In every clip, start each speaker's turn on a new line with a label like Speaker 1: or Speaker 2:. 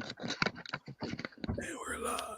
Speaker 1: And we're live.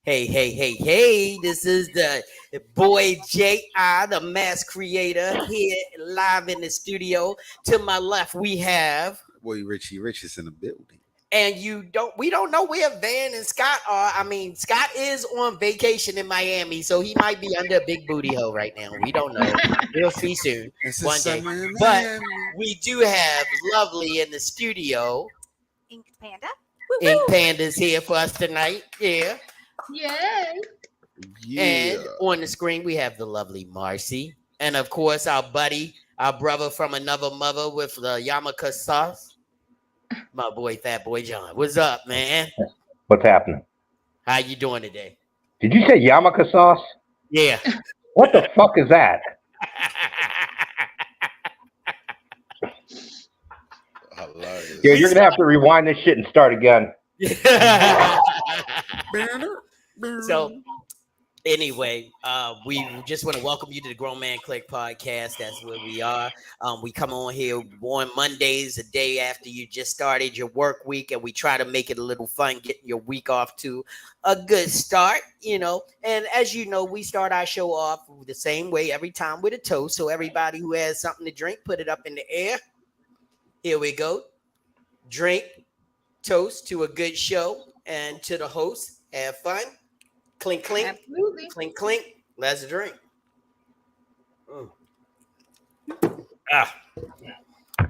Speaker 2: Hey, this is the boy J.I., the Masscreator, here live in the studio. To my left, we have...
Speaker 1: Boy, Richie Rich is in the building.
Speaker 2: And we don't know where Van and Scott are. I mean, Scott is on vacation in Miami, so he might be under a big booty hole right now. We don't know. We'll see soon, one day. But we do have Lovely in the studio.
Speaker 3: Ink Panda.
Speaker 2: Ink Panda's here for us tonight. Yeah.
Speaker 3: Yay.
Speaker 2: And on the screen, we have the lovely Marcy. And of course, our buddy, our brother from another mother with the yarmulke sauce, my boy, Fat Boy John. What's up, man?
Speaker 4: What's happening?
Speaker 2: How you doing today?
Speaker 4: Did you say yarmulke sauce?
Speaker 2: Yeah.
Speaker 4: What the fuck is that? Yeah, you're going to have to rewind this shit and start again.
Speaker 2: So anyway, we just want to welcome you to the Grown Man Click podcast. That's where we are. We come on here on Mondays, a day after you just started your work week, and we try to make it a little fun, getting your week off to a good start, you know. And as you know, we start our show off the same way every time with a toast. So everybody who has something to drink, put it up in the air. Here we go. Drink, toast to a good show, and to the host, have fun. Clink, clink.
Speaker 3: Absolutely.
Speaker 2: Clink, clink. Let's drink.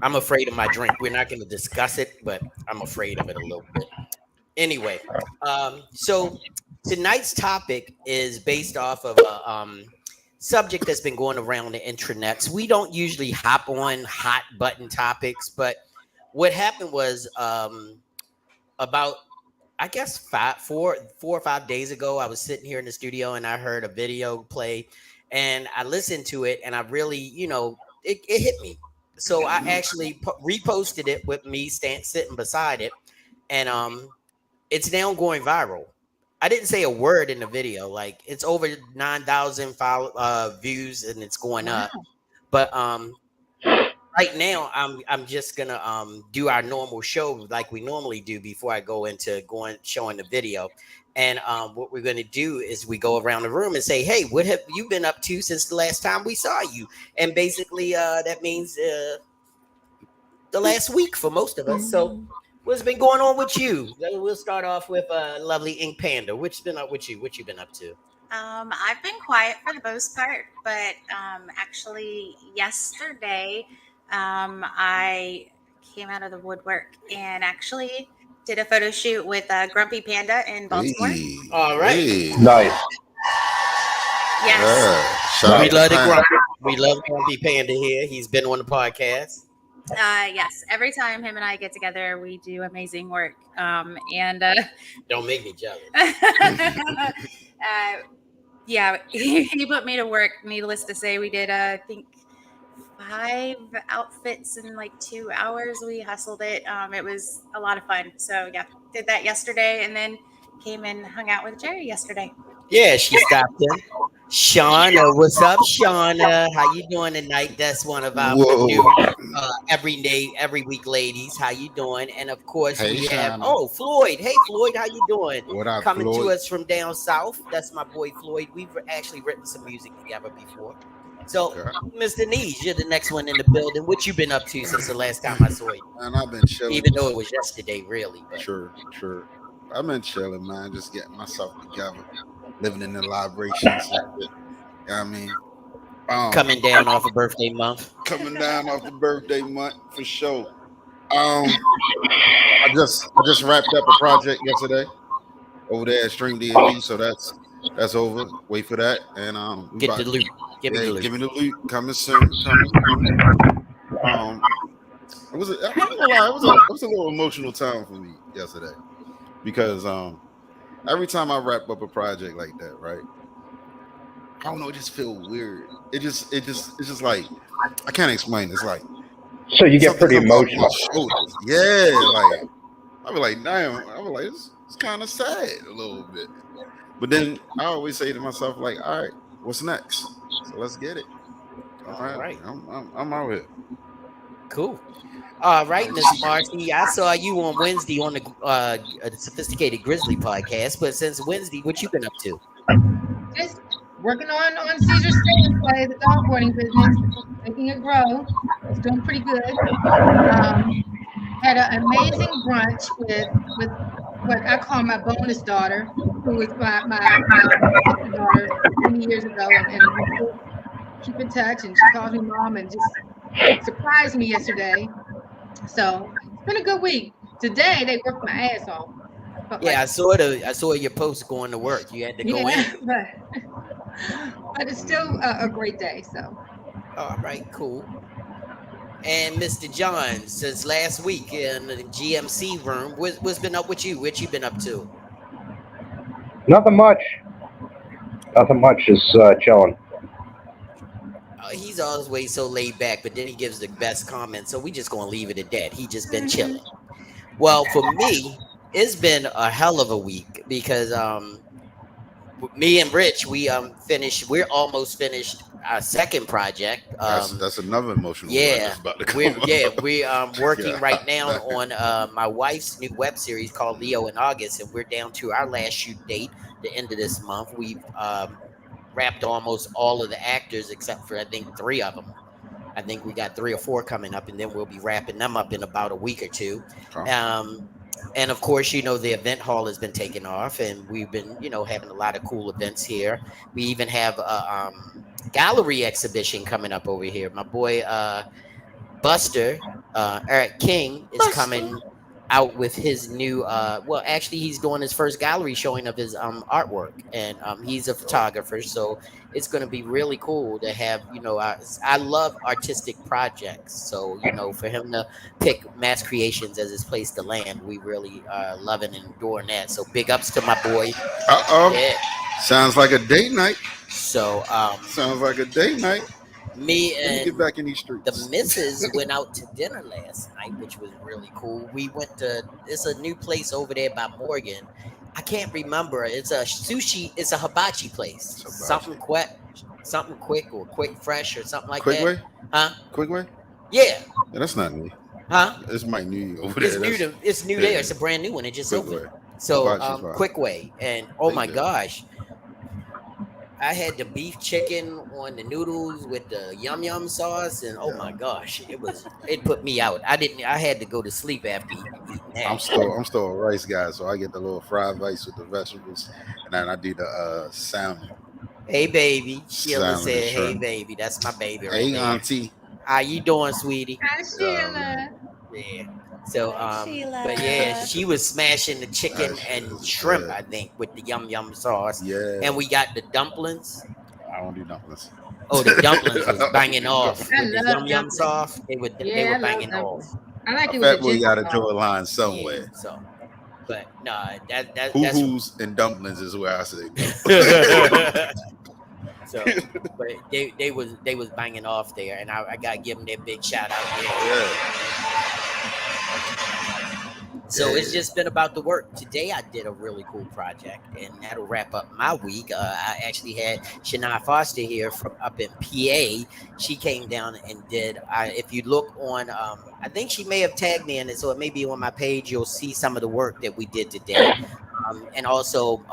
Speaker 2: I'm afraid of my drink. We're not going to discuss it, but I'm afraid of it a little bit. Anyway, so tonight's topic is based off of a subject that's been going around the intranets. We don't usually hop on hot button topics, but what happened was about, I guess, 4 or 5 days ago, I was sitting here in the studio and I heard a video play and I listened to it and I really, you know, it hit me. So I actually reposted it with me sitting beside it, and it's now going viral. I didn't say a word in the video. Like, it's over 9,000 views and it's going up. But right now, I'm just gonna do our normal show like we normally do before I go into showing the video. And what we're gonna do is we go around the room and say, "Hey, what have you been up to since the last time we saw you?" And basically, that means the last week for most of us. So, what's been going on with you? We'll start off with lovely Ink Panda. What's been up with you? What you been up to?
Speaker 3: I've been quiet for the most part, but actually yesterday. I came out of the woodwork and actually did a photo shoot with Grumpy Panda in Baltimore.
Speaker 1: Hey,
Speaker 2: All right.
Speaker 1: hey.
Speaker 4: Nice.
Speaker 3: Yes.
Speaker 2: We love the Grumpy. We love Grumpy Panda here. He's been on the podcast.
Speaker 3: Yes. Every time him and I get together, we do amazing work. And
Speaker 2: Don't make me jealous.
Speaker 3: yeah, he put me to work. Needless to say, we did, I think, 5 outfits in like 2 hours. We hustled it. It was a lot of fun. So yeah, did that yesterday and then came and hung out with Jerry yesterday.
Speaker 2: Yeah, she stopped in. Shauna, what's up, Shauna? How you doing tonight? That's one of our
Speaker 1: Whoa.
Speaker 2: new every week ladies. How you doing? And of course
Speaker 1: Hey,
Speaker 2: we have
Speaker 1: Shauna.
Speaker 2: Floyd. Hey Floyd, how you doing?
Speaker 1: What up,
Speaker 2: Coming to
Speaker 1: Floyd?
Speaker 2: us from down south. That's my boy Floyd. We've actually written some music together before. So,
Speaker 1: Okay.
Speaker 2: Mr. Nees, you're the next one in the building. What you been up to since the last time I saw you?
Speaker 1: Man, I've been chilling.
Speaker 2: Even though it was yesterday, really. But
Speaker 1: Sure. I've been chilling, man. Just getting myself together, living in the vibrations. And shit. You know what I mean?
Speaker 2: coming down off a birthday month.
Speaker 1: Coming down off the birthday month for sure. I just wrapped up a project yesterday over there at Stream DMV, so that's over. Wait for that, and we
Speaker 2: Get
Speaker 1: about
Speaker 2: the loot. Give me the loot.
Speaker 1: give me the loot. Coming soon. Coming soon. I'm not gonna lie, it was a little emotional time for me yesterday because every time I wrap up a project like that, right? I don't know, it just feels weird. It's just like I can't explain. It's like
Speaker 4: So you get
Speaker 1: something
Speaker 4: pretty
Speaker 1: comes off my
Speaker 4: emotional.
Speaker 1: shoulders. Yeah, like I be like, damn. I be like, it's kind of sad a little bit. But then I always say to myself, like, all right, what's next? So let's get it. All right. I'm out here.
Speaker 2: Cool. All right, Miss Marcy. I saw you on Wednesday on the Sophisticated Grizzly podcast. But since Wednesday, what you been up to?
Speaker 5: Just working on Caesar Stay and Play, the dog boarding business, making it grow. It's doing pretty good. Had an amazing brunch with what I call my bonus daughter, who was my daughter many years ago, and we still keep in touch. And she calls me mom, and just surprised me yesterday. So it's been a good week. Today they worked my ass off. But
Speaker 2: Yeah, I saw your post going to work. You had to go in.
Speaker 5: But it's still a great day. So.
Speaker 2: All right, cool. And Mr. John, since last week in the GMC room, what's been up with you? What you been up to?
Speaker 4: Nothing much. Just chilling.
Speaker 2: He's always so laid back, but then he gives the best comments. So we just gonna leave it at that. He just been chilling. Well, for me, it's been a hell of a week because me and Rich, we're almost finished our second project.
Speaker 1: That's another emotional.
Speaker 2: Yeah, we're working right now
Speaker 1: Yeah.
Speaker 2: on my wife's new web series called Leo in August, and we're down to our last shoot date, the end of this month. We've wrapped almost all of the actors except for I think 3 of them. I think we got 3 or 4 coming up, and then we'll be wrapping them up in about a week or 2. And of course, the event hall has been taken off, and we've been, having a lot of cool events here. We even have a gallery exhibition coming up over here. My boy Buster, Eric King, is coming out with his new actually he's doing his first gallery showing of his artwork, and he's a photographer, so it's going to be really cool to have I love artistic projects, so for him to pick Mass Creations as his place to land, we really loving and adoring that. So big ups to my boy. Yeah.
Speaker 1: Sounds like a date night.
Speaker 2: So
Speaker 1: sounds like a date night.
Speaker 2: Me and
Speaker 1: get back in these streets.
Speaker 2: The missus went out to dinner last night, which was really cool. We went to it's a new place over there by Morgan. I can't remember. It's a sushi. It's a hibachi place. Something quick or quick fresh or something like
Speaker 1: quick
Speaker 2: that.
Speaker 1: Way?
Speaker 2: Huh?
Speaker 1: Quick Way?
Speaker 2: Yeah.
Speaker 1: That's not new.
Speaker 2: Huh?
Speaker 1: It's my new over there.
Speaker 2: It's new there. It's a brand new one. It just opened. So Quick Way, and my gosh. I had the beef chicken on the noodles with the yum yum sauce, and oh my gosh, it put me out. I had to go to sleep after eating that.
Speaker 1: I'm still a rice guy, so I get the little fried rice with the vegetables, and then I do the salmon.
Speaker 2: Hey baby, Sheila said, "Hey baby, that's my baby." Right
Speaker 1: hey
Speaker 2: there.
Speaker 1: auntie,
Speaker 2: how you doing, sweetie?
Speaker 5: Hi Sheila.
Speaker 2: Yeah. So but yeah, she was smashing the chicken and shrimp, I think, with the yum yum sauce.
Speaker 1: Yeah.
Speaker 2: And we got the dumplings.
Speaker 1: I don't do dumplings.
Speaker 2: Oh, the dumplings was banging off. With the yum yum
Speaker 5: dumplings.
Speaker 2: sauce, they were banging off.
Speaker 5: I like it
Speaker 1: Fat
Speaker 5: with
Speaker 1: boy
Speaker 5: the
Speaker 1: got to draw a line somewhere.
Speaker 2: Yeah, so, but no, that's
Speaker 1: hoo-hoos and dumplings is where I say.
Speaker 2: So, but they was banging off there, and I gotta give them that big shout out there.
Speaker 1: Yeah.
Speaker 2: So it's just been about the work. Today I did a really cool project, and that'll wrap up my week. I actually had Shania Foster here from up in PA. She came down and did. If you look on, I think she may have tagged me in it, so it may be on my page. You'll see some of the work that we did today. And also,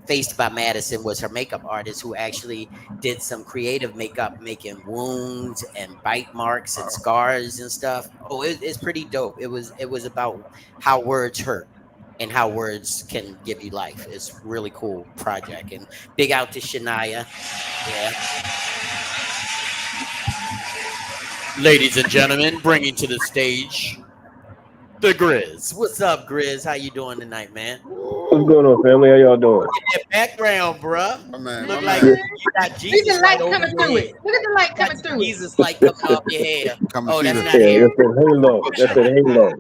Speaker 2: Faced by Madison was her makeup artist who actually did some creative makeup, making wounds and bite marks and scars and stuff. Oh, it's pretty dope. It was about how words hurt and how words can give you life. It's really cool project. And big out to Shania. Yeah. Ladies and gentlemen, bringing to the stage the Grizz. What's up, Grizz? How you doing tonight, man?
Speaker 6: What's going on, family? How y'all doing?
Speaker 2: Your background, bruh.
Speaker 1: My man,
Speaker 2: Look
Speaker 1: my
Speaker 2: like
Speaker 1: man.
Speaker 2: you got
Speaker 5: Look
Speaker 2: Jesus
Speaker 5: at the light
Speaker 2: right over
Speaker 5: coming
Speaker 2: your
Speaker 5: through
Speaker 2: head.
Speaker 5: it. Look at the light coming through it.
Speaker 2: Jesus light coming off your head.
Speaker 1: Coming
Speaker 2: Oh,
Speaker 1: through
Speaker 2: that's
Speaker 1: the
Speaker 2: not
Speaker 6: Yeah,
Speaker 2: here.
Speaker 6: that's that halo. That's that halo.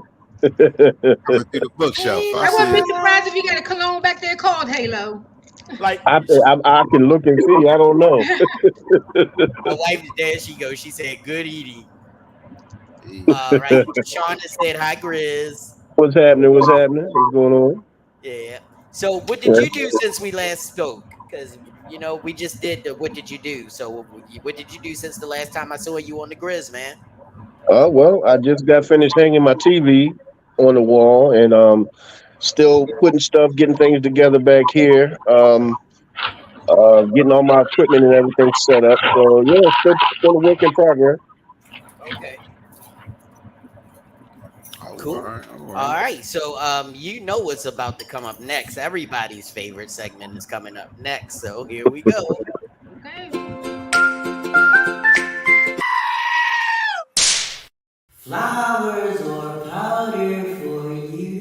Speaker 1: coming through the bookshelf.
Speaker 5: I
Speaker 1: I
Speaker 5: wouldn't be
Speaker 1: see it.
Speaker 5: surprised if you got a cologne back there called Halo.
Speaker 2: Like
Speaker 6: I can look and see. I don't know.
Speaker 2: my wife, there she goes. She said, "Good eating." All right. Shauna said, "Hi, Grizz."
Speaker 6: What's happening? What's happening? What's going on?
Speaker 2: Yeah. So, what did you do since we last spoke? Because we just did the "What did you do?" So, what did you do since the last time I saw you on the Grizz, man?
Speaker 6: Well, I just got finished hanging my TV on the wall and still putting stuff, getting things together back here. Getting all my equipment and everything set up. So yeah, still a work in progress.
Speaker 2: Okay.
Speaker 1: Oh,
Speaker 2: Cool.
Speaker 1: all right, all
Speaker 2: All
Speaker 1: right.
Speaker 2: right. So, what's about to come up next. Everybody's favorite segment is coming up next. So here we go.
Speaker 5: Okay.
Speaker 2: Flowers or powder for you.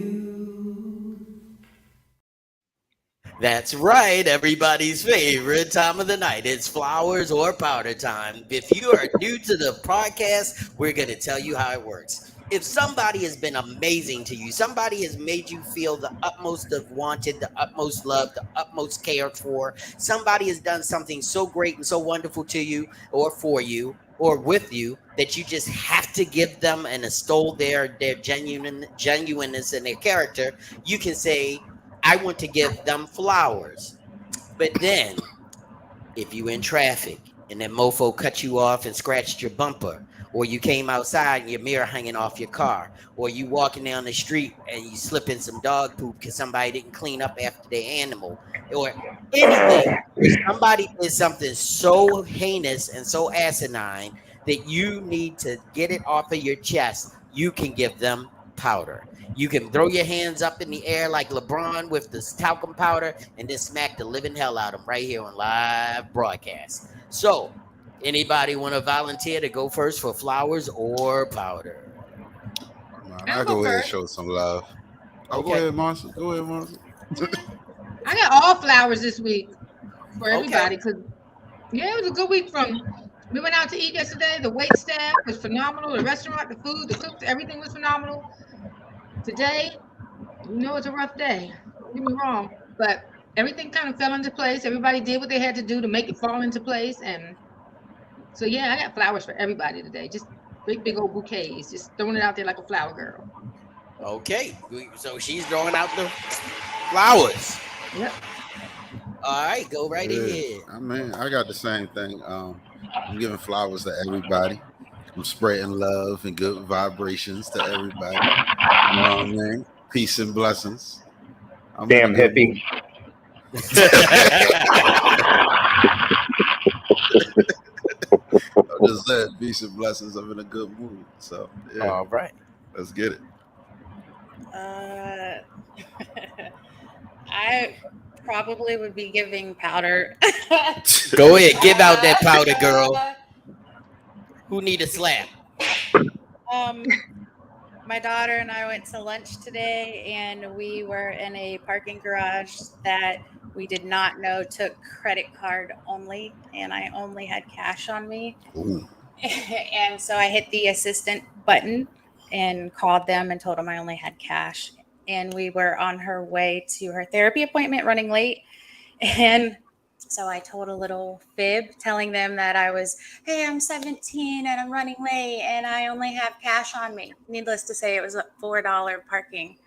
Speaker 2: That's right, everybody's favorite time of the night. It's flowers or powder time. If you are new to the podcast, we're going to tell you how it works. If somebody has been amazing to you, somebody has made you feel the utmost of wanted, the utmost loved, the utmost cared for, somebody has done something so great and so wonderful to you or for you or with you that you just have to give them and extol their genuineness and their character, you can say, I want to give them flowers. But then, if you in traffic and that mofo cut you off and scratched your bumper, or you came outside and your mirror hanging off your car, or you walking down the street and you slip in some dog poop because somebody didn't clean up after their animal, or anything, or somebody did something so heinous and so asinine that you need to get it off of your chest, you can give them powder. You can throw your hands up in the air like LeBron with the talcum powder and then smack the living hell out of them right here on live broadcast. So, anybody want to volunteer to go first for flowers or powder?
Speaker 1: I'll go ahead and show some love. Oh,
Speaker 2: Okay.
Speaker 1: go ahead, Marshall. Go ahead, Marshall.
Speaker 5: I got all flowers this week for
Speaker 2: Okay.
Speaker 5: everybody because it was a good week. We went out to eat yesterday. The wait staff was phenomenal. The restaurant, the food, the cooks, everything was phenomenal. Today, it's a rough day. Don't get me wrong, but everything kind of fell into place. Everybody did what they had to do to make it fall into place, and so I got flowers for everybody today. Just big old bouquets. Just throwing it out there like a flower girl.
Speaker 2: Okay, so she's throwing out the flowers.
Speaker 5: Yep.
Speaker 2: All right, go right ahead.
Speaker 1: I mean, I got the same thing. I'm giving flowers to everybody. I'm spreading love and good vibrations to everybody. You know what I mean? Peace and blessings. I'm in a
Speaker 4: Damn
Speaker 1: good
Speaker 4: hippie.
Speaker 1: mood. I just said peace and blessings. I'm in a good mood. So yeah,
Speaker 2: All right.
Speaker 1: let's get it.
Speaker 3: I probably would be giving powder.
Speaker 2: Go ahead, give out that powder, girl. Who need a slap?
Speaker 3: My daughter and I went to lunch today, and we were in a parking garage that we did not know took credit card only, and I only had cash on me.
Speaker 1: Ooh.
Speaker 3: And so I hit the assistant button and called them and told them I only had cash. And we were on her way to her therapy appointment, running late. And so I told a little fib telling them that hey, I'm 17 and I'm running late and I only have cash on me. Needless to say, it was a $4 parking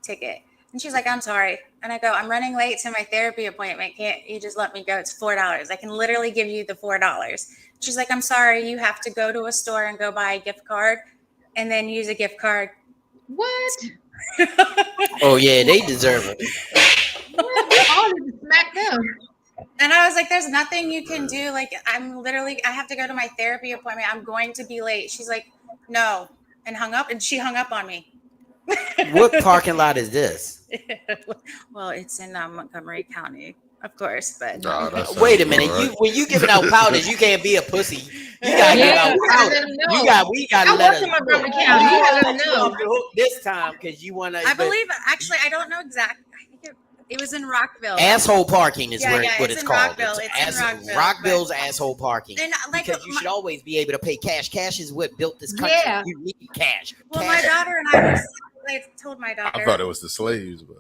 Speaker 3: ticket. And she's like, I'm sorry. And I go, I'm running late to my therapy appointment. Can't you just let me go? It's $4. I can literally give you the $4. She's like, I'm sorry. You have to go to a store and go buy a gift card and then use a gift card.
Speaker 5: What?
Speaker 2: Oh yeah, they deserve it.
Speaker 5: We all need to smack them.
Speaker 3: And I was like, there's nothing you can do. Like, I have to go to my therapy appointment. I'm going to be late. She's like, no. And hung up. And she hung up on me.
Speaker 2: What parking lot is this?
Speaker 3: Well, it's in Montgomery County, of course. But
Speaker 2: wait a minute, when you giving out powders, you can't be a pussy. You gotta give out powder. We gotta let us.
Speaker 5: Montgomery County. You gotta let them know
Speaker 2: this time because you want to.
Speaker 3: I believe actually, I don't know exactly. I think it was in Rockville.
Speaker 2: Asshole parking is what it's called.
Speaker 3: Rockville. It's in Rockville.
Speaker 2: Rockville's asshole parking.
Speaker 3: And
Speaker 2: because you should always be able to pay cash. Cash is what built this country.
Speaker 5: Yeah.
Speaker 2: You need cash.
Speaker 3: Well, my daughter and I told my daughter.
Speaker 1: I thought it was the slaves, but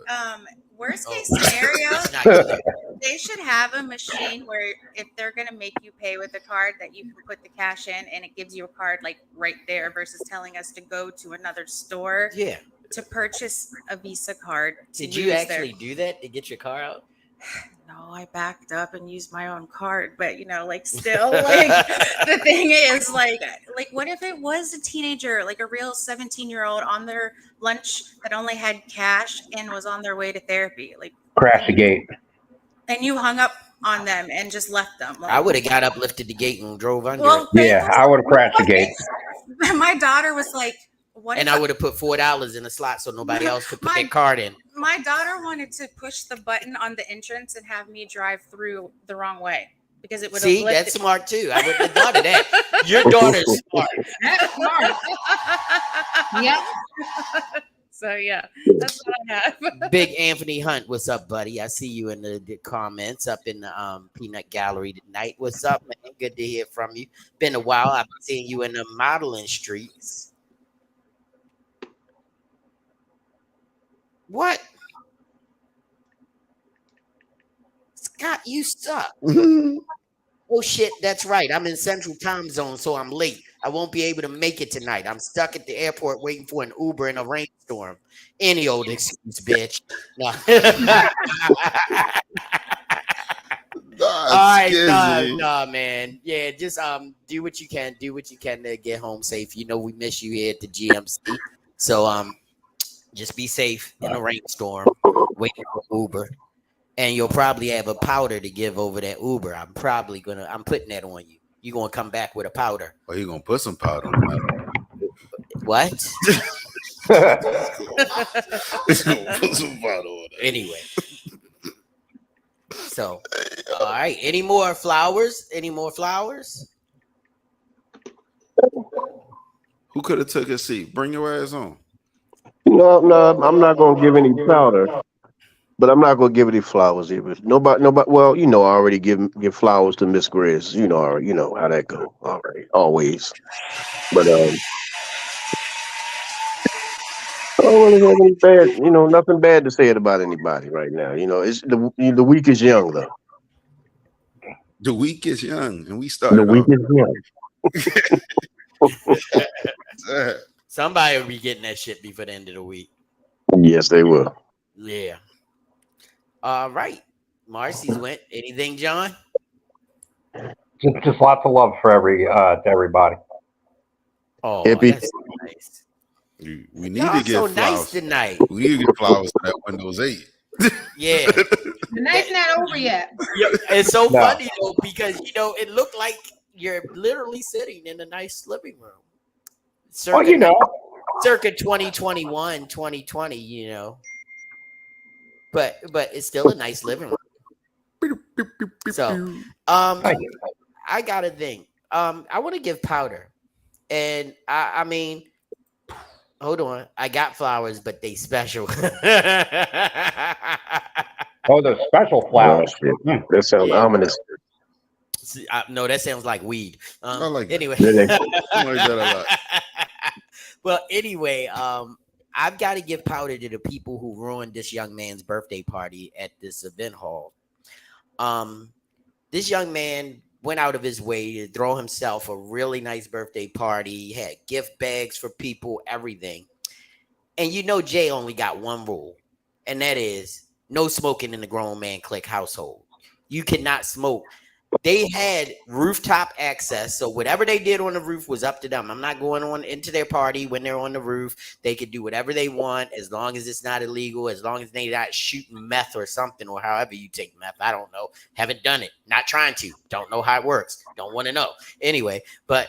Speaker 3: worst case scenario, they should have a machine where if they're gonna make you pay with a card, that you can put the cash in and it gives you a card like right there versus telling us to go to another store.
Speaker 2: Yeah.
Speaker 3: To purchase a Visa card.
Speaker 2: Did you actually do that to get your car out?
Speaker 3: No, I backed up and used my own card, but still, the thing is, like, what if it was a teenager, like a real 17-year-old on their lunch that only had cash and was on their way to therapy, like
Speaker 4: Crash the gate.
Speaker 3: and you hung up on them and just left them.
Speaker 2: I would have got up, lifted the gate, and drove under.
Speaker 4: Yeah, I would have crashed the gate.
Speaker 3: My daughter was like,
Speaker 2: I would have put $4 in the slot so nobody else could put their card in.
Speaker 3: My daughter wanted to push the button on the entrance and have me drive through the wrong way because it would have lifted.
Speaker 2: That's smart too. I would have thought of that. Your daughter's smart.
Speaker 5: that's smart. Yep.
Speaker 3: So yeah, that's what I have.
Speaker 2: Big Anthony Hunt, what's up, buddy? I see you in the comments up in the Peanut Gallery tonight. What's up, man? Good to hear from you. Been a while. I've been seeing you in the modeling streets. What? Scott, you suck. Oh shit, that's right. I'm in Central Time Zone, so I'm late. I won't be able to make it tonight. I'm stuck at the airport waiting for an Uber in a rainstorm. Any old excuse, bitch. No. All right, nah, man. Yeah, just do what you can. Do what you can to get home safe. You know we miss you here at the GMC. So just be safe in a rainstorm, waiting for Uber. And you'll probably have a powder to give over that Uber. I'm putting that on you. You're gonna come back with a powder.
Speaker 1: Oh, you gonna put some powder on that?
Speaker 2: What?
Speaker 1: Put some powder on that.
Speaker 2: Anyway. So, all right. Any more flowers?
Speaker 1: Who could have took a seat? Bring your ass on.
Speaker 6: No, I'm not gonna give any powder, but I'm not gonna give any flowers either. Nobody. Well, I already give flowers to Miss Grizz. You know how that go. All right, always. But I don't really have any bad. Nothing bad to say about anybody right now. It's the week is young though.
Speaker 1: The week is young, and we started.
Speaker 6: The week is young.
Speaker 2: Somebody will be getting that shit before the end of the week.
Speaker 6: Yes, they will.
Speaker 2: Yeah. All right. Marcy's went. Anything, John?
Speaker 4: Just lots of love for everybody.
Speaker 2: Oh,
Speaker 6: Hippie.
Speaker 2: that's so nice.
Speaker 1: We need to get
Speaker 2: so
Speaker 1: flowers.
Speaker 2: Nice tonight.
Speaker 1: We need to get flowers to that Windows 8.
Speaker 2: Yeah.
Speaker 5: The night's not over yet.
Speaker 2: It's so funny though because it looked like you're literally sitting in a nice living room. Circa 2021, 2020, But it's still a nice living room. So I got a thing. I want to give powder. And I mean, hold on. I got flowers, but they special.
Speaker 4: Oh, the special flowers.
Speaker 6: That sounds ominous.
Speaker 2: No, that sounds like weed.
Speaker 1: I like
Speaker 2: anyway.
Speaker 1: that. I like that a lot.
Speaker 2: Well, anyway, I've got to give powder to the people who ruined this young man's birthday party at this event hall. This young man went out of his way to throw himself a really nice birthday party. He had gift bags for people, everything. And you know Jay only got one rule, and that is no smoking in the grown man clique household. You cannot smoke. They had rooftop access, so whatever they did on the roof was up to them. I'm not going on into their party when they're on the roof. They could do whatever they want as long as it's not illegal, as long as they're not shooting meth or something, or however you take meth. I don't know. Haven't done it. Not trying to. Don't know how it works. Don't want to know. Anyway, but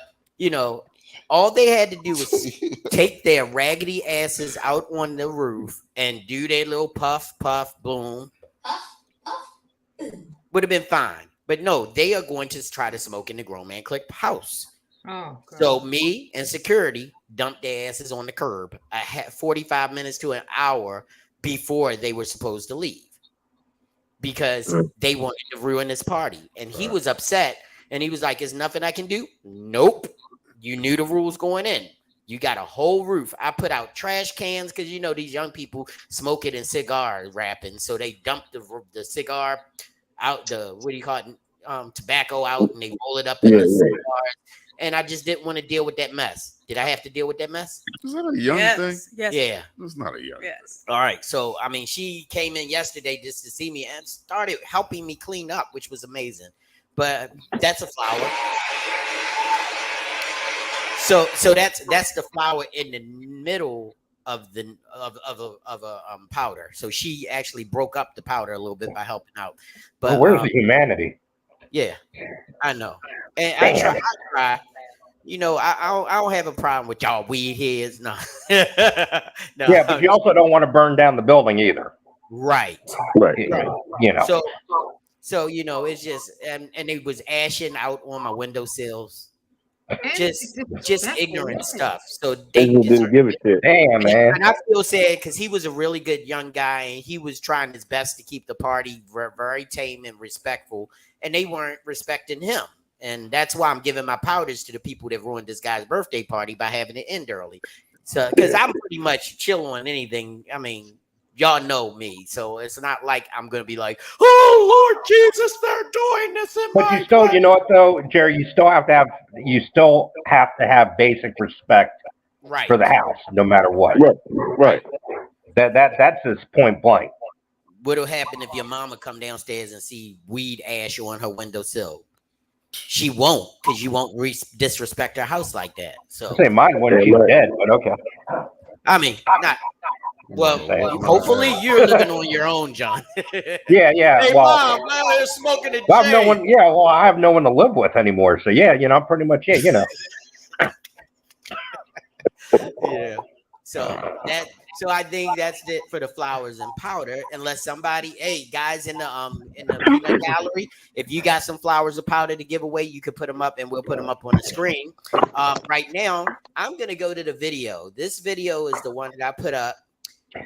Speaker 2: all they had to do was take their raggedy asses out on the roof and do their little puff, bloom. Would have been fine. But no, they are going to try to smoke in the grown man clique house.
Speaker 5: Oh, God.
Speaker 2: So me and security dumped their asses on the curb 45 minutes to an hour before they were supposed to leave because they wanted to ruin this party. And he was upset and he was like, "There's nothing I can do." Nope. You knew the rules going in. You got a whole roof. I put out trash cans because these young people smoke it in cigar wrapping. So they dump the cigar out, tobacco out, and they roll it up in the cigars. And I just didn't want to deal with that mess. Did I have to deal with that mess?
Speaker 1: Is that a young thing?
Speaker 3: Yes.
Speaker 2: Yeah.
Speaker 1: It's not a young.
Speaker 3: Yes.
Speaker 2: All right. So, she came in yesterday just to see me and started helping me clean up, which was amazing. But that's a flower. So that's the flower in the middle of a powder. So she actually broke up the powder a little bit by helping out. But
Speaker 4: where's the humanity?
Speaker 2: Yeah, I know. And I try. I don't have a problem with y'all weed heads. No. No.
Speaker 4: Yeah, but you also don't want to burn down the building either.
Speaker 2: Right. So it's just and it was ashing out on my windowsills. Just ignorant stuff. So they
Speaker 6: didn't give a shit.
Speaker 4: Damn, man.
Speaker 2: And I feel sad because he was a really good young guy and he was trying his best to keep the party very, very tame and respectful, and they weren't respecting him. And that's why I'm giving my powders to the people that ruined this guy's birthday party by having it end early. So because I'm pretty much chill on anything. I mean, y'all know me, so it's not like I'm gonna be like, "Oh Lord Jesus, they're doing this in
Speaker 4: but you still, you know what though, Jerry, you still have to have basic respect for the house, no matter what.
Speaker 6: Right.
Speaker 4: That's his point blank.
Speaker 2: What'll happen if your mama come downstairs and see weed ash on her windowsill? She won't, because you won't disrespect her house like that. So
Speaker 4: I say mine when she's dead, but okay.
Speaker 2: I mean, not. Well, hopefully you're living on your own, John.
Speaker 4: Yeah.
Speaker 2: Hey,
Speaker 4: well,
Speaker 2: Mom, they're smoking a
Speaker 4: I have no one. Yeah, well, I have no one to live with anymore. So yeah, I'm pretty much it.
Speaker 2: Yeah. So I think that's it for the flowers and powder. Unless somebody, hey guys in the peanut gallery, if you got some flowers or powder to give away, you could put them up and we'll put them up on the screen. Right now, I'm gonna go to the video. This video is the one that I put up.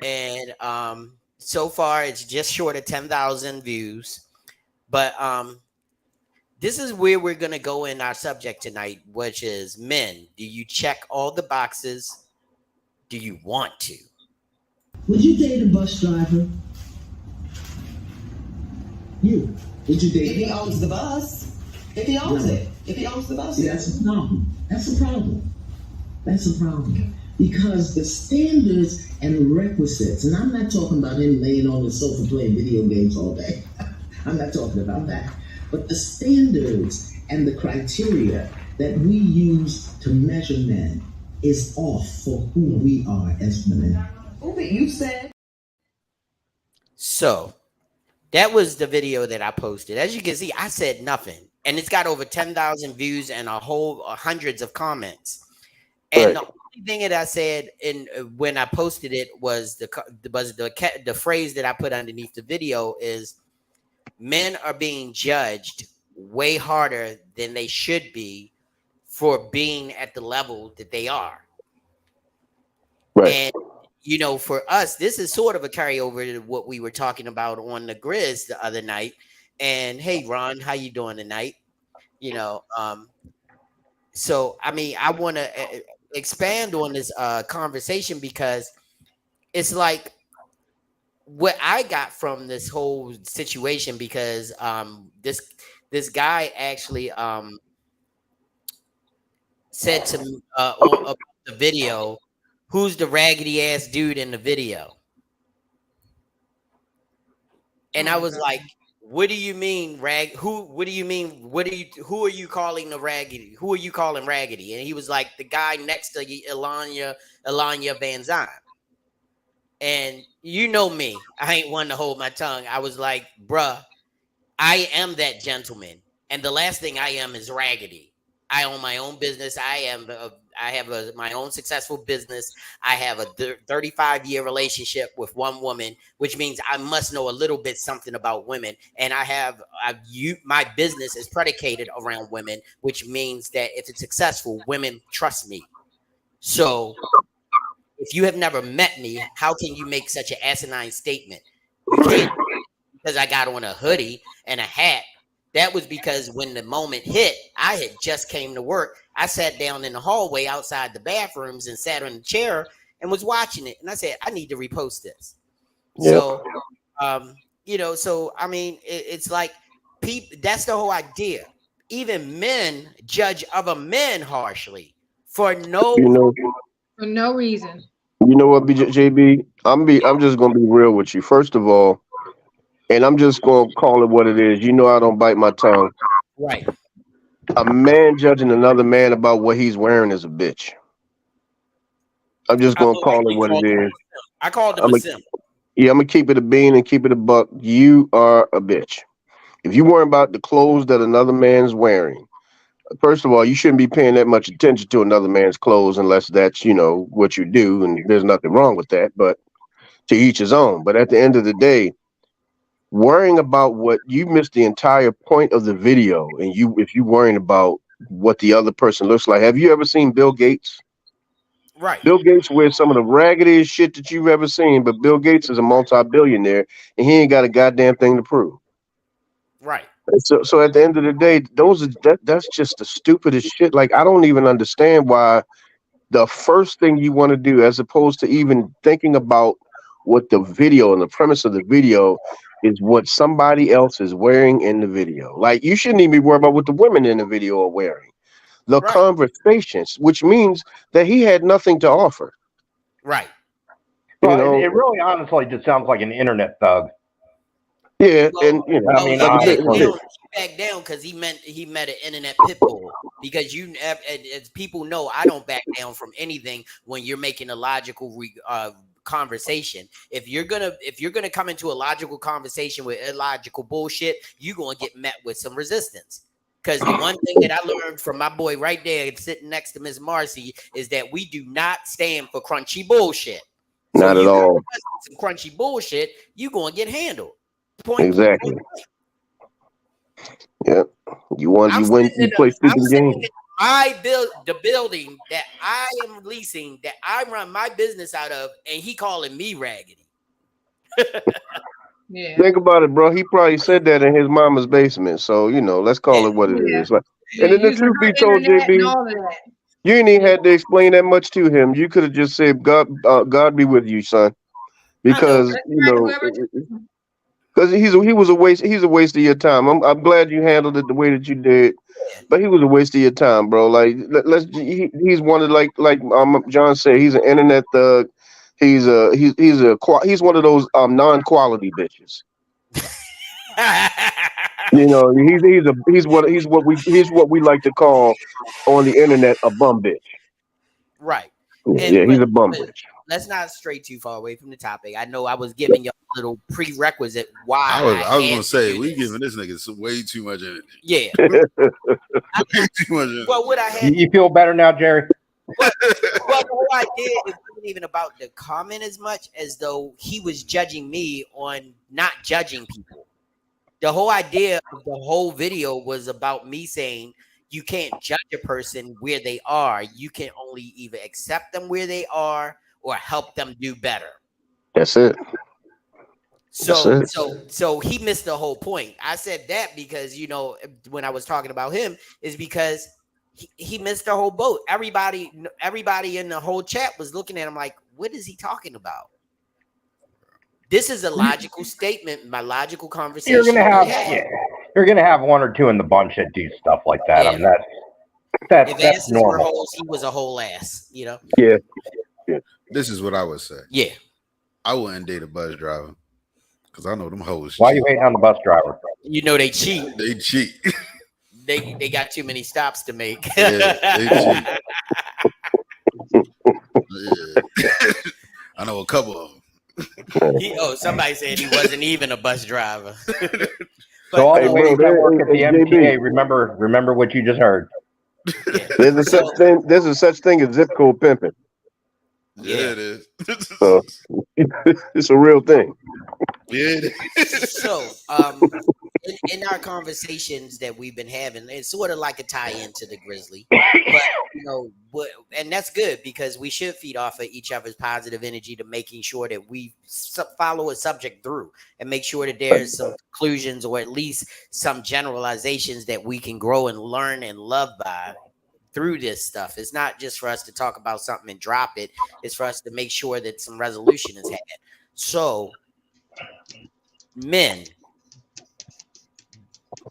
Speaker 2: And so far it's just short of 10,000 views, but this is where we're going to go in our subject tonight, which is men. Do you check all the boxes? Do you want to?
Speaker 7: Would you date a bus driver? You. Would you date?
Speaker 8: If he owns the bus. If he owns it. If he owns the bus.
Speaker 7: See, that's a problem. That's a problem. Because the standards and requisites, and I'm not talking about him laying on the sofa playing video games all day. I'm not talking about that. But the standards and the criteria that we use to measure men is off for who we are as women.
Speaker 8: Oh, but you said.
Speaker 2: So that was the video that I posted. As you can see, I said nothing. And it's got over 10,000 views and a whole hundreds of comments. And the only thing that I said when I posted it was the phrase that I put underneath the video is men are being judged way harder than they should be for being at the level that they are.
Speaker 6: Right.
Speaker 2: And for us, this is sort of a carryover to what we were talking about on the Grizz the other night. And hey, Ron, how you doing tonight? So I mean, I want to expand on this conversation because it's like what I got from this whole situation, because this guy actually said to me about the video, who's the raggedy ass dude in the video? And I was like, what do you mean what do you mean? Who are you calling the raggedy? Who are you calling raggedy? And he was like, the guy next to Elanya Van Zyme. And you know me, I ain't one to hold my tongue. I was like, bruh, I am that gentleman. And the last thing I am is raggedy. I own my own business. I have my own successful business. I have a 35-year relationship with one woman, which means I must know a little bit something about women. And my business is predicated around women, which means that if it's successful, women trust me. So if you have never met me, how can you make such an asinine statement? You can't, because I got on a hoodie and a hat. That was because when the moment hit, I had just came to work. I sat down in the hallway outside the bathrooms and sat on the chair and was watching it. And I said, I need to repost this. Yep. So, so I mean, it's like that's the whole idea. Even men judge other men harshly for no
Speaker 5: reason.
Speaker 6: You know what, JB? I'm just gonna be real with you. First of all, and I'm just going to call it what it is. You know I don't bite my tongue.
Speaker 2: Right.
Speaker 6: A man judging another man about what he's wearing is a bitch. I'm just going to call it what it is.
Speaker 2: I called him a simp.
Speaker 6: Yeah, I'm going to keep it a bean and keep it a buck. You are a bitch. If you worry about the clothes that another man's wearing, first of all, you shouldn't be paying that much attention to another man's clothes unless that's, what you do. And there's nothing wrong with that, but to each his own. But at the end of the day, worrying about what you missed the entire point of the video, and if you're worrying about what the other person looks like. Have you ever seen Bill Gates?
Speaker 2: Right.
Speaker 6: Bill Gates wears some of the raggediest shit that you've ever seen, but Bill Gates is a multi-billionaire and he ain't got a goddamn thing to prove.
Speaker 2: Right.
Speaker 6: So at the end of the day, that's just the stupidest shit. Like, I don't even understand why the first thing you want to do, as opposed to even thinking about what the video and the premise of the video is, what somebody else is wearing in the video. Like, you shouldn't even be worried about what the women in the video are wearing. The conversations, which means that he had nothing to offer.
Speaker 2: Right.
Speaker 4: Well, it really honestly just sounds like an internet thug.
Speaker 6: Yeah,
Speaker 2: well,
Speaker 6: and
Speaker 2: I mean,
Speaker 6: honestly,
Speaker 2: he backed down because he met an internet pit bull. Because as people know, I don't back down from anything when you're making a logical conversation. If you're gonna come into a logical conversation with illogical bullshit, you're gonna get met with some resistance. Because the one thing that I learned from my boy right there sitting next to Miss Marcy is that we do not stand for crunchy bullshit.
Speaker 6: Not at all.
Speaker 2: Some crunchy bullshit, you're gonna get handled.
Speaker 6: Exactly. Yeah. You play stupid games.
Speaker 2: The building that I am leasing, that I run my business out of, and he calling me raggedy.
Speaker 5: Yeah.
Speaker 6: Think about it, bro. He probably said that in his mama's basement. So, let's call it what it is. Like, and then the truth be told, JB, you ain't even had to explain that much to him. You could have just said, God be with you, son. Because, because he was a waste. He's a waste of your time. I'm glad you handled it the way that you did, but he was a waste of your time, bro. Like, he's one of like John said, he's an internet thug. He's one of those non-quality bitches. He's what we like to call on the internet a bum bitch.
Speaker 2: Right.
Speaker 6: He's a bum bitch.
Speaker 2: Let's not stray too far away from the topic. I know I was giving you a little prerequisite why
Speaker 1: I was gonna say we giving this nigga way too much energy.
Speaker 2: Yeah.
Speaker 1: Way too much energy.
Speaker 2: Well, what I had,
Speaker 4: you feel better now, Jerry?
Speaker 2: Well, the whole idea it wasn't even about the comment as much as though he was judging me on not judging people. The whole idea of the whole video was about me saying you can't judge a person where they are. You can only either accept them where they are or help them do better.
Speaker 6: That's it.
Speaker 2: So he missed the whole point. I said that because, when I was talking about him is because he missed the whole boat. Everybody in the whole chat was looking at him like, what is he talking about? This is a logical statement, my logical conversation.
Speaker 4: You're gonna have one or two in the bunch that do stuff like that.
Speaker 2: Yeah.
Speaker 4: I mean, that's normal.
Speaker 2: He was a whole ass,
Speaker 6: Yeah.
Speaker 1: This is what I would say.
Speaker 2: Yeah.
Speaker 1: I wouldn't date a bus driver because I know them hoes.
Speaker 4: Why are you hating on the bus driver?
Speaker 2: You know they cheat.
Speaker 1: They cheat.
Speaker 2: They got too many stops to make.
Speaker 1: Yeah, they cheat. Yeah. I know a couple of them.
Speaker 2: Somebody said he wasn't even a bus driver.
Speaker 4: So all the ladies that work at the MTA, remember what you just heard.
Speaker 2: Yeah.
Speaker 6: There's a such thing as zip code pimping.
Speaker 1: Yeah, it is.
Speaker 6: So it's a real thing.
Speaker 1: Yeah.
Speaker 2: So, in our conversations that we've been having, it's sort of like a tie-in to the Grizzly, but and that's good because we should feed off of each other's positive energy to making sure that we follow a subject through and make sure that there's some conclusions or at least some generalizations that we can grow and learn and love by through this stuff. It's not just for us to talk about something and drop it. It's for us to make sure that some resolution is had. So, men,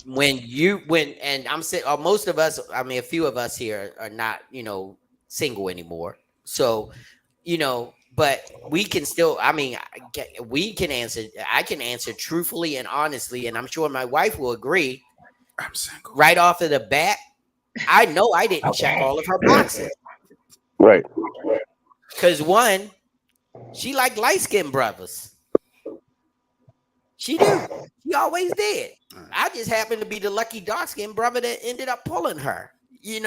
Speaker 2: and I'm saying most of us, I mean, a few of us here are not, single anymore. So, but we can still, I can answer truthfully and honestly, and I'm sure my wife will agree.
Speaker 1: I'm single.
Speaker 2: Right off of the bat, I know I didn't check all of her boxes.
Speaker 6: Right.
Speaker 2: Because one, she like light-skinned brothers. She do. She always did. I just happened to be the lucky dark-skinned brother that ended up pulling her,
Speaker 1: She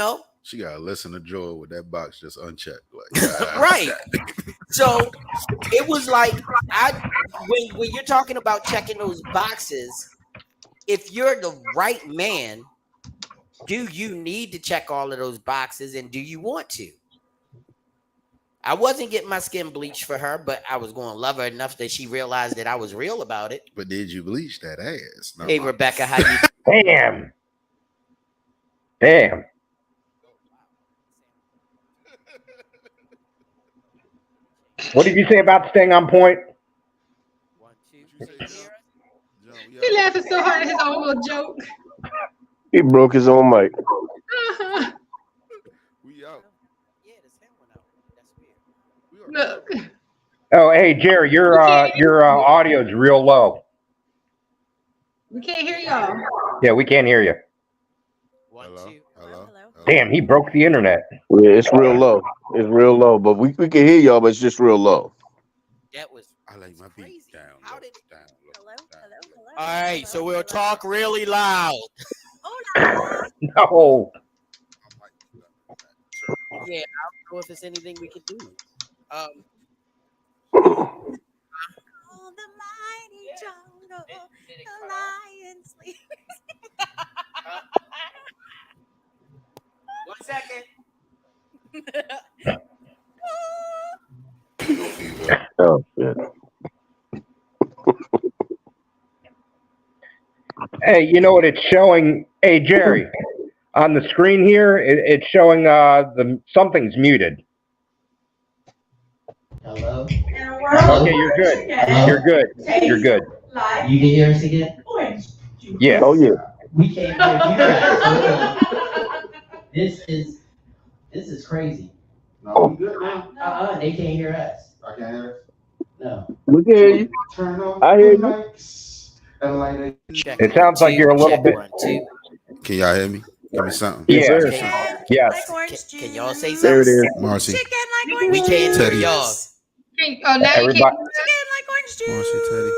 Speaker 1: got to listen to Joel with that box just unchecked. Like,
Speaker 2: right. So it was like, when you're talking about checking those boxes, if you're the right man, do you need to check all of those boxes and do you want to? I wasn't getting my skin bleached for her, but I was going to love her enough that she realized that I was real about it.
Speaker 1: But did you bleach that ass? No.
Speaker 2: Hey, Rebecca, how you?
Speaker 4: Damn. What did you say about staying on point?
Speaker 2: 1, 2, 3.
Speaker 5: He laughing so hard at his own little joke.
Speaker 6: He broke his own mic.
Speaker 1: We out.
Speaker 2: Yeah, the sound went out. That's weird.
Speaker 5: Look.
Speaker 4: Oh, hey, Jerry, your audio is real low.
Speaker 5: We can't hear y'all.
Speaker 4: Yeah, we can't hear you.
Speaker 2: 1, 2.
Speaker 1: Hello.
Speaker 4: Damn, he broke the internet.
Speaker 6: Yeah, it's real low. It's real low, but we can hear y'all, but it's just real low.
Speaker 2: That was.
Speaker 1: I like my beat
Speaker 2: crazy.
Speaker 1: down.
Speaker 2: How did?
Speaker 1: Down.
Speaker 2: All right, so we'll talk really loud.
Speaker 3: Oh no.
Speaker 4: No.
Speaker 2: Yeah, I don't know if there's anything we can do.
Speaker 3: Oh, the mighty jungle, the lion sleep.
Speaker 2: 1 second.
Speaker 6: Oh shit.
Speaker 4: Hey, you know what it's showing? Hey, Jerry, on the screen here, it's showing something's muted.
Speaker 8: Hello?
Speaker 4: Okay, you're good.
Speaker 8: Hello?
Speaker 4: You're good. You're good.
Speaker 8: You can hear us again?
Speaker 4: Yeah.
Speaker 6: Oh yeah.
Speaker 8: We can't hear you guys. This is crazy.
Speaker 9: No, we good now.
Speaker 8: They can't hear us.
Speaker 9: I can't hear.
Speaker 8: No.
Speaker 6: We can hear you.
Speaker 9: Turn off
Speaker 6: I hear
Speaker 9: the
Speaker 6: you.
Speaker 9: lights and light it.
Speaker 2: Check.
Speaker 4: It sounds like you're a little bit.
Speaker 2: 1, 2.
Speaker 1: Can y'all hear me? Give me something.
Speaker 4: Yeah.
Speaker 6: sir.
Speaker 4: Yes.
Speaker 3: Like orange
Speaker 2: Can y'all
Speaker 3: juice.
Speaker 2: say
Speaker 6: There it
Speaker 2: something?
Speaker 6: is.
Speaker 1: Marcy.
Speaker 3: Chicken like orange
Speaker 2: We
Speaker 3: juice.
Speaker 2: can't hear
Speaker 1: Teddy.
Speaker 2: y'all.
Speaker 5: Oh, now you
Speaker 4: Everybody.
Speaker 5: can't.
Speaker 3: Chicken like orange juice.
Speaker 1: Marcy, Teddy.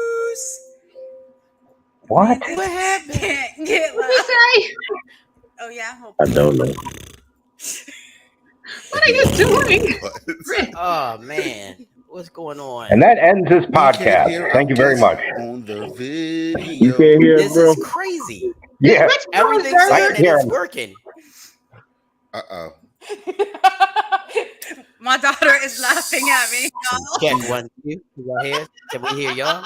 Speaker 4: What?
Speaker 2: What happened?
Speaker 3: Can't get
Speaker 5: What you say?
Speaker 3: Oh yeah.
Speaker 6: I don't know.
Speaker 5: What are you doing?
Speaker 2: Oh man, what's going on?
Speaker 4: And that ends this
Speaker 1: We can't
Speaker 4: podcast.
Speaker 1: hear
Speaker 4: Thank you very
Speaker 1: us
Speaker 4: much.
Speaker 1: On the video.
Speaker 6: You can't hear us,
Speaker 2: This
Speaker 6: bro.
Speaker 2: is crazy.
Speaker 4: Yeah.
Speaker 5: Rich
Speaker 2: Everything
Speaker 5: Bros,
Speaker 2: saying
Speaker 4: can hear
Speaker 2: that it's
Speaker 4: him.
Speaker 2: working.
Speaker 1: Uh-oh.
Speaker 3: My daughter is laughing at me. y'all.
Speaker 2: Check 1, 2. Can y'all hear? Can we hear y'all?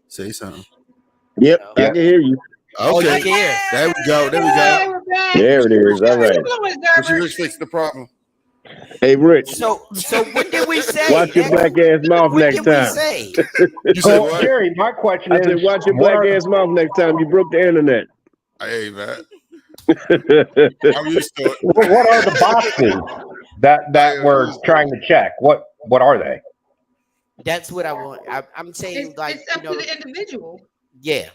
Speaker 1: Say something.
Speaker 6: Yep, I
Speaker 4: Yeah.
Speaker 6: can hear you.
Speaker 2: Oh, you
Speaker 1: Okay.
Speaker 2: can hear.
Speaker 1: There we go. There we
Speaker 5: Hey,
Speaker 1: go.
Speaker 5: we're back.
Speaker 6: There it is. All right.
Speaker 1: But you just fixed the problem.
Speaker 6: Hey, Rich,
Speaker 2: So what did we say?
Speaker 6: watch your black ass mouth
Speaker 2: What
Speaker 6: next
Speaker 2: did we
Speaker 6: time.
Speaker 2: say?
Speaker 1: You said
Speaker 4: So,
Speaker 1: what?
Speaker 4: Jerry, my question
Speaker 6: I
Speaker 4: is,
Speaker 6: said, watch your
Speaker 4: what
Speaker 6: black
Speaker 4: are-
Speaker 6: ass mouth next time. You broke the internet.
Speaker 1: Hey, man. I'm used to it.
Speaker 4: what are the boxes that we're trying to check? What what are they?
Speaker 2: That's what I want. I'm saying, like,
Speaker 5: it's up to the individual.
Speaker 2: Yeah.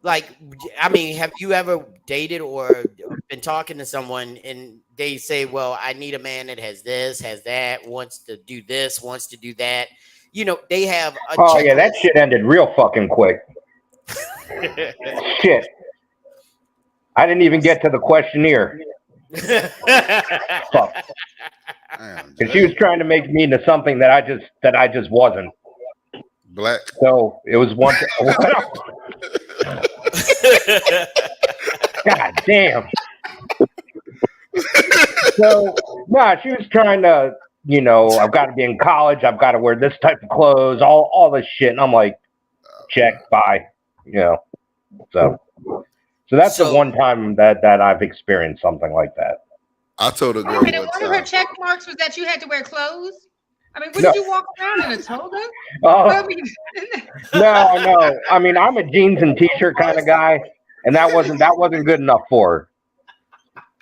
Speaker 2: Like, I mean, have you ever dated or been talking to someone and they say, well, I need a man that has this, has that, wants to do this, wants to do that. You know, they have a checklist.
Speaker 4: Yeah, that shit ended real fucking quick. Shit. I didn't even get to the questionnaire. Fuck. Because she was trying to make me into something that I just wasn't.
Speaker 1: Black.
Speaker 4: So it was one. God damn. So she was trying to, I've got to be in college. I've got to wear this type of clothes, all this shit. And I'm like, check, bye. So that's the one time that I've experienced something like that.
Speaker 1: I told a girl.
Speaker 5: One of her check marks was that you had to wear clothes. I mean, did you walk around in a toga?
Speaker 4: No. I mean, I'm a jeans and t-shirt kind of guy, and that wasn't good enough for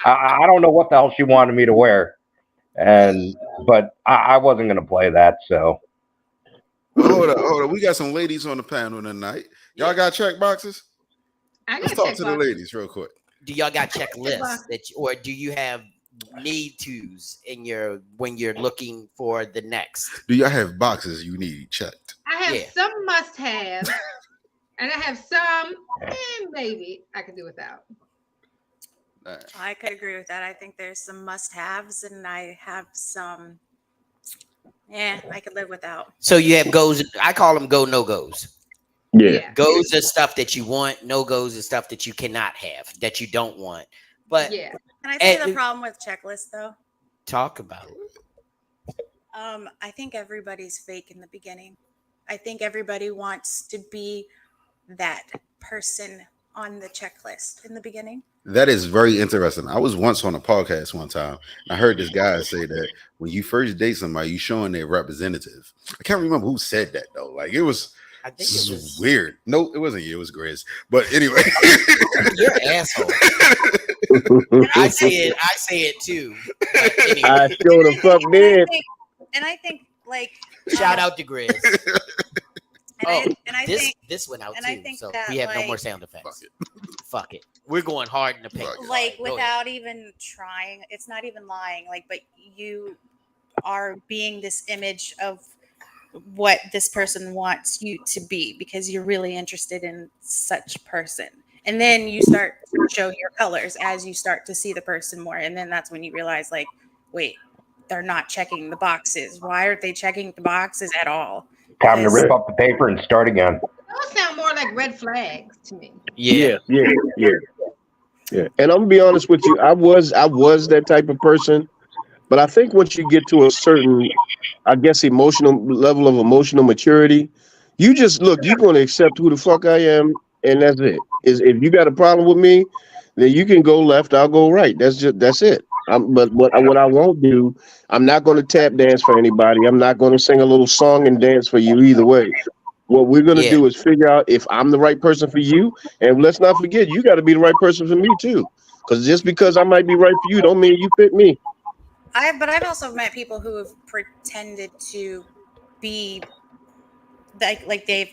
Speaker 4: her. I don't know what the hell she wanted me to wear, but I wasn't gonna play that. So
Speaker 1: hold up. We got some ladies on the panel tonight. Y'all got check boxes? Let's talk to the ladies real quick.
Speaker 2: Do y'all got checklists or do you have need tos when you're looking for the next?
Speaker 1: Do y'all have boxes you need checked?
Speaker 5: I have some must have, and I have some maybe I could do without.
Speaker 3: I could agree with that. I think there's some must haves, and I have some I could live without.
Speaker 2: So you have goes. I call them go no goes.
Speaker 6: Yeah.
Speaker 2: Goes are stuff that you want. No goes are stuff that you cannot have, that you don't want. But
Speaker 3: Can I say the problem with checklists though?
Speaker 2: Talk about it.
Speaker 3: I think everybody's fake in the beginning. I think everybody wants to be that person on the checklist in the beginning.
Speaker 1: That is very interesting. I was once on a podcast one time. And I heard this guy say that when you first date somebody, you showing their representative. I can't remember who said that though. Like it was. I think it was weird. No, it wasn't you. It was Grizz. But anyway,
Speaker 2: you're an asshole. I say it too. Anyway.
Speaker 6: I sure the fuck did.
Speaker 3: And I think like
Speaker 2: shout out to Grizz.
Speaker 3: I think
Speaker 2: this went out
Speaker 3: and
Speaker 2: too.
Speaker 3: I think
Speaker 2: so
Speaker 3: that,
Speaker 2: we have no more sound effects. Fuck it. We're going hard in the paint.
Speaker 3: Like without even trying. It's not even lying. Like, but you are being this image of what this person wants you to be because you're really interested in such person. And then you start to show your colors as you start to see the person more. And then that's when you realize, like, wait, they're not checking the boxes. Why aren't they checking the boxes at all?
Speaker 4: Time to rip up the paper and start again.
Speaker 5: Those sound more like red flags to me.
Speaker 6: Yeah. And I'm gonna be honest with you. I was that type of person. But I think once you get to a certain, I guess, emotional level of emotional maturity, you just look, you're going to accept who the fuck I am. And that's it. If you got a problem with me, then you can go left, I'll go right. That's it. But what I won't do, I'm not going to tap dance for anybody. I'm not going to sing a little song and dance for you either way. What we're going to do is figure out if I'm the right person for you. And let's not forget, you got to be the right person for me too. Because just because I might be right for you don't mean you fit me.
Speaker 3: But I've also met people who have pretended to be like they've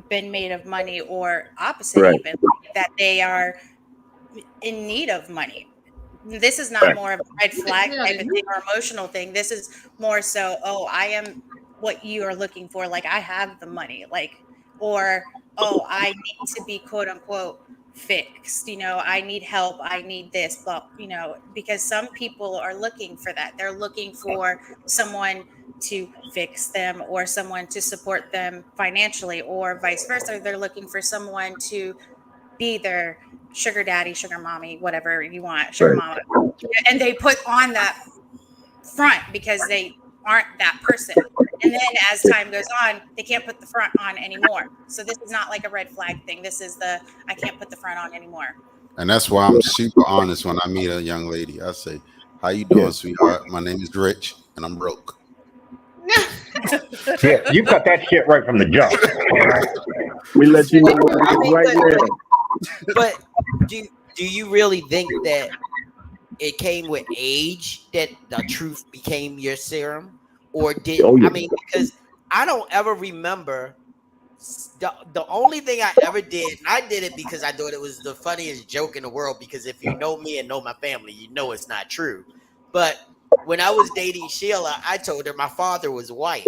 Speaker 3: been made of money or opposite even that they are in need of money. This is not more of a red flag type of thing or emotional thing. This is more so, I am what you are looking for. Like I have the money, or I need to be quote unquote fixed, I need help, I need this, but because some people are looking for that. They're looking for someone to fix them or someone to support them financially, or vice versa. They're looking for someone to be their sugar daddy, sugar mommy, whatever you want, sugar mama, and they put on that front because they aren't that person. And then as time goes on, they can't put the front on anymore. So this is not like a red flag thing. This is I can't put the front on anymore.
Speaker 1: And that's why I'm super honest when I meet a young lady. I say, how you doing, sweetheart? My name is Rich and I'm broke.
Speaker 4: Yeah, you cut that shit right from the jump.
Speaker 6: We let you know right now.
Speaker 2: But do you really think that it came with age that the truth became your serum? or did
Speaker 6: Oh yeah.
Speaker 2: I mean, because I don't ever remember. The only thing I ever did, and I did it because I thought it was the funniest joke in the world. Because if you know me and know my family, you know it's not true. But when I was dating Sheila, I told her my father was white,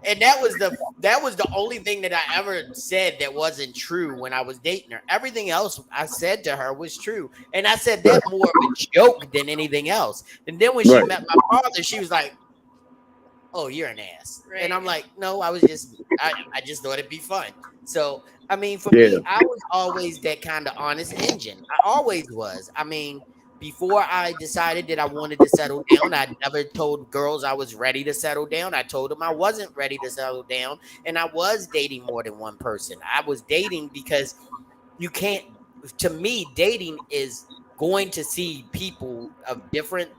Speaker 2: and that was the only thing that I ever said that wasn't true when I was dating her. Everything else I said to her was true, and I said that more of a joke than anything else. And then when she
Speaker 6: Right.
Speaker 2: met my father, she was like, "Oh, you're an ass."
Speaker 3: Right.
Speaker 2: And I'm like, "No, I just thought it'd be fun." So, I mean, for
Speaker 6: Yeah.
Speaker 2: me, I was always that kind of honest engine. I always was. I mean, before I decided that I wanted to settle down, I never told girls I was ready to settle down. I told them I wasn't ready to settle down, and I was dating more than one person. I was dating because you can't, to me, dating is going to see people of different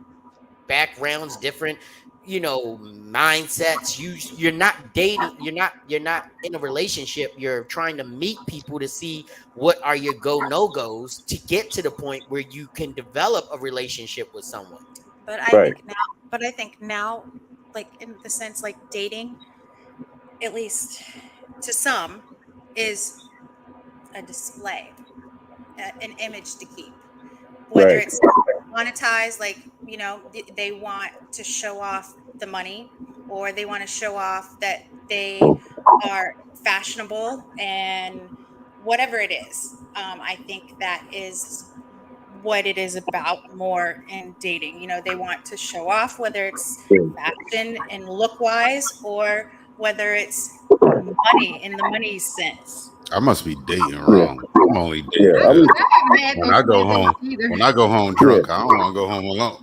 Speaker 2: backgrounds, different, mindsets. You're not dating, you're not in a relationship. You're trying to meet people to see what are your go no goes to get to the point where you can develop a relationship with someone.
Speaker 3: But I
Speaker 6: Right.
Speaker 3: think now, like in the sense like dating, at least to some, is a display, an image to keep. Whether
Speaker 6: Right.
Speaker 3: it's monetized, like they want to show off the money, or they want to show off that they are fashionable, and whatever it is. I think that is what it is about more in dating. They want to show off, whether it's fashion and look wise, or whether it's money in the money sense.
Speaker 1: I must be dating
Speaker 6: Yeah.
Speaker 1: wrong. I'm only dating
Speaker 6: Yeah.
Speaker 1: because
Speaker 5: I haven't had
Speaker 1: when
Speaker 5: those
Speaker 1: I go
Speaker 5: feelings
Speaker 1: home,
Speaker 5: either.
Speaker 1: when I go home drunk, I don't want to go home alone.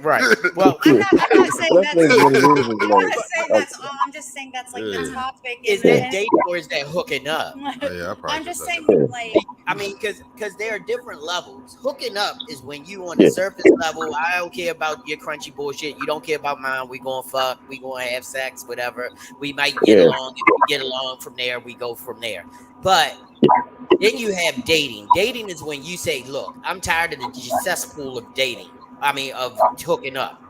Speaker 2: Right. Well,
Speaker 3: I'm not saying
Speaker 6: That's
Speaker 3: that's.
Speaker 6: what it is. Is
Speaker 3: I'm
Speaker 6: like,
Speaker 3: not saying that's all. I'm just saying that's like the
Speaker 1: Yeah.
Speaker 3: topic.
Speaker 2: is
Speaker 3: And,
Speaker 2: that
Speaker 3: and
Speaker 2: dating or is that hooking up?
Speaker 1: Yeah, I probably
Speaker 3: I'm
Speaker 1: just
Speaker 3: just
Speaker 1: said
Speaker 3: saying,
Speaker 1: that.
Speaker 3: like,
Speaker 2: I mean, because there are different levels. Hooking up is when you on the
Speaker 6: Yeah.
Speaker 2: surface level. I don't care about your crunchy bullshit. You don't care about mine. We gonna fuck. We gonna have sex. Whatever. We might get
Speaker 6: Yeah.
Speaker 2: along. If we get along from there, we go from there. But then you have dating. Dating is when you say, "Look, I'm tired of the cesspool of dating. I mean, of hooking up.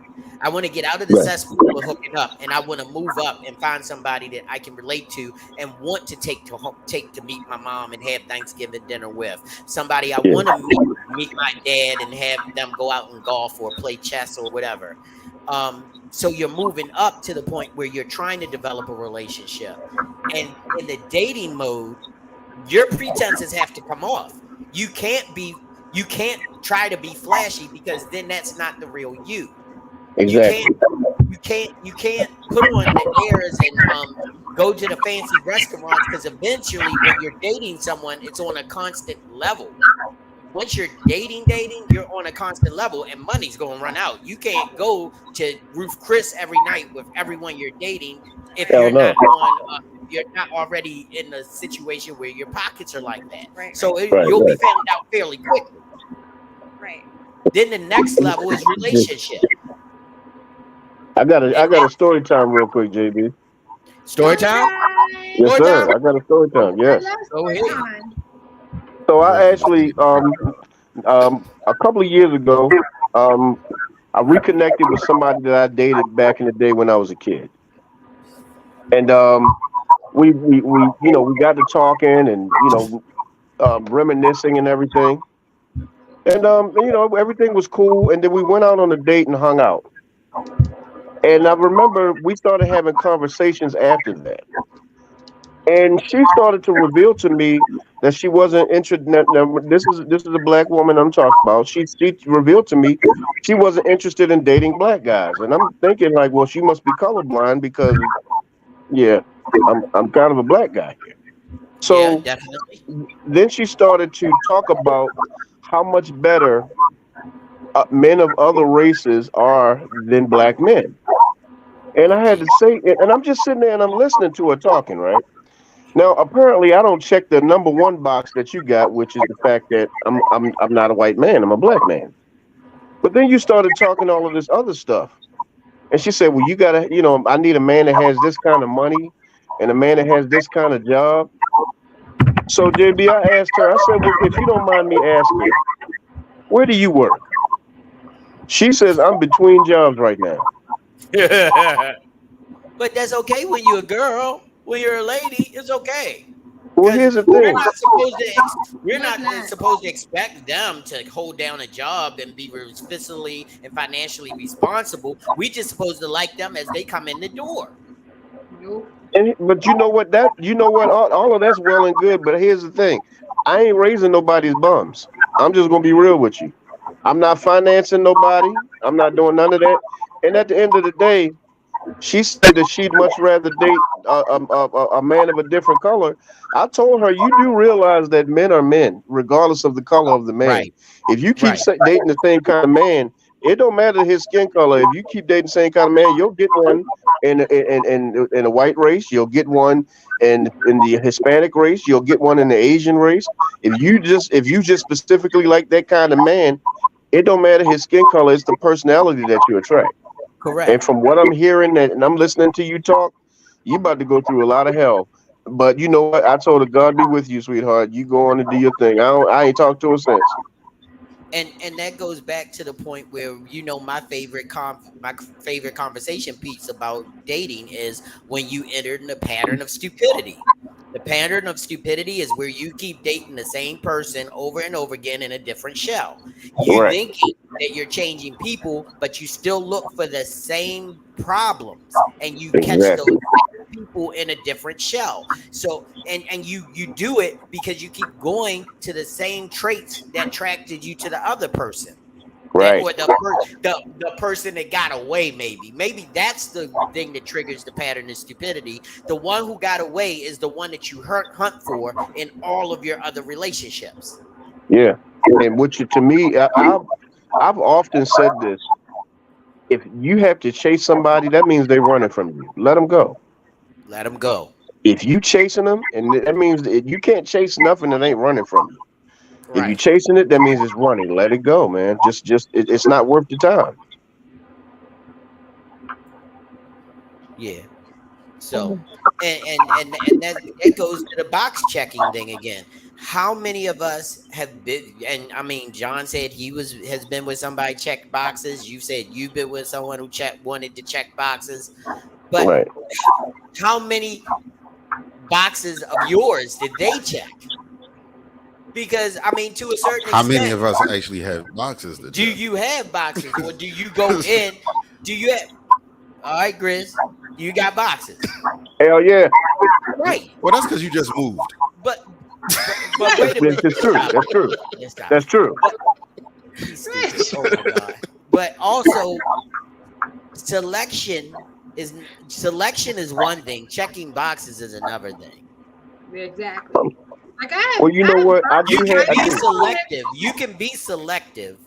Speaker 2: I want to get out of the
Speaker 6: Right.
Speaker 2: cesspool of hooking up, and I want to move up and find somebody that I can relate to and want to take to meet my mom and have Thanksgiving dinner with. Somebody I
Speaker 6: Yeah.
Speaker 2: want to meet my dad and have them go out and golf or play chess or whatever." So you're moving up to the point where you're trying to develop a relationship, and in the dating mode, your pretenses have to come off. You can't try to be flashy, because then that's not the real you. You
Speaker 6: Exactly.
Speaker 2: can't put on the airs and go to the fancy restaurants, because eventually when you're dating someone, it's on a constant level. Once you're dating, you're on a constant level, and money's going to run out. You can't go to Ruth Chris every night with everyone you're dating if
Speaker 6: Hell no.
Speaker 2: you're not already in a situation where your pockets are like that.
Speaker 3: right,
Speaker 2: So
Speaker 6: Right.
Speaker 2: you'll be
Speaker 6: Right.
Speaker 2: found out fairly quickly.
Speaker 3: right.
Speaker 2: Then the next level is relationship.
Speaker 6: I got a story time real quick, JB.
Speaker 2: Story time.
Speaker 6: Yes,
Speaker 2: Story
Speaker 6: sir.
Speaker 2: time.
Speaker 6: I got a story time.
Speaker 5: I
Speaker 6: Yes.
Speaker 5: love
Speaker 2: Go
Speaker 5: story
Speaker 2: ahead.
Speaker 5: time.
Speaker 6: So I actually a couple of years ago I reconnected with somebody that I dated back in the day when I was a kid, and we got to talking and reminiscing and everything, and everything was cool, and then we went out on a date and hung out. And I remember we started having conversations after that. And she started to reveal to me that she wasn't interested. Now, this is a black woman I'm talking about. She revealed to me she wasn't interested in dating black guys, and I'm thinking like, well, she must be colorblind because yeah, I'm kind of a black guy here.
Speaker 2: Yeah,
Speaker 6: So
Speaker 2: definitely.
Speaker 6: then she started to talk about how much better men of other races are than black men, and I had to say, and I'm just sitting there and I'm listening to her talking, right? Now, apparently, I don't check the number one box that you got, which is the fact that I'm not a white man. I'm a black man. But then you started talking all of this other stuff, and she said, "Well, you gotta, I need a man that has this kind of money, and a man that has this kind of job." So, JB, I asked her. I said, "Well, if you don't mind me asking, where do you work?" She says, "I'm between jobs right now."
Speaker 2: But that's okay when you're a girl. When you're a lady, it's okay.
Speaker 6: Well,
Speaker 2: Because
Speaker 6: here's the
Speaker 2: we're
Speaker 6: thing.
Speaker 2: not supposed to we're
Speaker 5: No, it's
Speaker 2: not
Speaker 5: not.
Speaker 2: supposed to expect them to hold down a job and be fiscally and financially responsible. We just supposed to like them as they come in the door.
Speaker 5: Nope.
Speaker 6: But you know what? All of that's well and good. But here's the thing: I ain't raising nobody's bums. I'm just gonna be real with you. I'm not financing nobody. I'm not doing none of that. And at the end of the day, she said that she'd much rather date a man of a different color. I told her, you do realize that men are men, regardless of the color of the man.
Speaker 2: Right,
Speaker 6: If you keep
Speaker 2: right,
Speaker 6: dating the same kind of man, it don't matter his skin color. If you keep dating the same kind of man, you'll get one in a white race. You'll get one in the Hispanic race. You'll get one in the Asian race. If you just specifically like that kind of man, it don't matter his skin color. It's the personality that you attract. And
Speaker 2: correct.
Speaker 6: from what I'm hearing and I'm listening to you talk, you about to go through a lot of hell. But you know what? I told her, God be with you, sweetheart. You go on and do your thing. I ain't talked to her since.
Speaker 2: And that goes back to the point where my favorite conversation piece about dating is when you enter in the pattern of stupidity. The pattern of stupidity is where you keep dating the same person over and over again in a different shell. You
Speaker 6: Right.
Speaker 2: thinking that you're changing people, but you still look for the same problems and you catch those
Speaker 6: Exactly.
Speaker 2: people in a different shell. So and you do it because you keep going to the same traits that attracted you to the other person. That
Speaker 6: Right.
Speaker 2: or the person that got away, maybe that's the thing that triggers the pattern of stupidity. The one who got away is the one that you hunt for in all of your other relationships.
Speaker 6: Yeah. And to me, I've often said this. If you have to chase somebody, that means they're running from you. Let them go.
Speaker 2: Let them go.
Speaker 6: If you chasing them, and that means that you can't chase nothing that ain't running from you. If you
Speaker 2: Right.
Speaker 6: chasing it, that means it's running. Let it go, man. It's not worth the time.
Speaker 2: Yeah. So and that goes to the box checking thing again. How many of us have been? And I mean, John said has been with somebody checked boxes. You said you've been with someone who wanted to check boxes. But
Speaker 6: Right.
Speaker 2: how many boxes of yours did they check? Because I mean, to a certain
Speaker 1: How many
Speaker 2: extent,
Speaker 1: of us actually have boxes to
Speaker 2: do
Speaker 1: check?
Speaker 2: you have boxes, or do you go in? Do you have? All right, Grizz, you got boxes,
Speaker 6: Hell yeah.
Speaker 2: right?
Speaker 1: Well, that's because you just moved.
Speaker 2: But wait a minute.
Speaker 6: It's true.
Speaker 2: Stop.
Speaker 6: That's true.
Speaker 2: Stop.
Speaker 6: That's true.
Speaker 2: He's stupid. Oh my god. But also, selection is one thing. Checking boxes is another thing.
Speaker 5: Exactly. Like
Speaker 6: Well, you know what? I
Speaker 2: You
Speaker 6: do
Speaker 2: can
Speaker 6: have.
Speaker 2: be selective. You can be selective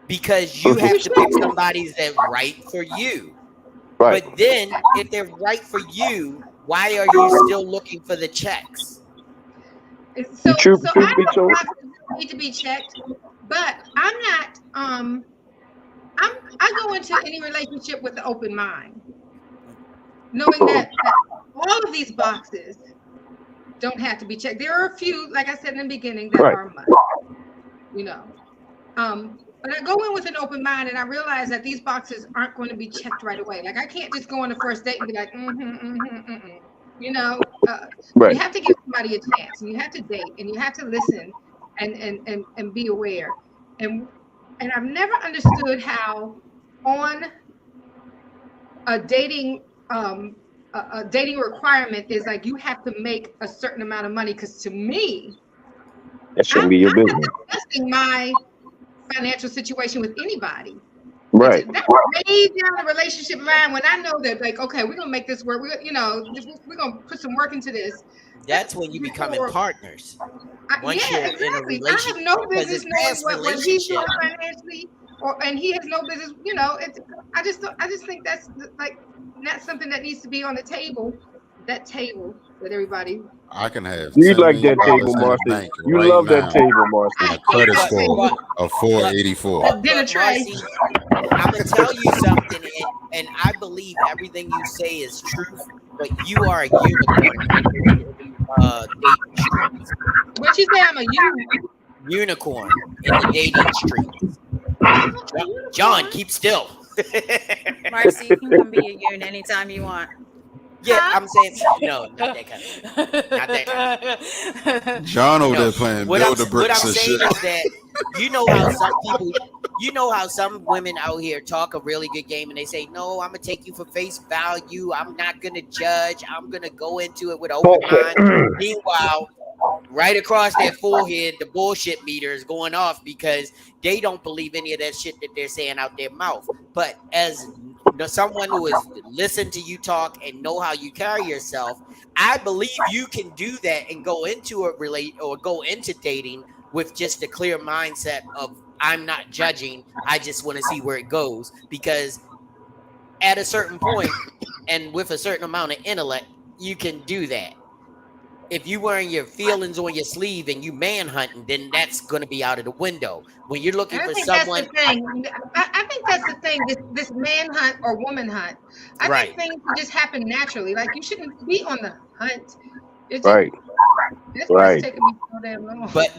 Speaker 2: because you have to pick somebody that's right for you.
Speaker 6: Right.
Speaker 2: But then, if they're right for you, why are you still looking for the checks?
Speaker 5: So
Speaker 6: Truth
Speaker 5: I
Speaker 6: be
Speaker 5: know
Speaker 6: told.
Speaker 5: boxes need to be checked, but I'm not. I go into any relationship with an open mind, knowing that all of these boxes don't have to be checked. There are a few, like I said in the beginning, that
Speaker 6: Right.
Speaker 5: are must. But I go in with an open mind, and I realize that these boxes aren't going to be checked right away. Like I can't just go on the first date and be like, You
Speaker 6: Right.
Speaker 5: have to give somebody a chance, and you have to date, and you have to listen, and be aware. And I've never understood how on a dating a dating requirement is like you have to make a certain amount of money. Because to me,
Speaker 6: That shouldn't
Speaker 5: I'm
Speaker 6: be your
Speaker 5: not
Speaker 6: business.
Speaker 5: discussing my financial situation with anybody.
Speaker 6: Right.
Speaker 5: That's way down the relationship line when I know that, like, okay, we're gonna make this work. We're gonna put some work into this.
Speaker 2: That's when you becoming partners. Once you're in a
Speaker 5: Exactly. I
Speaker 2: relationship,
Speaker 5: have no
Speaker 2: because
Speaker 5: business
Speaker 2: it's
Speaker 5: knowing
Speaker 2: past
Speaker 5: what he's doing
Speaker 2: relationship.
Speaker 5: financially, and he has no business. I just think that's like not something that needs to be on the table. That table that everybody.
Speaker 1: I can have
Speaker 6: You
Speaker 1: $10
Speaker 6: like
Speaker 1: million
Speaker 6: that table,
Speaker 1: in the
Speaker 6: Marcy.
Speaker 1: bank
Speaker 6: You
Speaker 1: right
Speaker 6: love that
Speaker 1: now
Speaker 6: table, Marcy.
Speaker 1: and a
Speaker 5: I
Speaker 1: credit
Speaker 5: hate
Speaker 1: score
Speaker 5: that
Speaker 1: of 484.
Speaker 5: That dinner
Speaker 2: But
Speaker 5: tray.
Speaker 2: Marcy, I'm gonna tell you something, and I believe everything you say is truth. But you are a unicorn in the dating streets.
Speaker 5: What you say? I'm a
Speaker 2: Unicorn in the dating streets.
Speaker 5: unicorn.
Speaker 2: John, keep still.
Speaker 3: Marcy, you can come be a Yoon anytime you want.
Speaker 2: Yeah,
Speaker 3: Huh?
Speaker 2: I'm saying no, not that kind of. Not that kind of.
Speaker 1: John over
Speaker 2: No,
Speaker 1: there playing
Speaker 2: what
Speaker 1: build the
Speaker 2: I'm
Speaker 1: bricks and
Speaker 2: saying
Speaker 1: shit.
Speaker 2: is that you know how some people, you know how some women out here talk a really good game and they say, "No, I'm gonna take you for face value. I'm not gonna judge. I'm gonna go into it with an open
Speaker 4: Bullshit.
Speaker 2: mind." Meanwhile, right across their forehead, the bullshit meter is going off because they don't believe any of that shit that they're saying out their mouth. But as someone who has listened to you talk and know how you carry yourself, I believe you can do that and go into a go into dating with just a clear mindset of I'm not judging. I just want to see where it goes, because at a certain point and with a certain amount of intellect, you can do that. If you wearing your feelings on your sleeve and you manhunting, then that's going to be out of the window. When you're looking
Speaker 5: And I
Speaker 2: for
Speaker 5: think that's the
Speaker 2: someone,
Speaker 5: thing. I think that's the thing. This man hunt or woman hunt. I
Speaker 2: right?
Speaker 5: think things just happen naturally. Like you shouldn't be on the hunt. It's just
Speaker 6: Right,
Speaker 5: that's why it's
Speaker 6: right.
Speaker 5: taking me so damn long.
Speaker 2: But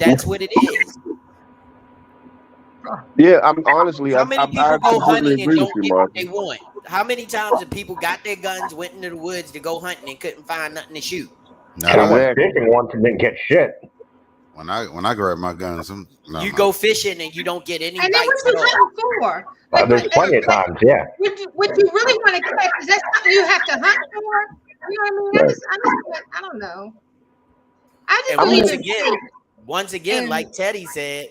Speaker 2: that's what it is.
Speaker 6: Yeah, I'm honestly,
Speaker 2: How many
Speaker 6: I
Speaker 2: people go
Speaker 6: completely
Speaker 2: hunting and
Speaker 6: agree with
Speaker 2: don't
Speaker 6: you,
Speaker 2: get what
Speaker 6: Mark.
Speaker 2: they want? How many times have people got their guns, went into the woods to go hunting and couldn't find nothing to shoot?
Speaker 1: Not
Speaker 4: I went
Speaker 1: I.
Speaker 6: Exactly.
Speaker 4: fishing once and didn't get shit.
Speaker 1: When I grab my guns, I'm no
Speaker 2: You
Speaker 1: no.
Speaker 2: go fishing and you don't get any
Speaker 5: And then what
Speaker 2: bites
Speaker 5: you
Speaker 2: at all.
Speaker 5: hunting for? Like,
Speaker 4: There's plenty of times, yeah.
Speaker 5: what you really want to catch, is that something you have to hunt for? You know what I mean?
Speaker 6: Right.
Speaker 5: I don't know. I just
Speaker 2: And
Speaker 6: I mean,
Speaker 5: believe in faith.
Speaker 2: once again,
Speaker 5: And
Speaker 2: like Teddy said,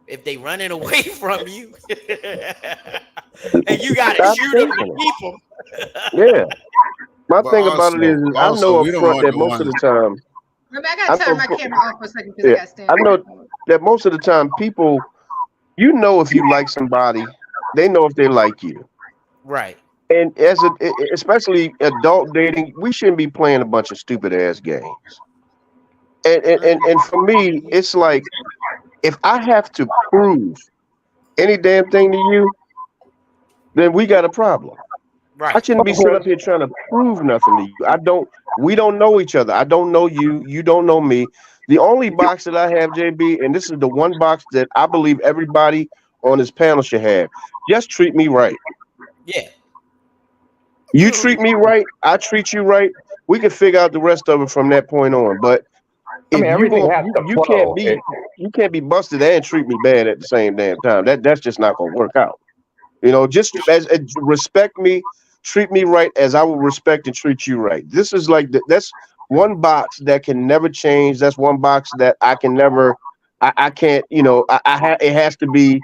Speaker 2: if they running away from you and you got to
Speaker 6: stop
Speaker 2: shoot them to
Speaker 6: chasing
Speaker 2: keep them.
Speaker 6: it. Yeah. My
Speaker 1: But
Speaker 6: thing about it is I
Speaker 1: also
Speaker 6: know up
Speaker 1: we don't
Speaker 6: front
Speaker 1: want
Speaker 6: that
Speaker 1: the
Speaker 6: most of
Speaker 1: ones.
Speaker 6: the time,
Speaker 5: remember, I
Speaker 6: I
Speaker 5: gotta turn
Speaker 6: know,
Speaker 5: my camera off for a second because I
Speaker 6: yeah,
Speaker 5: got stand.
Speaker 6: I know that most of the time people, you know, if you like somebody, they know if they like you.
Speaker 2: Right.
Speaker 6: And especially adult dating, we shouldn't be playing a bunch of stupid ass games. And for me, it's like if I have to prove any damn thing to you, then we got a problem. I
Speaker 2: Right.
Speaker 6: shouldn't be sitting up here trying to prove nothing to you. We don't know each other. I don't know you. You don't know me. The only box that I have, JB, and this is the one box that I believe everybody on this panel should have. Just treat me right.
Speaker 2: Yeah.
Speaker 6: You treat me right, I treat you right. We can figure out the rest of it from that point on. But
Speaker 4: I
Speaker 6: if
Speaker 4: mean, everything has to
Speaker 6: you
Speaker 4: flow.
Speaker 6: you can't be busted and treat me bad at the same damn time. That's just not gonna work out. You know, just as respect me, treat me right as I will respect and treat you right. This is like that's one box that can never change. That's one box that I can never, I can't. You know, it has to be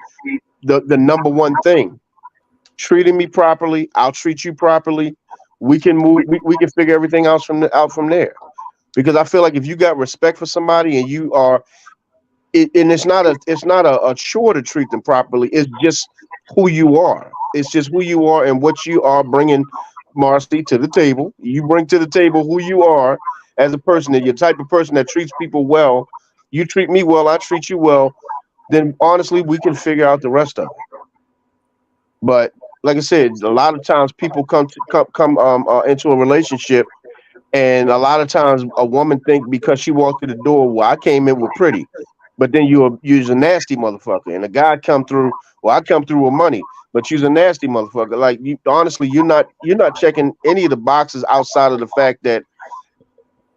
Speaker 6: the number one thing. Treating me properly, I'll treat you properly. We can move. We can figure everything else out from there. Because I feel like if you got respect for somebody and you are and it's not a chore to treat them properly. It's just who you are. It's just who you are and what you are bringing, Marcy, to the table. You bring to the table who you are as a person, and you're the type of person that treats people well. You treat me well, I treat you well. Then honestly, we can figure out the rest of it. But like I said, a lot of times people come into a relationship, and a lot of times a woman think because she walked through the door, well, I came in with pretty, but then you're a nasty motherfucker. And a guy come through, well, I come through with money, but you're a nasty motherfucker. Like you, honestly, you're not checking any of the boxes outside of the fact that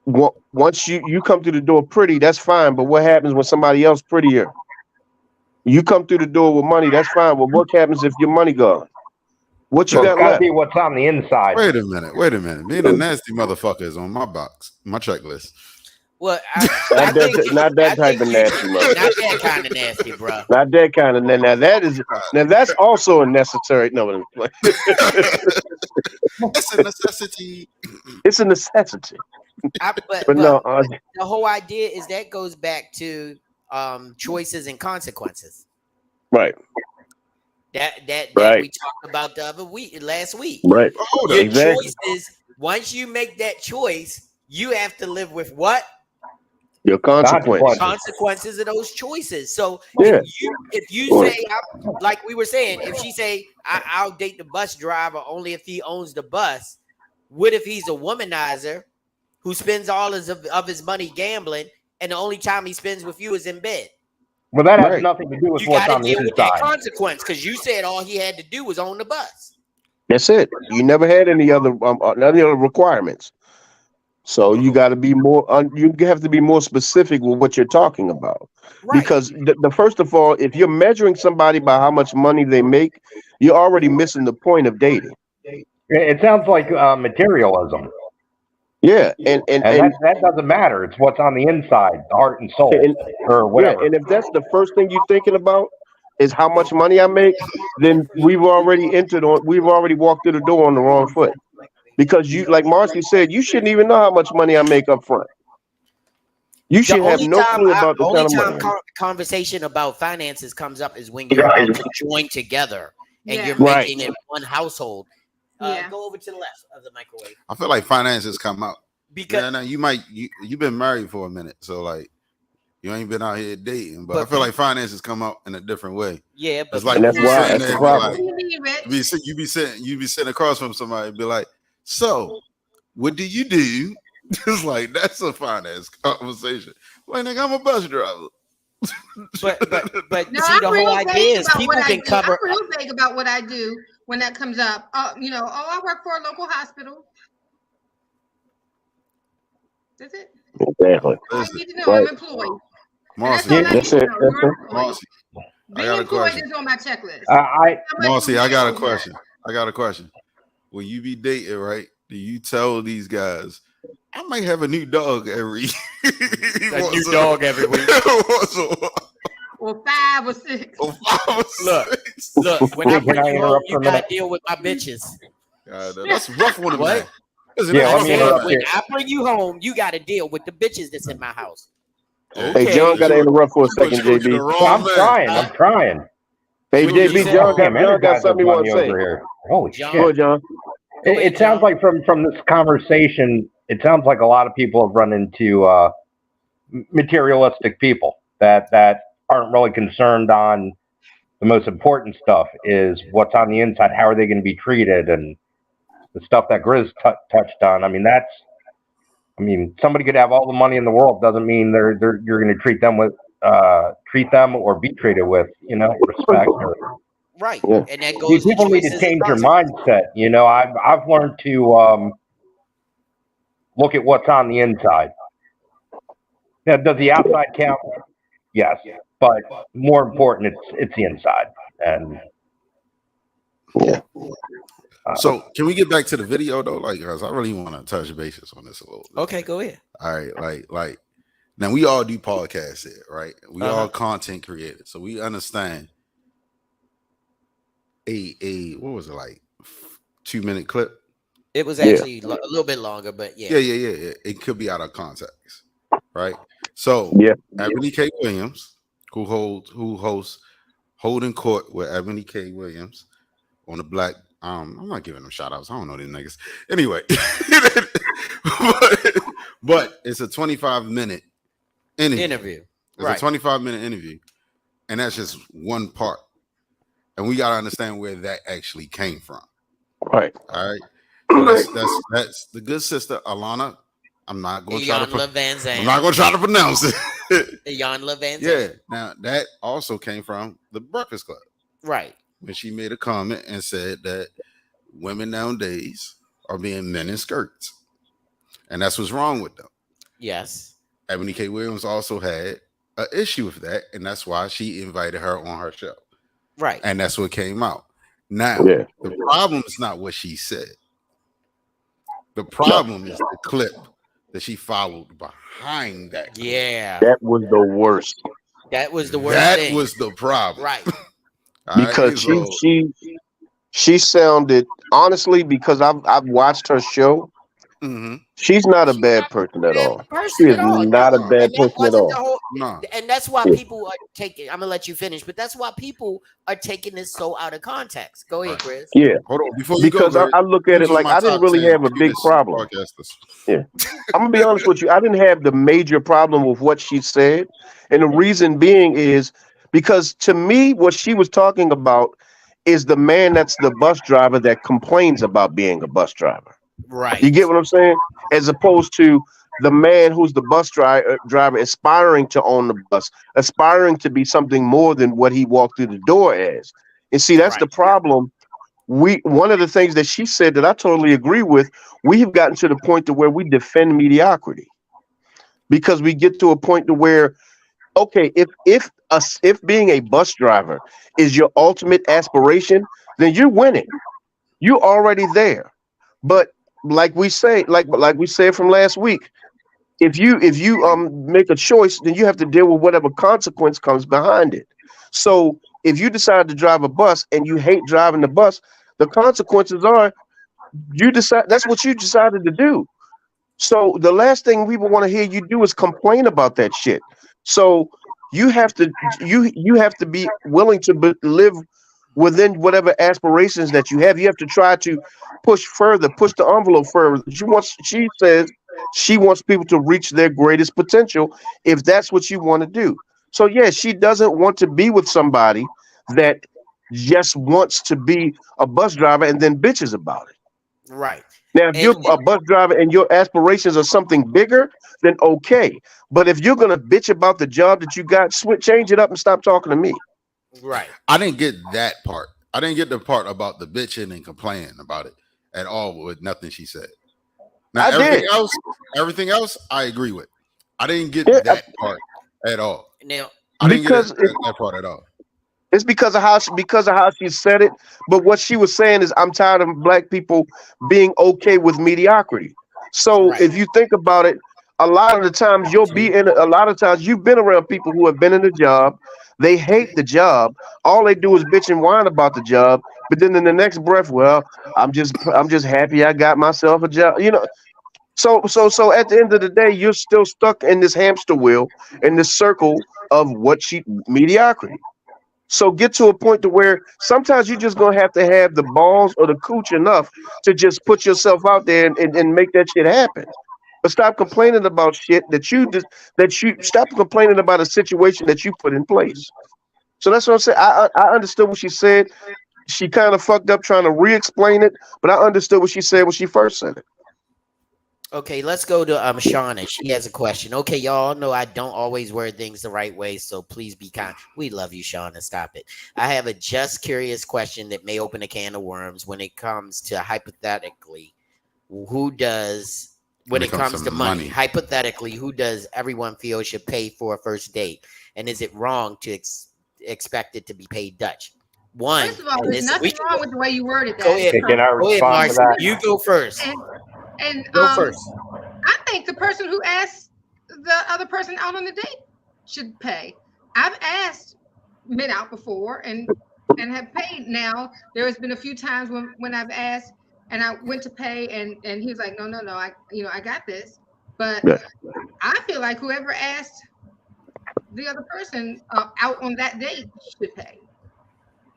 Speaker 6: once you come through the door pretty, that's fine. But what happens when somebody else prettier? You come through the door with money, that's fine. But what happens if your money gone? What you
Speaker 4: So it's
Speaker 6: got
Speaker 4: got to
Speaker 6: left?
Speaker 4: be what's on the inside.
Speaker 1: Wait a minute. Being a nasty motherfucker is on my box, my checklist.
Speaker 2: Well,
Speaker 6: Not that type of nasty motherfucker.
Speaker 2: Not that kind of nasty, bro.
Speaker 6: Not that kind of. Now that's also a necessary. No,
Speaker 1: It's a necessity.
Speaker 6: it's a necessity.
Speaker 2: But
Speaker 6: But no,
Speaker 2: the whole idea is that goes back to choices and consequences.
Speaker 6: right,
Speaker 2: That
Speaker 6: right,
Speaker 2: we talked about last week.
Speaker 6: right.
Speaker 1: Hold
Speaker 2: Your
Speaker 1: up.
Speaker 6: Exactly.
Speaker 2: choices, once you make that choice, you have to live with what?
Speaker 6: Your consequence.
Speaker 2: Consequences of those choices. So
Speaker 6: Yeah.
Speaker 2: if you say, like we were saying, if she say I'll date the bus driver only if he owns the bus, what if he's a womanizer who spends all of his money gambling and the only time he spends with you is in bed?
Speaker 4: Well, that has
Speaker 6: Right.
Speaker 4: nothing to do with
Speaker 2: You
Speaker 4: what's
Speaker 2: got
Speaker 4: on
Speaker 2: to
Speaker 4: the
Speaker 2: deal with that
Speaker 4: inside.
Speaker 2: consequence because you said all he had to do was own the bus.
Speaker 6: That's it. You never had any other requirements. So you got to be more. You have to be more specific with what you're talking about.
Speaker 2: Right.
Speaker 6: Because the first of all, if you're measuring somebody by how much money they make, you're already missing the point of dating.
Speaker 4: It sounds like materialism,
Speaker 6: Yeah, and
Speaker 4: that doesn't matter. It's what's on the inside, the heart and soul,
Speaker 6: and
Speaker 4: or whatever.
Speaker 6: and if that's the first thing you're thinking about is how much money I make, then we've already walked through the door on the wrong foot. Because you, like Marcy said, you shouldn't even know how much money I make up front. You should have no clue about the kind of money.
Speaker 2: Conversation about finances comes up is when you're about to join together and you're making it one household. Go over to the left of the microwave.
Speaker 1: I feel like finances come out
Speaker 2: because
Speaker 1: you've been married for a minute, so like you ain't been out here dating, but I feel like finances come out in a different way.
Speaker 2: Yeah, but
Speaker 1: it's like
Speaker 6: and that's why that's the problem.
Speaker 1: You be sitting across from somebody and be like, so what do you do? It's like that's a finance conversation. Like, nigga, I'm a bus driver.
Speaker 2: but
Speaker 5: no,
Speaker 2: see, the whole idea is people can cover.
Speaker 5: I'm real vague about what I do when that comes up. I work for a local hospital. That's it.
Speaker 6: Exactly.
Speaker 5: I need to know I'm employed.
Speaker 1: Marcy,
Speaker 6: that's it.
Speaker 1: Marcy,
Speaker 5: being employed is on my checklist.
Speaker 1: Marcy, I got a question. When you be dating, right? Do you tell these guys, I might have a new dog every week?
Speaker 5: Or 5 or 6.
Speaker 2: Look. When I bring you home, you gotta deal with my bitches.
Speaker 1: That's rough on them.
Speaker 2: What? When I bring you home, you gotta deal with the bitches that's in my house.
Speaker 6: Okay. Hey, John, gotta interrupt for a second, JB.
Speaker 4: I'm trying.
Speaker 6: Hey, JB, John got something he wants to say.
Speaker 4: Holy shit.
Speaker 6: Go ahead, John.
Speaker 4: It sounds like from this conversation, it sounds like a lot of people have run into materialistic people that aren't really concerned on the most important stuff is what's on the inside. How are they going to be treated? And the stuff that Grizz touched on. I mean, somebody could have all the money in the world. Doesn't mean you're going to treat them or be treated with, respect.
Speaker 2: Right. Yeah. And that goes.
Speaker 4: People need to change their mindset. I've learned to look at what's on the inside. Now, does the outside count? Yes, but more important, it's the inside. And
Speaker 1: so, can we get back to the video though? Like, guys, I really want to touch bases on this a little bit.
Speaker 2: Okay, go ahead.
Speaker 1: All right, like now we all do podcasts here, right? We all content creators, so we understand. What was it, like 2-minute clip?
Speaker 2: It was actually a little bit longer, but yeah.
Speaker 1: It could be out of context, right? So Ebony K. Williams, who hosts Holding Court with Ebony K. Williams on the Black. I'm not giving them shout outs. I don't know these niggas. Anyway, but it's a 25-minute interview. It's a 25-minute interview, and that's just one part. And we gotta understand where that actually came from.
Speaker 6: Right.
Speaker 1: All right. So that's the good sister Alana. I'm not going to try to pronounce it.
Speaker 2: Iyanla Van Zandt.
Speaker 1: Yeah. Now that also came from the Breakfast Club.
Speaker 2: Right.
Speaker 1: When she made a comment and said that women nowadays are being men in skirts. And that's what's wrong with them.
Speaker 2: Yes.
Speaker 1: Ebony K. Williams also had an issue with that, and that's why she invited her on her show.
Speaker 2: Right.
Speaker 1: And that's what came out. Now, the problem is not what she said. The problem is the clip that she followed behind that clip.
Speaker 2: Yeah.
Speaker 6: That was the worst.
Speaker 2: That was the worst
Speaker 1: That was the problem.
Speaker 2: Right.
Speaker 6: Because she sounded, honestly, because I've watched her show. Mm-hmm. She's not a bad person at all. She is not a bad person at all.
Speaker 2: And that's why people are taking. I'm gonna let you finish, but that's why people are taking this so out of context. Go ahead, Chris.
Speaker 6: Yeah,
Speaker 1: hold on. Before you
Speaker 6: because
Speaker 1: go,
Speaker 6: I look at it like I didn't really have a big problem. Yeah, I'm gonna be honest with you. I didn't have the major problem with what she said, and the reason being is because to me, what she was talking about is the man that's the bus driver that complains about being a bus driver.
Speaker 2: Right.
Speaker 6: You get what I'm saying? As opposed to the man who's the bus driver aspiring to own the bus, aspiring to be something more than what he walked through the door as. And see, that's the problem. One of the things that she said that I totally agree with, we have gotten to the point to where we defend mediocrity because we get to a point to where, okay, if being a bus driver is your ultimate aspiration, then you're winning. You're already there. But like we say, like we said from last week, if you make a choice, then you have to deal with whatever consequence comes behind it. So if you decide to drive a bus and you hate driving the bus, the consequences are that's what you decided to do. So the last thing people want to hear you do is complain about that shit. So you have to be willing to live within whatever aspirations that you have. You have to try to push the envelope further. She says she wants people to reach their greatest potential if that's what you want to do. So yeah, she doesn't want to be with somebody that just wants to be a bus driver and then bitches about it.
Speaker 2: Right.
Speaker 6: Now, if you're a bus driver and your aspirations are something bigger, then okay. But if you're gonna bitch about the job that you got, change it up and stop talking to me.
Speaker 2: Right.
Speaker 1: I didn't get that part. I didn't get the part about the bitching and complaining about it at all with nothing she said. Now everything else, I agree with. I didn't get that part at all.
Speaker 2: Now,
Speaker 1: I didn't get that part at all.
Speaker 6: It's because of how she said it. But what she was saying is, I'm tired of black people being okay with mediocrity. So if you think about it, a lot of the times you've been around people who have been in the job. They hate the job. All they do is bitch and whine about the job. But then in the next breath, well, I'm just happy I got myself a job. You know. So at the end of the day, you're still stuck in this hamster wheel, in this circle of mediocrity. So get to a point to where sometimes you're just gonna have to have the balls or the cooch enough to just put yourself out there and make that shit happen. But stop complaining about shit stop complaining about a situation that you put in place. So that's what I'm saying. I understood what she said. She kind of fucked up trying to re-explain it, but I understood what she said when she first said it.
Speaker 2: Okay, let's go to Shauna. She has a question. Okay, y'all know I don't always word things the right way, so please be kind. We love you, Shauna. Stop it. I have a just curious question that may open a can of worms when it comes to hypothetically, when it comes to money, hypothetically, who does everyone feel should pay for a first date? And is it wrong to expect it to be paid Dutch?
Speaker 5: First of all, there's nothing wrong with the way you worded that.
Speaker 2: Go ahead, Marcy. You go first.
Speaker 5: And
Speaker 2: go first.
Speaker 5: I think the person who asked the other person out on the date should pay. I've asked men out before and have paid. Now there has been a few times when I've asked and I went to pay and he was like, no, I got this. But I feel like whoever asked the other person out on that date should pay.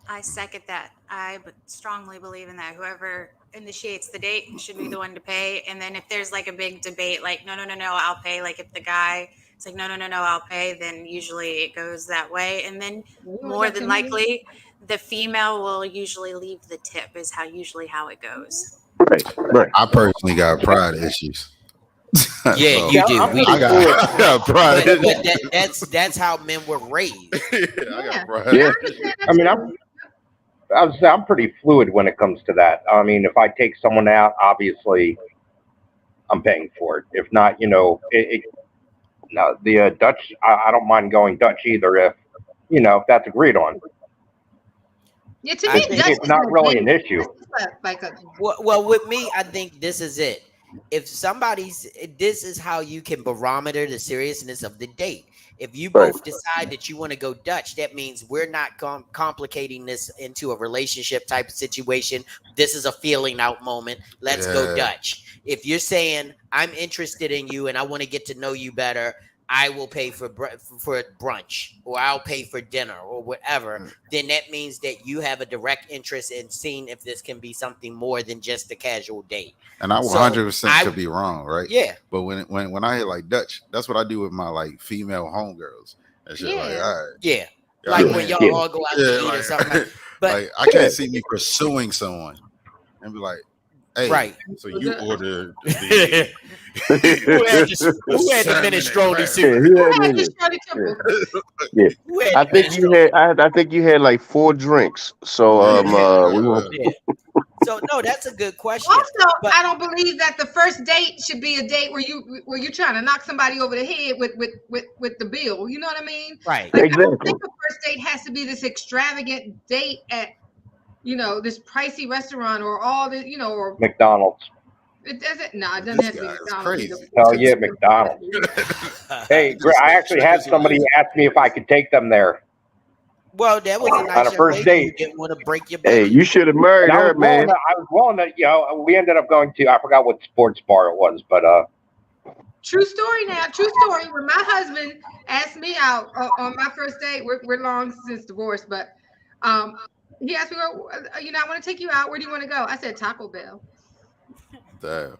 Speaker 3: I second that. I strongly believe in that. Whoever initiates the date should be the one to pay. And then if there's like a big debate, like, no, I'll pay. Like if the guy is like, no, I'll pay, then usually it goes that way. And then more than likely, the female will usually leave the tip is how it goes.
Speaker 6: Right.
Speaker 1: I personally got pride issues.
Speaker 2: Yeah, you do.
Speaker 1: I got pride.
Speaker 2: But that's how men were raised.
Speaker 1: I got pride.
Speaker 4: Yeah. I mean, I'm pretty fluid when it comes to that. I mean, if I take someone out, obviously, I'm paying for it. If not, the Dutch, I don't mind going Dutch either if that's agreed on.
Speaker 5: Yeah, to me,
Speaker 4: it's not really an issue.
Speaker 2: Well, with me, I think this is it. If this is how you can barometer the seriousness of the date. If you both decide that you want to go Dutch, that means we're not complicating this into a relationship type of situation. This is a feeling out moment. Let's go Dutch. If you're saying I'm interested in you and I want to get to know you better, I will pay for brunch or I'll pay for dinner or whatever, then that means that you have a direct interest in seeing if this can be something more than just a casual date.
Speaker 1: And I 100% could be wrong, right?
Speaker 2: Yeah.
Speaker 1: But when I hear like Dutch, that's what I do with my like female homegirls. And shit, like, all right.
Speaker 2: Yeah. Like when y'all all go out to eat or something. But
Speaker 1: like I can't see me pursuing someone and be like, Hey,
Speaker 2: Right.
Speaker 1: So you ordered
Speaker 2: who had the minestrone soup?
Speaker 6: Yeah,
Speaker 5: Who had this Shirley Temple?
Speaker 6: yeah.
Speaker 2: Who had
Speaker 6: I
Speaker 2: the
Speaker 6: think you
Speaker 2: minestrone?
Speaker 6: had. I think you had like 4 drinks. So we won't.
Speaker 2: Yeah. So no, that's a good question.
Speaker 5: Also,
Speaker 2: But
Speaker 5: I don't believe that the first date should be a date where you're trying to knock somebody over the head with the bill. You know what I mean?
Speaker 2: right.
Speaker 5: Like, I don't
Speaker 6: Exactly.
Speaker 5: think a first date has to be this extravagant date at, this pricey restaurant or all the, or
Speaker 4: McDonald's.
Speaker 5: it doesn't. No, it doesn't
Speaker 1: This
Speaker 5: have to be
Speaker 1: guy is
Speaker 5: McDonald's.
Speaker 1: crazy.
Speaker 4: Hell yeah, McDonald's. Hey, I actually had somebody ask me if I could take them there
Speaker 2: Well, that was a
Speaker 4: on
Speaker 2: nice
Speaker 4: a
Speaker 2: young
Speaker 4: first
Speaker 2: lady who
Speaker 4: date.
Speaker 2: didn't want to break your
Speaker 6: Hey,
Speaker 2: back.
Speaker 6: you should have married
Speaker 4: And I
Speaker 6: her,
Speaker 4: was willing
Speaker 6: man.
Speaker 4: to, we ended up going to, I forgot what sports bar it was, but
Speaker 5: True story now. True story. When my husband asked me out on my first date, we're long since divorced, but he asked me, well, I want to take you out. Where do you want to go? I said Taco Bell.
Speaker 1: Damn.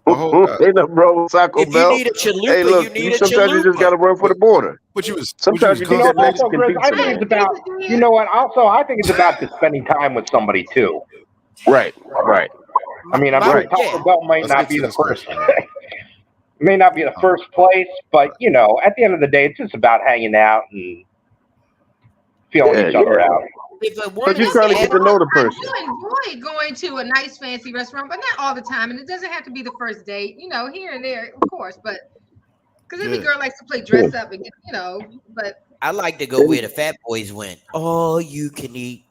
Speaker 1: Well, hold up.
Speaker 6: Ain't nothing wrong with Taco
Speaker 2: If you
Speaker 6: Bell.
Speaker 2: need a chalupa,
Speaker 6: Hey, look,
Speaker 2: you need a
Speaker 6: sometimes you just
Speaker 2: chalupa.
Speaker 6: gotta run for the border.
Speaker 1: What you was?
Speaker 6: Sometimes you need that
Speaker 4: also,
Speaker 6: Mexican
Speaker 4: Chris, I
Speaker 6: pizza,
Speaker 4: think it's
Speaker 6: man.
Speaker 4: about, you know what? Also, I think it's about just spending time with somebody too.
Speaker 6: Right.
Speaker 4: I mean, I'm
Speaker 2: My-
Speaker 4: sure
Speaker 2: yeah.
Speaker 4: Taco Bell might
Speaker 1: Let's
Speaker 4: not
Speaker 1: get
Speaker 4: be
Speaker 1: to
Speaker 4: the
Speaker 1: this
Speaker 4: first.
Speaker 1: question.
Speaker 4: May not be the first place, but at the end of the day, it's just about hanging out and feeling each other out.
Speaker 2: If a
Speaker 6: But
Speaker 2: woman
Speaker 6: you're
Speaker 2: is
Speaker 6: trying to get to know the
Speaker 5: I
Speaker 6: person.
Speaker 5: do enjoy going to a nice fancy restaurant, but not all the time. And it doesn't have to be the first date, here and there, of course. But because every
Speaker 1: Yeah.
Speaker 5: girl likes to play dress up and get, but
Speaker 2: I like to go where the fat boys went. All you can eat.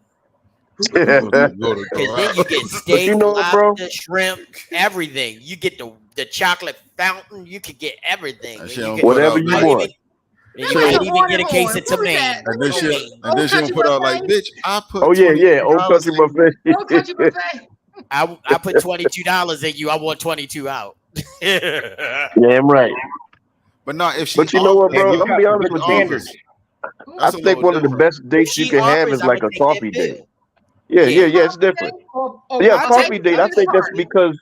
Speaker 1: Go to
Speaker 2: Because then you get
Speaker 6: But
Speaker 2: steak,
Speaker 6: you know what, bro?
Speaker 2: lobster, shrimp, everything. You get the chocolate fountain. You can get everything.
Speaker 1: And
Speaker 2: And
Speaker 1: she
Speaker 2: you
Speaker 1: don't
Speaker 2: can,
Speaker 1: put
Speaker 6: Whatever
Speaker 1: out
Speaker 6: you
Speaker 1: like-
Speaker 6: want.
Speaker 2: and
Speaker 1: She
Speaker 2: you
Speaker 1: don't-
Speaker 2: might even get a case of
Speaker 5: What was that?
Speaker 2: tomato.
Speaker 1: And then
Speaker 2: Tomato.
Speaker 1: she gonna put out like, bitch, I put
Speaker 6: Oh yeah. Old
Speaker 1: $22
Speaker 6: country
Speaker 1: in-
Speaker 6: buffet.
Speaker 5: Old Country Buffet.
Speaker 2: I put $22 in you. I want 22 out.
Speaker 6: Damn right.
Speaker 1: But not if she.
Speaker 6: But you know what,
Speaker 1: offers-
Speaker 6: bro?
Speaker 4: you've
Speaker 6: I'm gonna be
Speaker 4: got
Speaker 6: honest
Speaker 4: good
Speaker 6: with you.
Speaker 4: standards.
Speaker 6: I
Speaker 1: That's a
Speaker 6: think
Speaker 1: little
Speaker 6: one of the
Speaker 1: different.
Speaker 6: best dates you
Speaker 2: She
Speaker 6: can have
Speaker 2: offers,
Speaker 6: is like
Speaker 2: I'ma
Speaker 6: a
Speaker 2: take that
Speaker 6: coffee
Speaker 2: bill.
Speaker 6: date. Yeah, it's different. Yeah,
Speaker 2: I'll
Speaker 6: coffee
Speaker 2: take
Speaker 6: date. I think that's because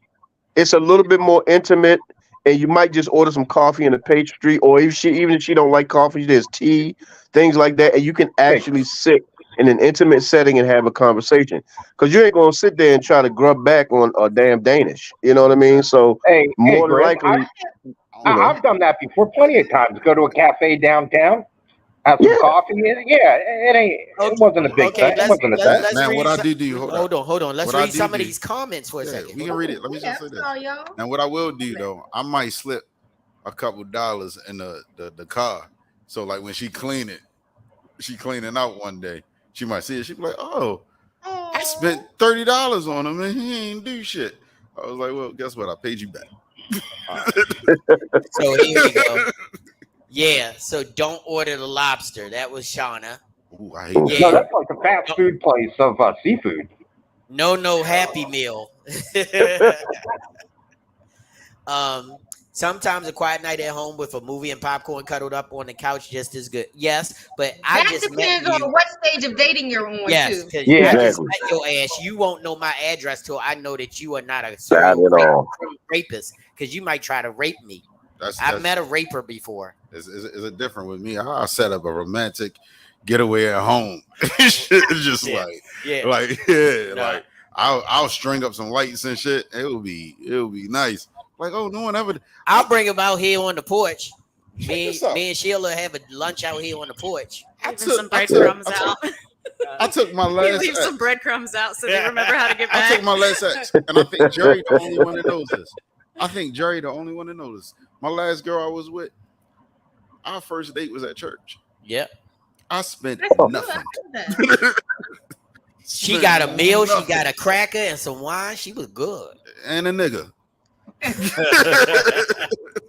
Speaker 6: it's a little bit more intimate, and you might just order some coffee and a pastry, or even if she don't like coffee, there's tea, things like that, and you can actually sit in an intimate setting and have a conversation. Because you ain't gonna sit there and try to grub back on a damn Danish. You know what I mean? So
Speaker 4: Hey,
Speaker 6: more than
Speaker 4: Chris,
Speaker 6: likely,
Speaker 4: I've done that before plenty of times. Go to a cafe downtown, have some
Speaker 6: Yeah.
Speaker 4: coffee. It wasn't a big thing. It wasn't a thing.
Speaker 2: let's
Speaker 1: Now,
Speaker 2: read
Speaker 1: what I
Speaker 2: some-
Speaker 1: do to you?
Speaker 2: Hold on. Let's
Speaker 1: What I
Speaker 2: read
Speaker 1: do
Speaker 2: some of
Speaker 1: do-
Speaker 2: these comments for a
Speaker 1: Yeah,
Speaker 2: second.
Speaker 1: we can read it. Let me just say this.
Speaker 5: y'all.
Speaker 1: Now, what I will do though, I might slip a couple dollars in the car. So like when she cleaning out one day, she might see it. She be like, "Oh, I spent $30 on him and he ain't do shit." I was like, "Well, guess what? I paid you back."
Speaker 2: So here we go. Yeah, so don't order the lobster. That was Shauna.
Speaker 1: Ooh, I hate that.
Speaker 2: Yeah.
Speaker 4: No, that's like a fast food place of seafood.
Speaker 2: No Happy Meal. Sometimes a quiet night at home with a movie and popcorn cuddled up on the couch just as good. Yes, but I
Speaker 5: That
Speaker 2: just met
Speaker 5: depends
Speaker 2: you.
Speaker 5: on what stage of dating you're on,
Speaker 2: Yes,
Speaker 5: too.
Speaker 2: because
Speaker 4: Yeah,
Speaker 2: I just
Speaker 6: exactly.
Speaker 2: met your ass. You won't know my address till I know that you are not a
Speaker 6: Not
Speaker 2: serial
Speaker 6: at all.
Speaker 2: rapist. Because you might try to rape me.
Speaker 1: That's
Speaker 2: I've met a raper before.
Speaker 1: Is it different with me? I set up a romantic getaway at home. It's just
Speaker 2: Yeah. Yeah. Nah.
Speaker 1: like I'll string up some lights and shit. It'll be nice. Like, oh, no one ever.
Speaker 2: I'll bring him out here on the porch. Me
Speaker 1: this out.
Speaker 2: and Sheila have a lunch out here on the porch.
Speaker 3: Leaving some breadcrumbs out.
Speaker 1: I took my
Speaker 3: He
Speaker 1: last.
Speaker 3: leaves some breadcrumbs out so they remember how to get
Speaker 1: I
Speaker 3: back.
Speaker 1: took my last ex, and I think Jerry the only one that knows this. My last girl I was with, our first date was at church.
Speaker 2: Yep.
Speaker 1: I spent
Speaker 5: That's good.
Speaker 1: nothing.
Speaker 5: I love that.
Speaker 2: She got a meal, she got a cracker and some wine. She was good.
Speaker 1: And a nigga.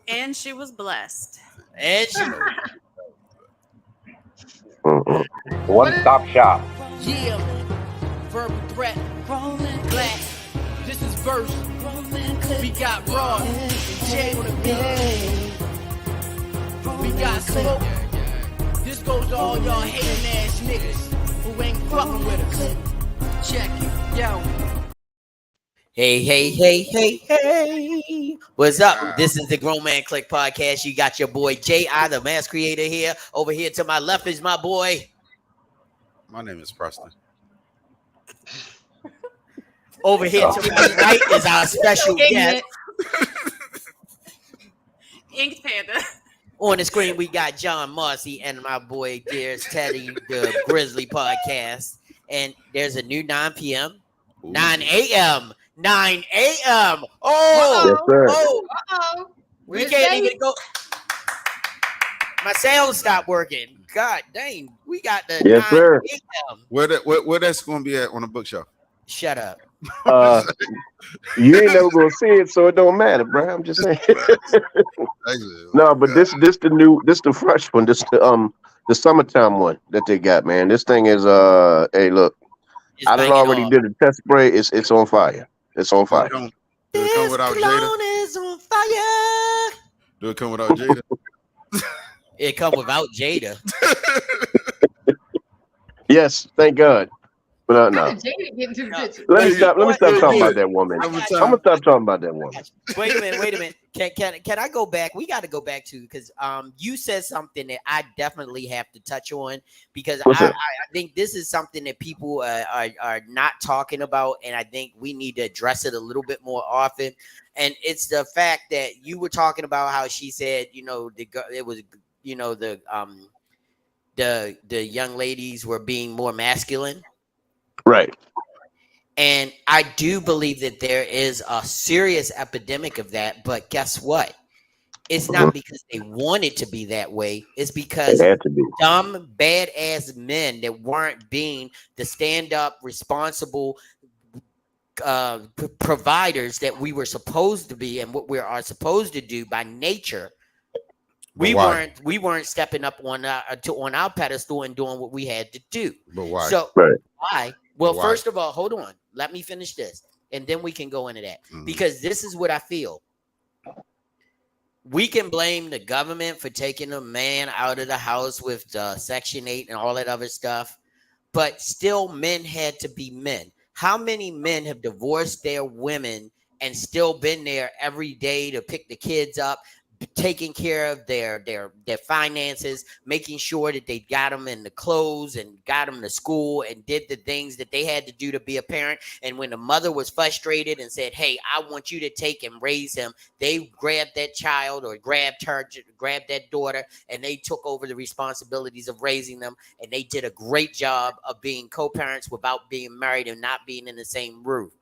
Speaker 3: And she was blessed.
Speaker 2: And she
Speaker 4: One-stop shop.
Speaker 10: Yeah, verbal threat, black. This is verse. We got Raw, Jay on the beat. We got Smoke. This goes to all y'all hating ass niggas who ain't fucking with us. Check it, yo.
Speaker 2: Hey. What's up? This is the Grown Man Click Podcast. You got your boy J.I., the Masscreator here. Over here to my left is my boy.
Speaker 1: My name is Preston.
Speaker 2: Over here to my right is our special guest.
Speaker 3: Ink Panda.
Speaker 2: On the screen, we got John Marcy and my boy, Dearest Teddy, the Grizzly Podcast. And there's a new 9 p.m., 9 a.m., 9 a.m. Oh,
Speaker 6: Yes, sir.
Speaker 5: Uh-oh.
Speaker 2: we
Speaker 5: Where's
Speaker 2: can't
Speaker 5: Dave?
Speaker 2: even go. My sound stopped working. God dang, we got the
Speaker 6: Yes,
Speaker 2: 9
Speaker 6: sir.
Speaker 2: a.m.
Speaker 1: Where that's going to be at on the bookshelf?
Speaker 2: Shut up.
Speaker 6: You ain't never gonna see it, so it don't matter, bro. I'm just saying. No, but this the fresh one. This the summertime one that they got, man. This thing is hey, look,
Speaker 2: It's
Speaker 6: I done
Speaker 2: banging
Speaker 6: already
Speaker 2: off.
Speaker 6: did a test spray. It's on fire. It's on fire.
Speaker 1: Do it come
Speaker 2: This
Speaker 1: without Jada?
Speaker 2: cologne is on fire.
Speaker 1: Do it come without Jada?
Speaker 2: It come without Jada.
Speaker 6: Yes, thank God. But
Speaker 5: How
Speaker 6: no.
Speaker 5: did Jada get into the picture?
Speaker 6: Let me stop
Speaker 2: What?
Speaker 6: talking about that woman. I'm gonna stop talking about that woman.
Speaker 2: Wait a minute. Can I go back? We got to go back to because you said something that I definitely have to touch on because I think this is something that people are not talking about, and I think we need to address it a little bit more often. And it's the fact that you were talking about how she said, it was, the young ladies were being more masculine.
Speaker 6: Right.
Speaker 2: And I do believe that there is a serious epidemic of that. But guess what? It's not because they want it to be that way. It's because
Speaker 6: It had to be.
Speaker 2: dumb, badass men that weren't being the stand-up, responsible providers that we were supposed to be and what we are supposed to do by nature. We weren't stepping up on our pedestal and doing what we had to do.
Speaker 1: But why?
Speaker 2: So
Speaker 6: Right.
Speaker 2: why? Well,
Speaker 1: Why?
Speaker 2: first of all, hold on. Let me finish this, and then we can go into that. Because this is what I feel. We can blame the government for taking a man out of the house with Section 8 and all that other stuff, but still men had to be men. How many men have divorced their women and still been there every day to pick the kids up, taking care of their finances, making sure that they got them in the clothes and got them to school and did the things that they had to do to be a parent. And when the mother was frustrated and said, hey, I want you to take and raise him, they grabbed that child or grabbed that daughter, and they took over the responsibilities of raising them. And they did a great job of being co-parents without being married and not being in the same roof.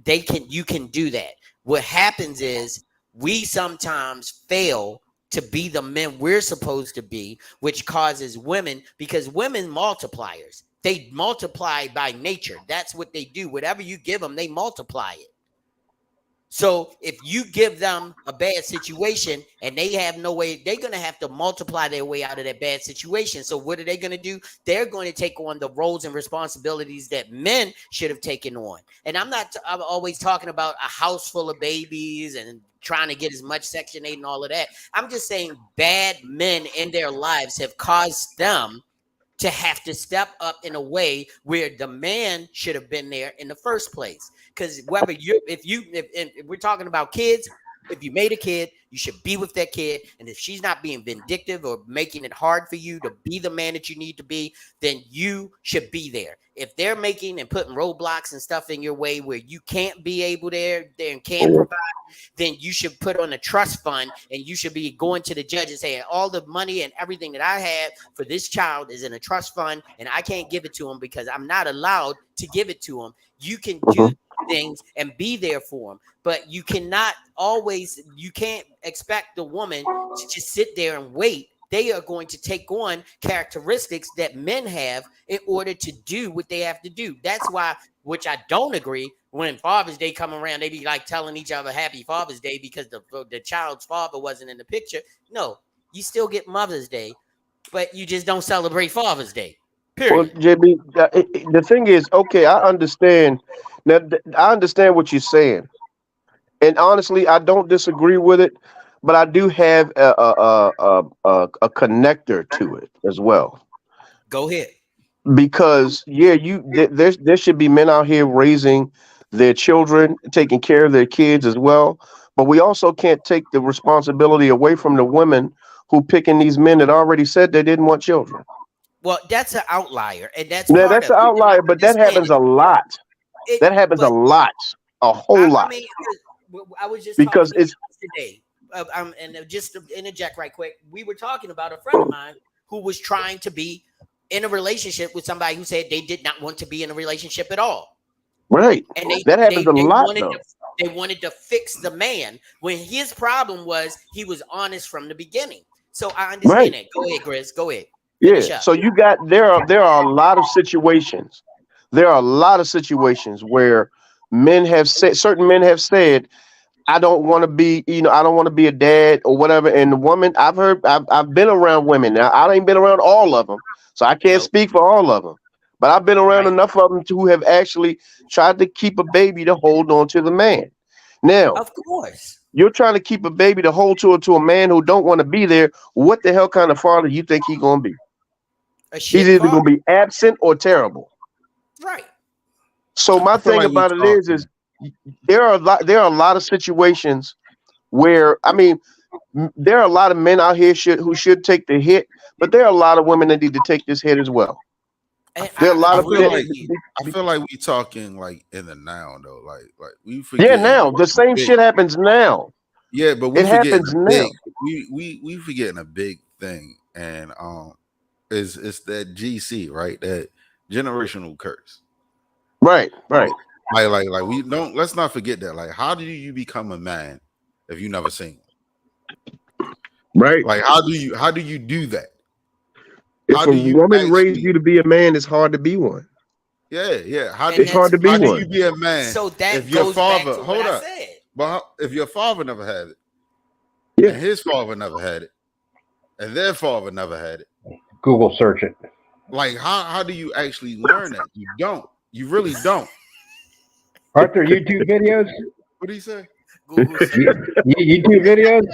Speaker 2: You can do that. What happens is, we sometimes fail to be the men we're supposed to be, which causes women, because women multipliers, they multiply by nature. That's what they do. Whatever you give them, they multiply it. So if you give them a bad situation and they have no way, they're going to have to multiply their way out of that bad situation. So what are they going to do? They're going to take on the roles and responsibilities that men should have taken on. And I'm always talking about a house full of babies and trying to get as much Section 8 and all of that. I'm just saying bad men in their lives have caused them to have to step up in a way where the man should have been there in the first place. Because if we're talking about kids, if you made a kid, you should be with that kid. And if she's not being vindictive or making it hard for you to be the man that you need to be, then you should be there. If they're making and putting roadblocks and stuff in your way where you can't be able there and can't provide, then you should put on a trust fund and you should be going to the judge and saying all the money and everything that I have for this child is in a trust fund and I can't give it to him because I'm not allowed to give it to him. You can do things and be there for him, but you can't expect the woman to just sit there and wait. They are going to take on characteristics that men have in order to do what they have to do. That's why, which I don't agree, when Father's Day come around, they be like telling each other Happy Father's Day because the child's father wasn't in the picture. No, you still get Mother's Day, but you just don't celebrate Father's Day. Period.
Speaker 6: Well, JB, the thing is, okay, I understand. Now, I understand what you're saying, and honestly, I don't disagree with it. But I do have a connector to it as well.
Speaker 2: Go ahead.
Speaker 6: Because there should be men out here raising their children, taking care of their kids as well. But we also can't take the responsibility away from the women who picking these men that already said they didn't want children.
Speaker 2: Well, that's an outlier, and that's
Speaker 6: an outlier, but that happens a lot. That happens a lot, a whole lot.
Speaker 2: I mean, I was just
Speaker 6: because
Speaker 2: talking
Speaker 6: it's
Speaker 2: today. And just to interject right quick, we were talking about a friend of mine who was trying to be in a relationship with somebody who said they did not want to be in a relationship at all.
Speaker 6: right.
Speaker 2: And
Speaker 6: That happens a lot, though.
Speaker 2: they wanted to fix the man when his problem was he was honest from the beginning. So I understand it. Go ahead, Grizz. Go ahead.
Speaker 6: Yeah. So you got there are a lot of situations. There are a lot of situations where certain men have said, I don't want to be, I don't want to be a dad or whatever. And the woman, I've been around women. Now, I ain't been around all of them, so I can't speak for all of them. But I've been around enough of them who have actually tried to keep a baby to hold on to the man. Now,
Speaker 2: of course,
Speaker 6: you're trying to keep a baby to hold to a man who don't want to be there. What the hell kind of father you think he's going to be? He's either going to be absent or terrible.
Speaker 2: Right.
Speaker 6: So my thing about it is there are a lot of situations where, I mean, there are a lot of men out here who should take the hit, but there are a lot of women that need to take this hit as well. There are a lot of
Speaker 1: I feel like we talking like in the now though, like we forget.
Speaker 6: Yeah, now the same shit happens now.
Speaker 1: Yeah, but
Speaker 6: it happens now.
Speaker 1: We forgetting a big thing, and it's that GC, right? That generational curse.
Speaker 6: Right.
Speaker 1: Like we don't. Let's not forget that. Like, how do you become a man if you never seen one?
Speaker 6: Right.
Speaker 1: Like, how do you do that?
Speaker 6: If a woman raised you to be a man, it's hard to be one.
Speaker 1: Yeah.
Speaker 6: It's hard to be one.
Speaker 1: How do you be a man?
Speaker 2: So that
Speaker 1: if your
Speaker 2: goes
Speaker 1: father,
Speaker 2: back to
Speaker 1: hold
Speaker 2: what
Speaker 1: up,
Speaker 2: I said.
Speaker 1: but if your father never had it, and his father never had it, and their father never had it,
Speaker 4: Google search it.
Speaker 1: like how do you actually learn that? You don't. You really don't.
Speaker 4: Aren't there YouTube videos?
Speaker 1: What do you say?
Speaker 2: Google search.
Speaker 4: YouTube videos?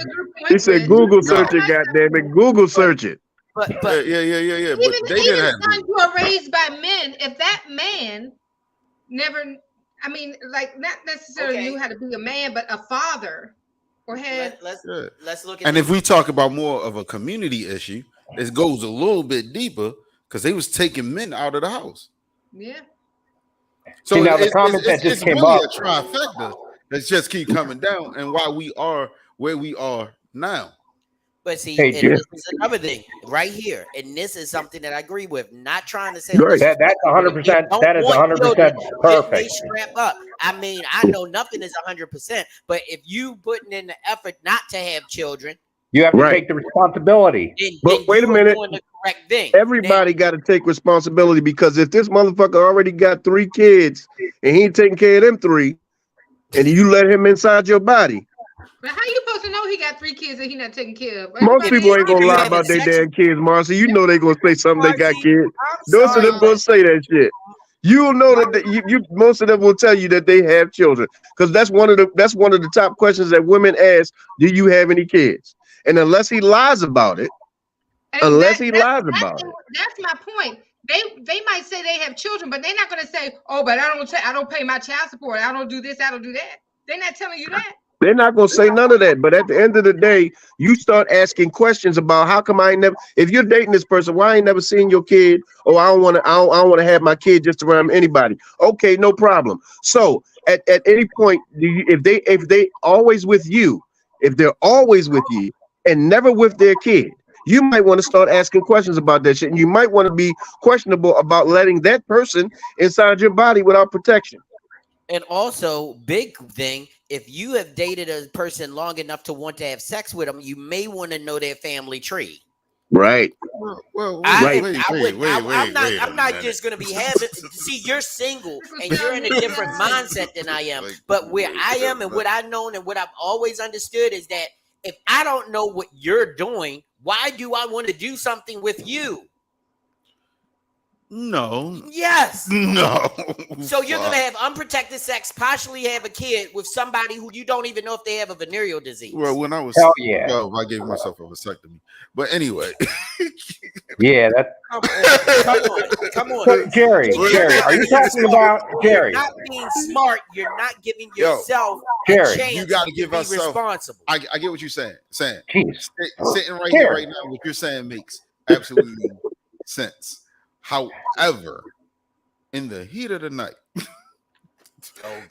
Speaker 6: He said Google search it, goddammit. Google search it.
Speaker 2: But
Speaker 1: yeah.
Speaker 5: Even sons who are raised by men, if that man never, I mean, like not necessarily knew how to be a man, but a father or had.
Speaker 2: Let's look at.
Speaker 1: And if we talk about more of a community issue, it goes a little bit deeper because they was taking men out of the house.
Speaker 5: Yeah.
Speaker 1: So
Speaker 4: see, now the comment that just came
Speaker 1: really
Speaker 4: up.
Speaker 1: a trifecta that just keep coming down, and why we are where we are now.
Speaker 2: But see,
Speaker 4: Hey,
Speaker 2: this is another thing right here, and this is something that I agree with. Not trying to say
Speaker 6: Right.
Speaker 4: That's 100%. That is 100% perfect.
Speaker 2: They strap up. I mean, I know nothing is 100%, but if you putting in the effort not to have children,
Speaker 4: you have to take the responsibility.
Speaker 6: But wait a minute.
Speaker 2: doing the correct thing.
Speaker 6: Everybody got to take responsibility, because if this motherfucker already got 3 kids and he ain't taking care of them 3, and you let him inside your body.
Speaker 5: But how you supposed to know he got 3 kids and he not taking care of?
Speaker 6: Most people ain't gonna lie about their damn kids, Marcy. You know they gonna say something they got kids. Most of them gonna say that shit. You'll know that most of them will tell you that they have children, because that's one of the top questions that women ask. Do you have any kids? And unless he lies about it,
Speaker 5: that's my point. They might say they have children, but they're not going to say, "Oh, but I don't pay my child support. I don't do this. I don't do that." They're not telling you that.
Speaker 6: They're not gonna say none of that. But at the end of the day, you start asking questions about how come I ain't never. If you're dating this person, why I ain't never seen your kid? Or I don't want to have my kid just around anybody. Okay, no problem. So at any point, if they always with you, if they're always with you and never with their kid, you might want to start asking questions about that shit. And you might want to be questionable about letting that person inside your body without protection.
Speaker 2: And also, big thing, if you have dated a person long enough to want to have sex with them, you may want to know their family tree.
Speaker 6: Right.
Speaker 1: Well,
Speaker 2: I'm not just going to be having. See, you're single and you're in a different mindset than I am. But where I am and what I've known and what I've always understood is that if I don't know what you're doing, why do I want to do something with you?
Speaker 1: No.
Speaker 2: Yes.
Speaker 1: No.
Speaker 2: So you're going to have unprotected sex, partially have a kid with somebody who you don't even know if they have a venereal disease.
Speaker 1: Well, when I was I gave myself a vasectomy. But anyway.
Speaker 4: Yeah, that's
Speaker 2: Come on.
Speaker 4: So, Jerry, are you talking about Jerry?
Speaker 2: You're not being smart. You're not giving yourself a chance.
Speaker 1: You got to give us
Speaker 2: responsible.
Speaker 1: I get what you're saying.
Speaker 4: Jeez.
Speaker 1: Sitting right here right now, what you're saying makes absolutely sense. However, in the heat of the night,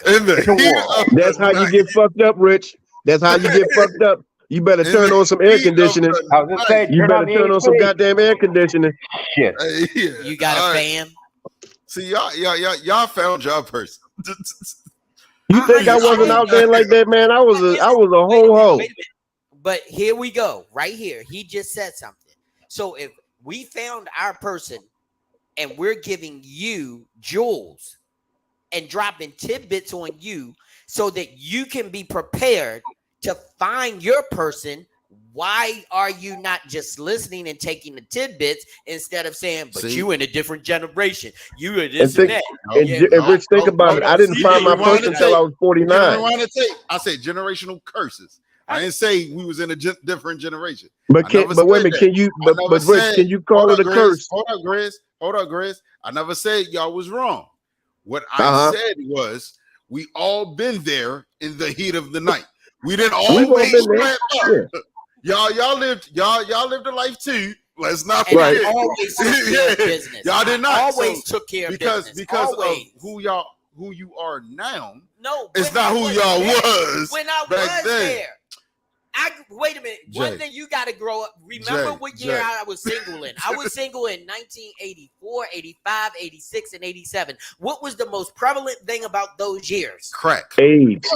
Speaker 1: In the heat of
Speaker 6: That's
Speaker 1: the
Speaker 6: how you
Speaker 1: night.
Speaker 6: get fucked up, Rich. That's how you get fucked up. You better
Speaker 1: In
Speaker 6: turn
Speaker 1: the
Speaker 6: on some air
Speaker 1: heat of
Speaker 6: conditioning.
Speaker 1: the
Speaker 4: I was just saying,
Speaker 6: You
Speaker 4: turn
Speaker 6: better
Speaker 4: on the
Speaker 6: turn on some
Speaker 4: AC.
Speaker 6: goddamn air conditioning.
Speaker 4: Shit.
Speaker 1: Hey, yeah.
Speaker 2: You got a
Speaker 1: All right.
Speaker 2: fan?
Speaker 1: See, y'all found your person.
Speaker 6: You think I wasn't out there like that, man? I was a
Speaker 2: Wait a
Speaker 6: whole hoe.
Speaker 2: minute. But here we go, right here. He just said something. So if we found our person and we're giving you jewels and dropping tidbits on you so that you can be prepared to find your person, why are you not just listening and taking the tidbits instead of saying, but you in a different generation, you are this and that?
Speaker 6: And Rich, think about it. I didn't find my person until I was 49.
Speaker 1: I said generational curses. I didn't say we was in a different generation.
Speaker 6: But wait a minute, can you? But Rich, can you call it a curse?
Speaker 1: Hold up, Grizz. I never said y'all was wrong. What I said was we all been there in the heat of the night. We didn't always strap up. Yeah. Y'all lived a life too. Let's not forget.
Speaker 2: Always took care of business.
Speaker 1: Y'all did not
Speaker 2: always took care of business
Speaker 1: because
Speaker 2: always.
Speaker 1: of who you are now.
Speaker 2: No,
Speaker 1: it's not who y'all was
Speaker 2: when I
Speaker 1: back
Speaker 2: was
Speaker 1: then.
Speaker 2: there. Wait a minute.
Speaker 1: Jay,
Speaker 2: one thing you got to grow up. Remember what year I was single in? I was single in 1984, 85, 86, and 87. What was the most prevalent thing about those years?
Speaker 1: Crack.
Speaker 6: AIDS.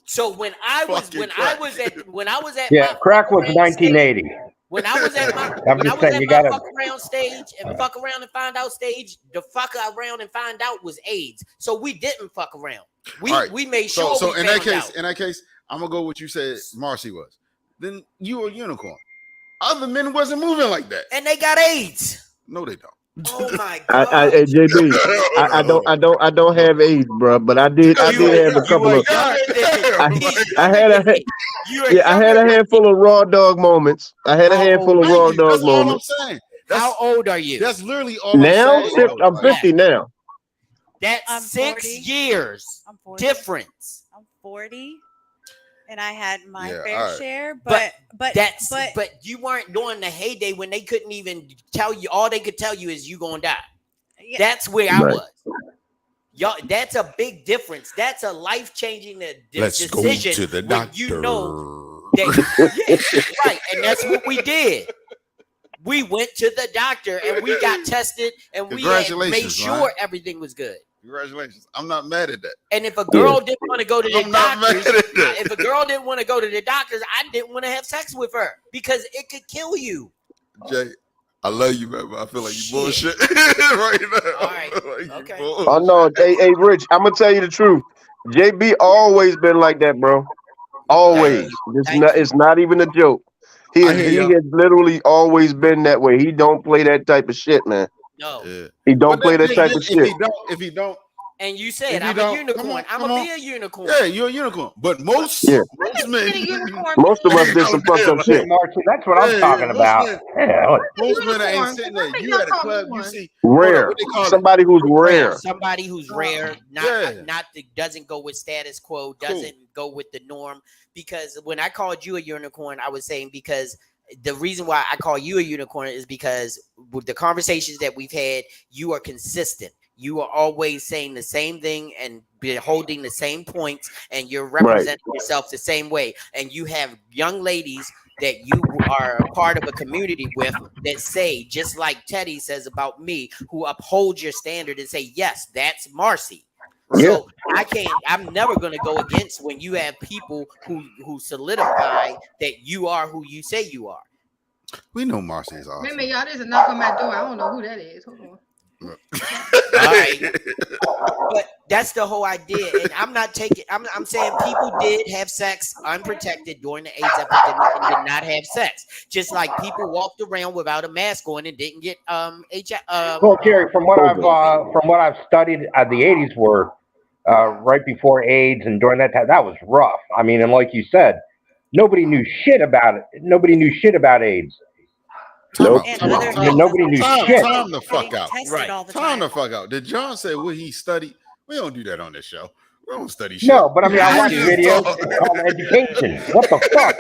Speaker 2: So when I was at
Speaker 4: yeah, crack was 1980.
Speaker 2: When I was at my fuck around stage and fuck around and find out stage, the fuck around and find out was AIDS. So we didn't fuck around. We made sure.
Speaker 1: So in that case, I'm gonna go with what you said Marcy was. Then you a unicorn. Other men wasn't moving like that.
Speaker 2: And they got AIDS.
Speaker 1: No, they don't.
Speaker 2: Oh my god.
Speaker 6: JB, I don't have AIDS, bro, but I did have a couple of I had a handful of raw dog moments. I had a handful of raw dog moments.
Speaker 2: How old are you?
Speaker 1: That's literally all
Speaker 6: now. I'm 50 now.
Speaker 2: That's 6 years difference.
Speaker 11: I'm 40. And I had my fair share,
Speaker 2: but you weren't during the heyday when they couldn't even tell you. All they could tell you is you gonna die. Yeah. That's where I was. Y'all, that's a big difference. That's a life-changing decision.
Speaker 1: Let's go to the doctor.
Speaker 2: You know that, right, and that's what we did. We went to the doctor and we got tested and we made sure everything was good.
Speaker 1: Congratulations. I'm not mad at that.
Speaker 2: And if a girl didn't want to go to the doctors, if a girl didn't want to go to the doctors, I didn't want to have sex with her because it could kill you.
Speaker 1: Jay, I love you, man, but I feel like you bullshit right now.
Speaker 2: All right.
Speaker 1: Like
Speaker 2: okay.
Speaker 6: Oh no, hey, Rich, I'm gonna tell you the truth. JB always been like that, bro. Always. It's not even a joke. He has literally always been that way. He don't play that type of shit, man.
Speaker 2: No,
Speaker 6: he don't play that type of shit.
Speaker 1: If he don't,
Speaker 2: and you said I'm a unicorn. I'm gonna be a unicorn.
Speaker 1: Yeah, you're a unicorn. But most
Speaker 6: men, most of us did some fucked up shit.
Speaker 4: That's what I'm talking about.
Speaker 1: Most men ain't sitting there. You at a club, you see
Speaker 6: rare. Somebody who's rare.
Speaker 2: Somebody who's rare. Not that doesn't go with status quo. Doesn't go with the norm. Because when I called you a unicorn, I was saying because. The reason why I call you a unicorn is because with the conversations that we've had, you are consistent. You are always saying the same thing and holding the same points, and you're representing yourself the same way. And you have young ladies that you are a part of a community with that say, just like Teddy says about me, who uphold your standard and say, yes, that's Marcy. So I'm never going to go against when you have people who solidify that you are who you say you are.
Speaker 1: We know Marcy is awesome.
Speaker 5: Wait a minute, y'all, there's a knock on my door. I don't know who that is. Hold on.
Speaker 2: All right. But that's the whole idea. And I'm not taking, I'm saying people did have sex unprotected during the AIDS epidemic and did not have sex. Just like people walked around without a mask on and didn't get HIV.
Speaker 4: Well, Jerry, from what I've studied, the 80s were right before AIDS, and during that time, that was rough. I mean, and like you said, nobody knew shit about it. Nobody knew shit about AIDS.
Speaker 6: Nope.
Speaker 4: Nobody knew shit.
Speaker 1: Time the fuck out.
Speaker 11: Right.
Speaker 1: Time the fuck out. Did John say what he studied? We don't do that on this show. We don't study shit.
Speaker 4: No, but I mean, I watch videos. It's called education. What the fuck?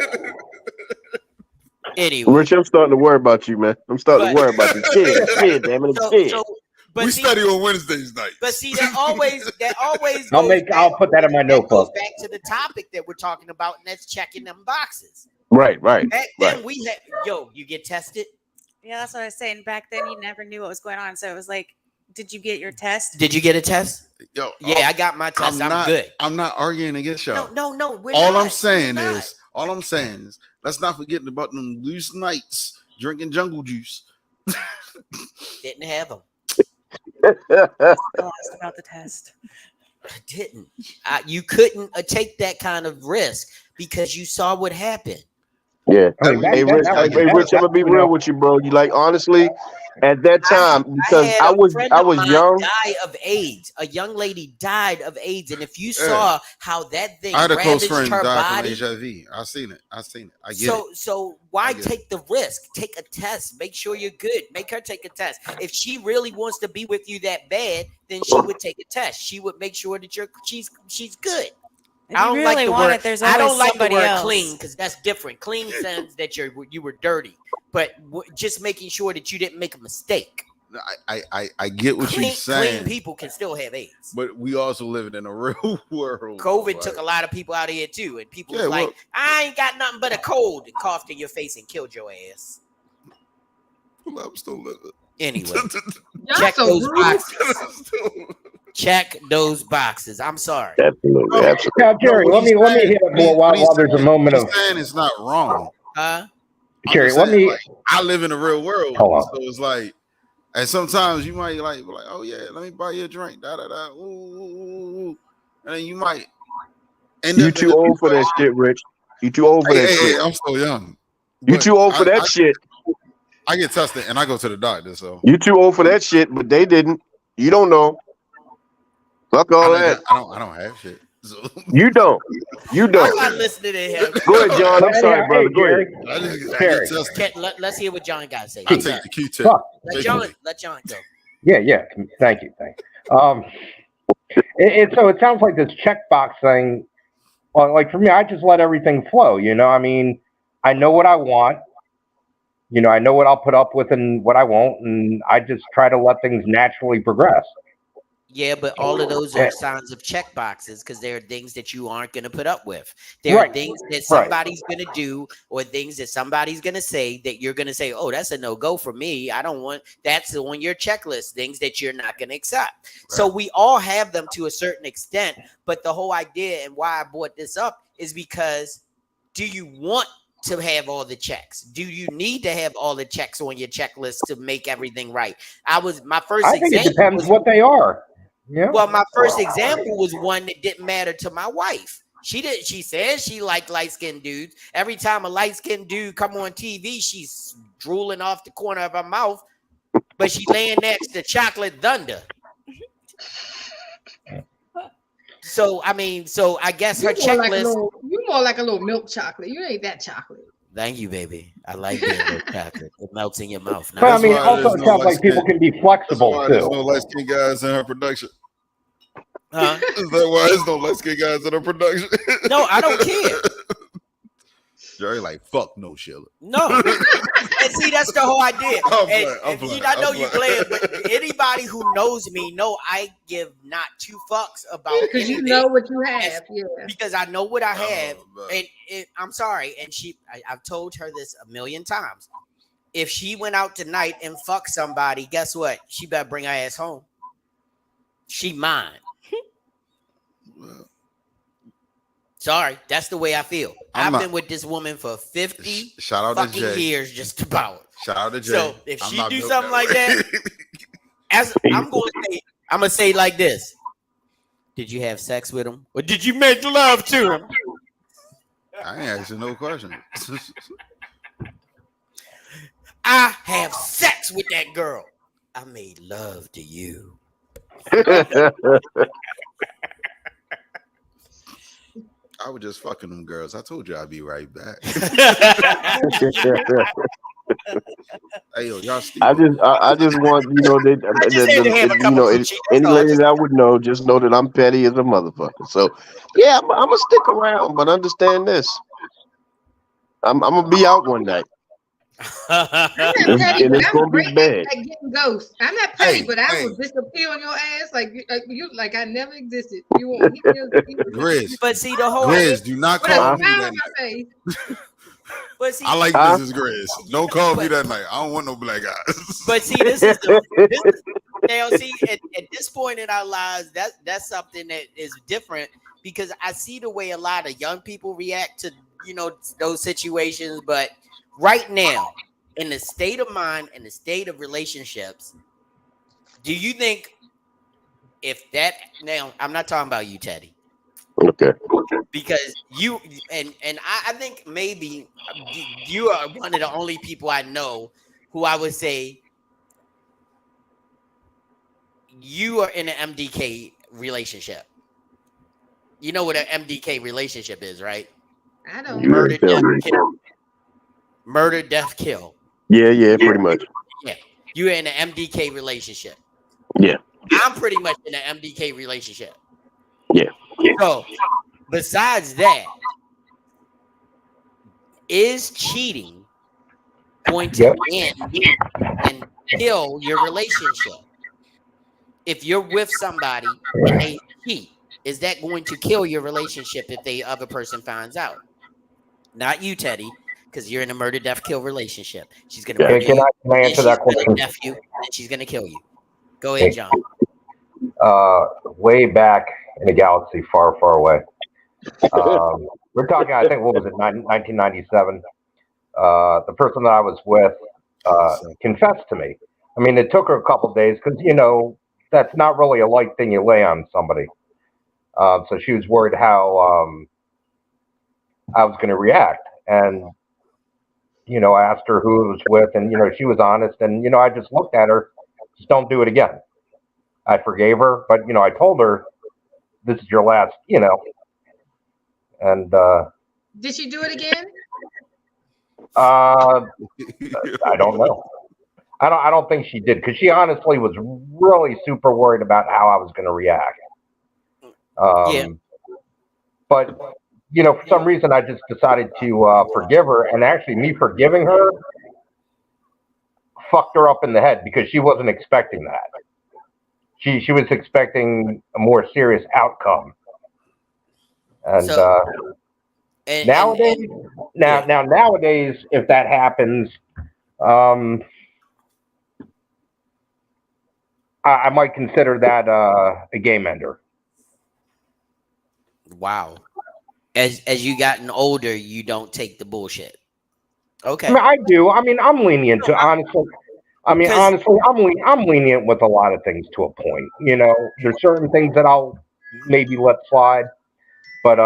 Speaker 2: Anyway,
Speaker 6: Rich, I'm starting to worry about you, man. I'm starting to worry about you. Shit, damn it, shit.
Speaker 1: We study on Wednesdays night.
Speaker 2: But see, that always
Speaker 4: I'll put that in my notebook.
Speaker 2: Goes back to the topic that we're talking about, and that's checking them boxes.
Speaker 6: Right.
Speaker 2: Then we had, you get tested.
Speaker 11: Yeah, that's what I was saying. Back then, you never knew what was going on. So it was like, did you get your test?
Speaker 2: Did you get a test?
Speaker 1: Yo,
Speaker 2: yeah, I got my test. I'm good.
Speaker 1: I'm not arguing against y'all.
Speaker 2: No.
Speaker 1: All I'm saying is, let's not forget about them loose nights drinking jungle juice.
Speaker 2: Didn't have them.
Speaker 11: Lost about the test.
Speaker 2: I didn't. You couldn't take that kind of risk because you saw what happened.
Speaker 6: Yeah. Hey, Rich, I'm gonna be real with you, bro. You like honestly, at that time, because I was young.
Speaker 2: Die of AIDS. A young lady died of AIDS, and if you saw how that thing
Speaker 1: I had a close
Speaker 2: ravaged
Speaker 1: friend
Speaker 2: her
Speaker 1: die
Speaker 2: body,
Speaker 1: from HIV. I seen it. I get it.
Speaker 2: So why take the risk? Take a test. Make sure you're good. Make her take a test. If she really wants to be with you that bad, then she would take a test. She would make sure that she's good.
Speaker 11: If I don't really like the
Speaker 2: word.
Speaker 11: It, there's
Speaker 2: I don't like the word
Speaker 11: else.
Speaker 2: clean because that's different. Clean says that you were dirty, but just making sure that you didn't make a mistake.
Speaker 1: I get what you're saying.
Speaker 2: Clean people can still have AIDS,
Speaker 1: but we also living in a real world.
Speaker 2: COVID took a lot of people out of here too, and people was like, "I ain't got nothing but a cold," and coughed in your face and killed your ass.
Speaker 1: Well, I'm still living.
Speaker 2: Anyway, check those boxes. Check those boxes. I'm sorry.
Speaker 6: Absolutely.
Speaker 4: Now, Jerry, let me hit it more while there's a moment of.
Speaker 1: Saying it's not wrong.
Speaker 4: Jerry, let me.
Speaker 1: I live in the real world,
Speaker 4: so
Speaker 1: it's like, and sometimes you might like, oh yeah, let me buy you a drink, ooh, and then you might.
Speaker 6: You too old for that shit, Rich. You too old for that shit.
Speaker 1: I'm so young.
Speaker 6: You too old for that shit.
Speaker 1: I get tested and I go to the doctor. So
Speaker 6: you too old for that shit, but they didn't. You don't know. Fuck all that.
Speaker 1: I don't have shit. So.
Speaker 6: You don't.
Speaker 2: I'm not listening to him.
Speaker 6: Go ahead, John. I'm sorry, brother. Go ahead.
Speaker 2: Let's hear what John got to say.
Speaker 1: I'll take the Q-tip.
Speaker 2: Let John go.
Speaker 4: Yeah. Thank you. So it sounds like this checkbox thing. Like for me, I just let everything flow. I mean, I know what I want. I know what I'll put up with and what I won't, and I just try to let things naturally progress.
Speaker 2: Yeah, but all of those are signs of check boxes because there are things that you aren't going to put up with. There are things that somebody's going to do or things that somebody's going to say that you're going to say, oh, that's a no-go for me. I don't want that's on your checklist, things that you're not going to accept. Right. So we all have them to a certain extent. But the whole idea and why I brought this up is because do you want to have all the checks? Do you need to have all the checks on your checklist to make everything right? I think
Speaker 4: it depends what they are. Yeah.
Speaker 2: Well, my first example was one that didn't matter to my wife. She said she liked light-skinned dudes. Every time a light-skinned dude come on TV, she's drooling off the corner of her mouth, but she laying next to Chocolate Thunder. So I guess her checklist.
Speaker 5: You more like a little milk chocolate. You ain't that chocolate.
Speaker 2: Thank you, baby. I like being milk chocolate. It melts in your mouth.
Speaker 4: Now, but I mean, also it sounds like people can be flexible too.
Speaker 1: There's no light-skinned guys in her production. Is that why there's no light-skinned guys in her production?
Speaker 2: No, I don't care.
Speaker 1: Jerry, like, fuck no, Sheila.
Speaker 2: No. And see, that's the whole idea. I know you playing, but anybody who knows me know I give not two fucks about
Speaker 5: because you know what you have. Yeah.
Speaker 2: Because I know what I have. And I'm sorry. And I've told her this a million times. If she went out tonight and fucked somebody, guess what? She better bring her ass home. She mine. Sorry, that's the way I feel. I've been with this woman for 50 fucking years, just about.
Speaker 1: Shout out to Jay.
Speaker 2: So if she do something like that, I'm gonna say like this: did you have sex with him, or did you make love to him?
Speaker 1: I ain't asking no question.
Speaker 2: I have sex with that girl. I made love to you.
Speaker 1: I was just fucking them girls. I told you I'd be right back. Hey, yo, y'all
Speaker 6: I just want, any lady that I would know, just know that I'm petty as a motherfucker. So, yeah, I'm going to stick around, but understand this. I'm going to be out one night.
Speaker 5: I'm not
Speaker 6: And
Speaker 5: petty, but
Speaker 6: it's
Speaker 5: I'm
Speaker 6: gonna
Speaker 5: great
Speaker 6: be
Speaker 5: at
Speaker 6: bad.
Speaker 5: getting ghosts. I'm not petty,
Speaker 1: Hey,
Speaker 5: but I
Speaker 1: hey,
Speaker 5: will disappear on your ass like I never existed. You won't hit me again.
Speaker 1: Grizz,
Speaker 2: But see, the whole idea.
Speaker 1: Grizz, do not
Speaker 5: With a
Speaker 1: call
Speaker 6: Huh?
Speaker 1: me
Speaker 5: smile
Speaker 1: that
Speaker 5: on my
Speaker 1: night.
Speaker 5: face.
Speaker 2: But see,
Speaker 1: I like
Speaker 6: Huh?
Speaker 1: Mrs. Grizz. Don't call me that night. I don't want no black eyes.
Speaker 2: but see, this is now. See, at this point in our lives, that's something that is different because I see the way a lot of young people react to those situations. But right now, in the state of mind and the state of relationships, do you think if that now I'm not talking about you, Teddy,
Speaker 6: Okay.
Speaker 2: because you and I think maybe you are one of the only people I know who I would say you are in an MDK relationship. You know what an MDK relationship is, right?
Speaker 5: I don't.
Speaker 6: You
Speaker 2: Murder,
Speaker 6: didn't tell
Speaker 2: death,
Speaker 6: me.
Speaker 2: kill. Murder, death, kill.
Speaker 6: Yeah, pretty much.
Speaker 2: Yeah. You're in an MDK relationship.
Speaker 6: Yeah,
Speaker 2: I'm pretty much in an MDK relationship.
Speaker 6: yeah.
Speaker 2: So, besides that, is cheating going to
Speaker 4: Yep.
Speaker 2: end and kill your relationship? If you're with somebody and they cheat, is that going to kill your relationship if the other person finds out? Not you, Teddy, because you're in a murder, death, kill relationship. She's gonna
Speaker 6: Yeah.
Speaker 2: murder
Speaker 4: Can
Speaker 2: you,
Speaker 4: I
Speaker 2: and
Speaker 4: answer
Speaker 2: she's
Speaker 4: that
Speaker 2: gonna
Speaker 4: question?
Speaker 2: death you, and she's gonna kill you. Go ahead, John.
Speaker 4: Way back in a galaxy far, far away. We're talking, I think, what was it, 1997? The person that I was with confessed to me. I mean, it took her a couple days because, that's not really a light thing you lay on somebody. So she was worried how I was going to react. And, I asked her who it was with, and, she was honest. And, I just looked at her, just don't do it again. I forgave her, but, I told her, this is your last, and
Speaker 5: Did she do it again?
Speaker 4: I don't know. I don't think she did because she honestly was really super worried about how I was going to react.
Speaker 2: Yeah.
Speaker 4: But for some reason, I just decided to forgive her, and actually, me forgiving her fucked her up in the head because she wasn't expecting that. She was expecting a more serious outcome, and
Speaker 2: So,
Speaker 4: nowadays, nowadays, if that happens, I might consider that a game ender.
Speaker 2: wow. As you gotten older, you don't take the bullshit.
Speaker 4: I
Speaker 2: Okay.
Speaker 4: mean, I do. I mean, I'm lenient to honestly. I mean,
Speaker 2: 'Cause-
Speaker 4: honestly, I'm lenient with a lot of things to a point. There's certain things that I'll maybe let slide, but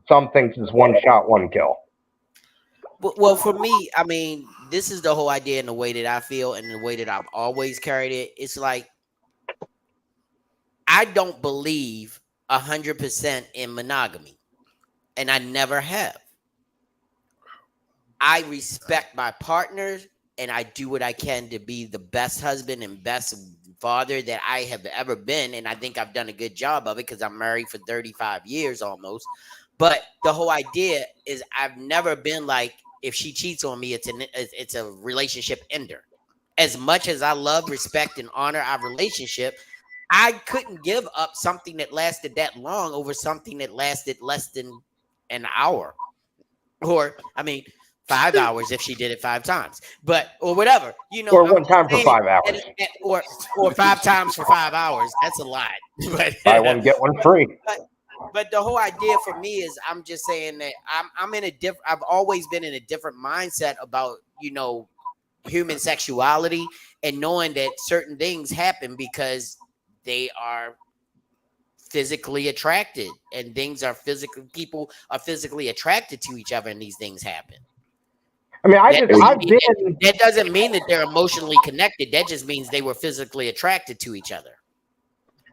Speaker 4: some things is one shot, one kill.
Speaker 2: Well, for me, I mean, this is the whole idea and the way that I feel and the way that I've always carried it. It's like I don't believe 100% in monogamy, and I never have. I respect my partners, and I do what I can to be the best husband and best father that I have ever been, and I think I've done a good job of it because I'm married for 35 years almost. But the whole idea is I've never been like, if she cheats on me, it's a relationship ender. As much as I love, respect, and honor our relationship, I couldn't give up something that lasted that long over something that lasted less than an hour. Or, I mean, 5 hours if she did it 5 times, or whatever,
Speaker 4: Or one time for 5 hours.
Speaker 2: or 5 times for 5 hours. That's a lot. But
Speaker 4: Buy one, get one free.
Speaker 2: But the whole idea for me is I'm just saying that I'm in a different. I've always been in a different mindset about human sexuality and knowing that certain things happen because they are physically attracted and people are physically attracted to each other and these things happen.
Speaker 4: I mean,
Speaker 2: that doesn't mean that they're emotionally connected. That just means they were physically attracted to each other.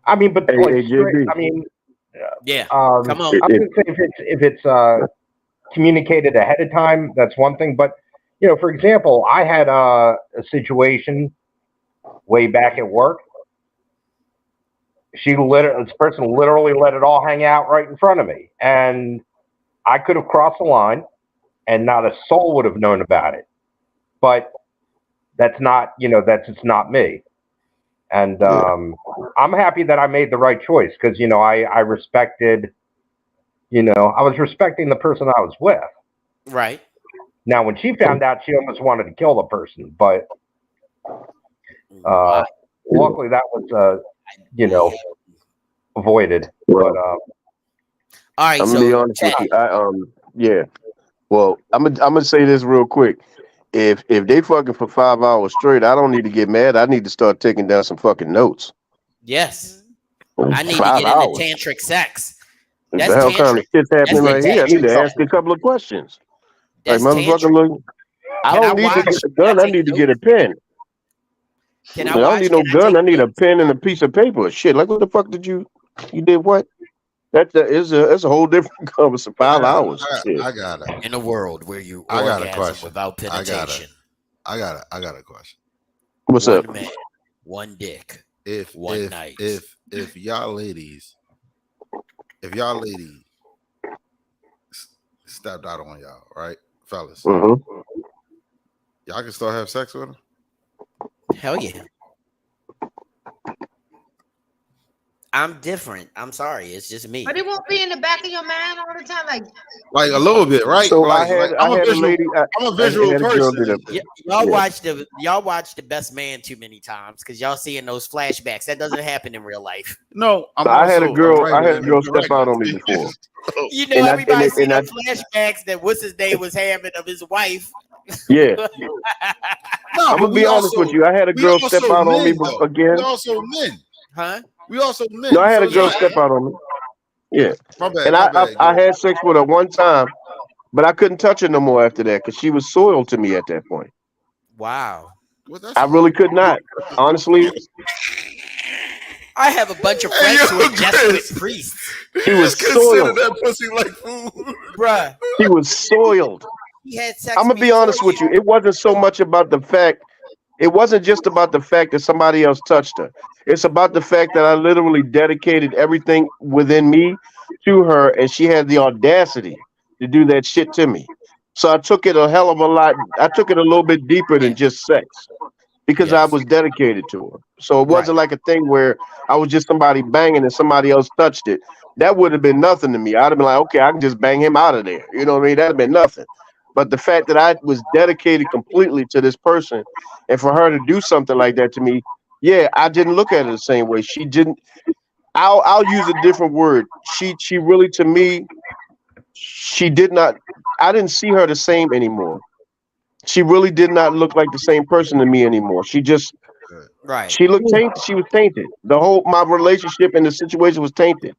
Speaker 4: I mean, but
Speaker 6: Hey, JB.
Speaker 4: I mean,
Speaker 2: yeah. Come on.
Speaker 4: I'm gonna say if it's communicated ahead of time, that's one thing. But for example, I had a situation way back at work. This person literally let it all hang out right in front of me, and I could have crossed the line, and not a soul would have known about it. but that's not, that's just not me. And I'm happy that I made the right choice because, I respected, I was respecting the person I was with.
Speaker 2: Right.
Speaker 4: Now, when she found out, she almost wanted to kill the person, but luckily that was, avoided.
Speaker 6: Well,
Speaker 4: But
Speaker 2: all right,
Speaker 6: I'm
Speaker 2: so
Speaker 6: gonna be honest with you. Yeah. Well, I'm gonna say this real quick. If they fucking for 5 hours straight, I don't need to get mad. I need to start taking down some fucking notes.
Speaker 2: yes, I need to
Speaker 6: 5
Speaker 2: get into
Speaker 6: hours.
Speaker 2: tantric sex.
Speaker 6: What
Speaker 2: That's
Speaker 6: the hell kind of
Speaker 2: tantric.
Speaker 6: shit's happening
Speaker 2: That's
Speaker 6: right here? I need to
Speaker 2: tantric.
Speaker 6: ask a couple of questions. Like
Speaker 2: That's
Speaker 6: motherfucker,
Speaker 2: tantric.
Speaker 6: look. I
Speaker 2: Can I
Speaker 6: don't need to
Speaker 2: watch?
Speaker 6: get a
Speaker 2: Can
Speaker 6: gun.
Speaker 2: I
Speaker 6: I
Speaker 2: take
Speaker 6: need to get a
Speaker 2: notes?
Speaker 6: pen.
Speaker 2: Can
Speaker 6: I
Speaker 2: I
Speaker 6: don't
Speaker 2: watch?
Speaker 6: need no
Speaker 2: Can I
Speaker 6: gun.
Speaker 2: take
Speaker 6: I need a
Speaker 2: notes?
Speaker 6: pen and a piece of paper. Shit, like what the fuck did you did what? That's a whole different conversation. 5 hours. Shit.
Speaker 1: I got it.
Speaker 2: In a world where you
Speaker 1: I got a
Speaker 2: orgasm
Speaker 1: question.
Speaker 2: without penetration,
Speaker 1: I got a question.
Speaker 6: What's
Speaker 2: one
Speaker 6: up?
Speaker 2: man, one dick,
Speaker 1: If
Speaker 2: one night.
Speaker 1: if y'all ladies stepped out on y'all, right, fellas,
Speaker 6: Mm-hmm.
Speaker 1: y'all can still have sex with them?
Speaker 2: Hell yeah. I'm different. I'm sorry. It's just me.
Speaker 5: But it won't be in the back of your mind all the time.
Speaker 1: Like a little bit, right?
Speaker 6: So
Speaker 1: like,
Speaker 6: I had a lady.
Speaker 1: I'm a visual
Speaker 6: I had a girl
Speaker 1: person.
Speaker 6: did
Speaker 2: Y'all
Speaker 6: Yeah.
Speaker 2: watch the Best Man too many times because y'all seeing those flashbacks. That doesn't happen in real life.
Speaker 1: No, I'm
Speaker 6: So I had a
Speaker 1: also
Speaker 6: girl.
Speaker 1: writer
Speaker 6: I had a
Speaker 1: and
Speaker 6: girl
Speaker 1: director.
Speaker 6: step out on me before.
Speaker 2: You know,
Speaker 6: And I-
Speaker 2: everybody
Speaker 6: and-
Speaker 2: see
Speaker 6: and I-
Speaker 2: the flashbacks that what's his name was having of his wife.
Speaker 6: Yeah.
Speaker 1: No,
Speaker 6: I'm
Speaker 1: but
Speaker 6: gonna be honest with you. I had a
Speaker 1: we
Speaker 6: girl step
Speaker 1: also
Speaker 6: out on me
Speaker 1: men, though.
Speaker 6: again.
Speaker 1: We also men.
Speaker 2: Huh?
Speaker 1: We also men.
Speaker 6: No, I had
Speaker 1: So
Speaker 6: a
Speaker 1: it's
Speaker 6: girl
Speaker 1: like-
Speaker 6: step out on me. Yeah.
Speaker 1: My bad.
Speaker 6: And
Speaker 1: my
Speaker 6: I
Speaker 1: bad.
Speaker 6: had sex with her one time, but I couldn't touch her no more after that because she was soiled to me at that point.
Speaker 2: Wow.
Speaker 1: Well, that's
Speaker 6: I really could not. Honestly,
Speaker 2: I have a bunch of
Speaker 1: Hey,
Speaker 2: friends
Speaker 1: yo,
Speaker 2: who are Jesuit
Speaker 1: Chris.
Speaker 2: priests.
Speaker 6: she was
Speaker 1: consider
Speaker 6: soiled.
Speaker 1: that pussy like food.
Speaker 2: Bruh.
Speaker 6: She was soiled.
Speaker 2: He had sex.
Speaker 6: I'm gonna be
Speaker 2: before
Speaker 6: honest with you. It wasn't so much about the fact. It wasn't just about the fact that somebody else touched her. It's about the fact that I literally dedicated everything within me to her, and she had the audacity to do that shit to me. So I took it a hell of a lot. I took it a little bit deeper than just sex because I
Speaker 2: Yes.
Speaker 6: was dedicated to her. So it wasn't
Speaker 2: Right.
Speaker 6: like a thing where I was just somebody banging and somebody else touched it. That would have been nothing to me. I'd have been like, okay, I can just bang him out of there. You know what I mean? That'd have been nothing. But the fact that I was dedicated completely to this person, and for her to do something like that to me, yeah, I didn't look at it the same way. She didn't. I'll use a different word. She really, to me, she did not. I didn't see her the same anymore. She really did not look like the same person to me anymore. She just
Speaker 2: Right.
Speaker 6: she looked tainted. She was tainted. My relationship and the situation was tainted.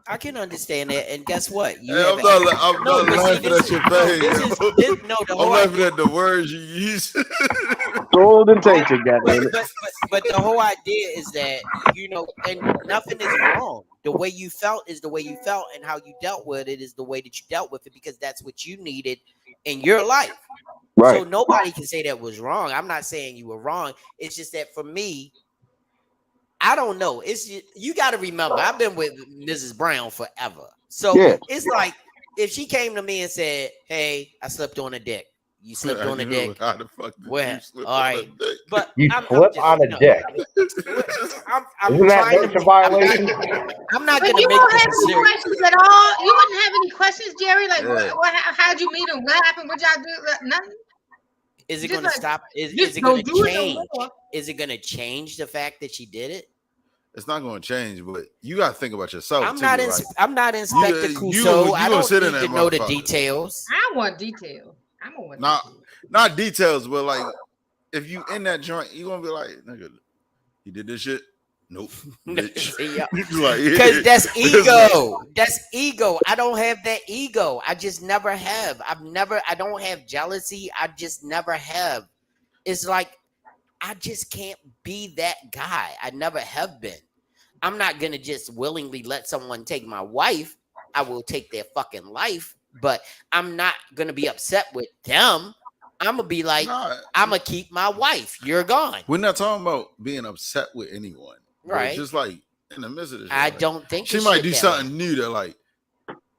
Speaker 2: I can understand that, and guess what? You
Speaker 1: Hey,
Speaker 2: have
Speaker 1: I'm not
Speaker 2: but see,
Speaker 1: laughing
Speaker 2: this
Speaker 1: at your
Speaker 2: is- no,
Speaker 1: face.
Speaker 2: this is- this- no, the
Speaker 1: I'm
Speaker 2: whole
Speaker 1: laughing
Speaker 2: idea-
Speaker 1: at the words you use.
Speaker 6: Soiled and tainted, goddamn it.
Speaker 2: but the whole idea is that and nothing is wrong. The way you felt is the way you felt, and how you dealt with it is the way that you dealt with it because that's what you needed in your life.
Speaker 6: Right.
Speaker 2: So nobody can say that was wrong. I'm not saying you were wrong. It's just that for me, I don't know. It's you got to remember. I've been with Mrs. Brown forever, so
Speaker 6: Yeah.
Speaker 2: it's like if she came to me and said, "Hey, I slipped on a dick. You slipped on a dick."
Speaker 1: How the fuck did
Speaker 2: Well,
Speaker 1: you slip
Speaker 2: all
Speaker 1: on
Speaker 2: right,
Speaker 1: a dick?
Speaker 2: but
Speaker 4: you
Speaker 2: I'm
Speaker 4: slip
Speaker 2: just,
Speaker 4: on a dick.
Speaker 2: I'm
Speaker 4: Isn't that
Speaker 2: trying
Speaker 4: such
Speaker 2: to.
Speaker 4: a violation?
Speaker 2: I'm not
Speaker 5: But
Speaker 2: gonna
Speaker 5: you
Speaker 2: make
Speaker 5: won't
Speaker 2: this
Speaker 5: have
Speaker 2: a
Speaker 5: any
Speaker 2: serious.
Speaker 5: questions at all. You wouldn't have any questions, Jerry. Like,
Speaker 1: Yeah.
Speaker 5: how'd you meet him? What happened? What y'all do? Nothing.
Speaker 2: Is it
Speaker 5: Just
Speaker 2: gonna
Speaker 5: like,
Speaker 2: stop? Is
Speaker 5: just
Speaker 2: it gonna
Speaker 5: don't do it no
Speaker 2: change?
Speaker 5: more.
Speaker 2: Is it gonna change the fact that she did it?
Speaker 1: It's not going to change, but you got to think about yourself.
Speaker 2: I'm
Speaker 1: too,
Speaker 2: not.
Speaker 1: like,
Speaker 2: I'm not Inspector
Speaker 1: you
Speaker 2: Clouseau. I
Speaker 1: gonna
Speaker 2: don't
Speaker 1: sit
Speaker 2: need
Speaker 1: in that
Speaker 2: to know the
Speaker 1: motherfucker.
Speaker 2: details.
Speaker 5: I want detail. I'm gonna want detail.
Speaker 1: not details, but like if you in that joint, you gonna be like, nigga, you did this shit. Nope. Bitch.
Speaker 2: Because that's ego. That's ego. I don't have that ego. I just never have. I don't have jealousy. I just never have. It's like I just can't be that guy. I never have been. I'm not gonna just willingly let someone take my wife. I will take their fucking life, but I'm not gonna be upset with them. I'm gonna be like, I'm gonna keep my wife. You're gone.
Speaker 1: We're not talking about being upset with anyone,
Speaker 2: Right?
Speaker 1: Just like in the midst of this,
Speaker 2: I
Speaker 1: like,
Speaker 2: don't think
Speaker 1: she
Speaker 2: it
Speaker 1: might
Speaker 2: should
Speaker 1: do
Speaker 2: that
Speaker 1: something new that like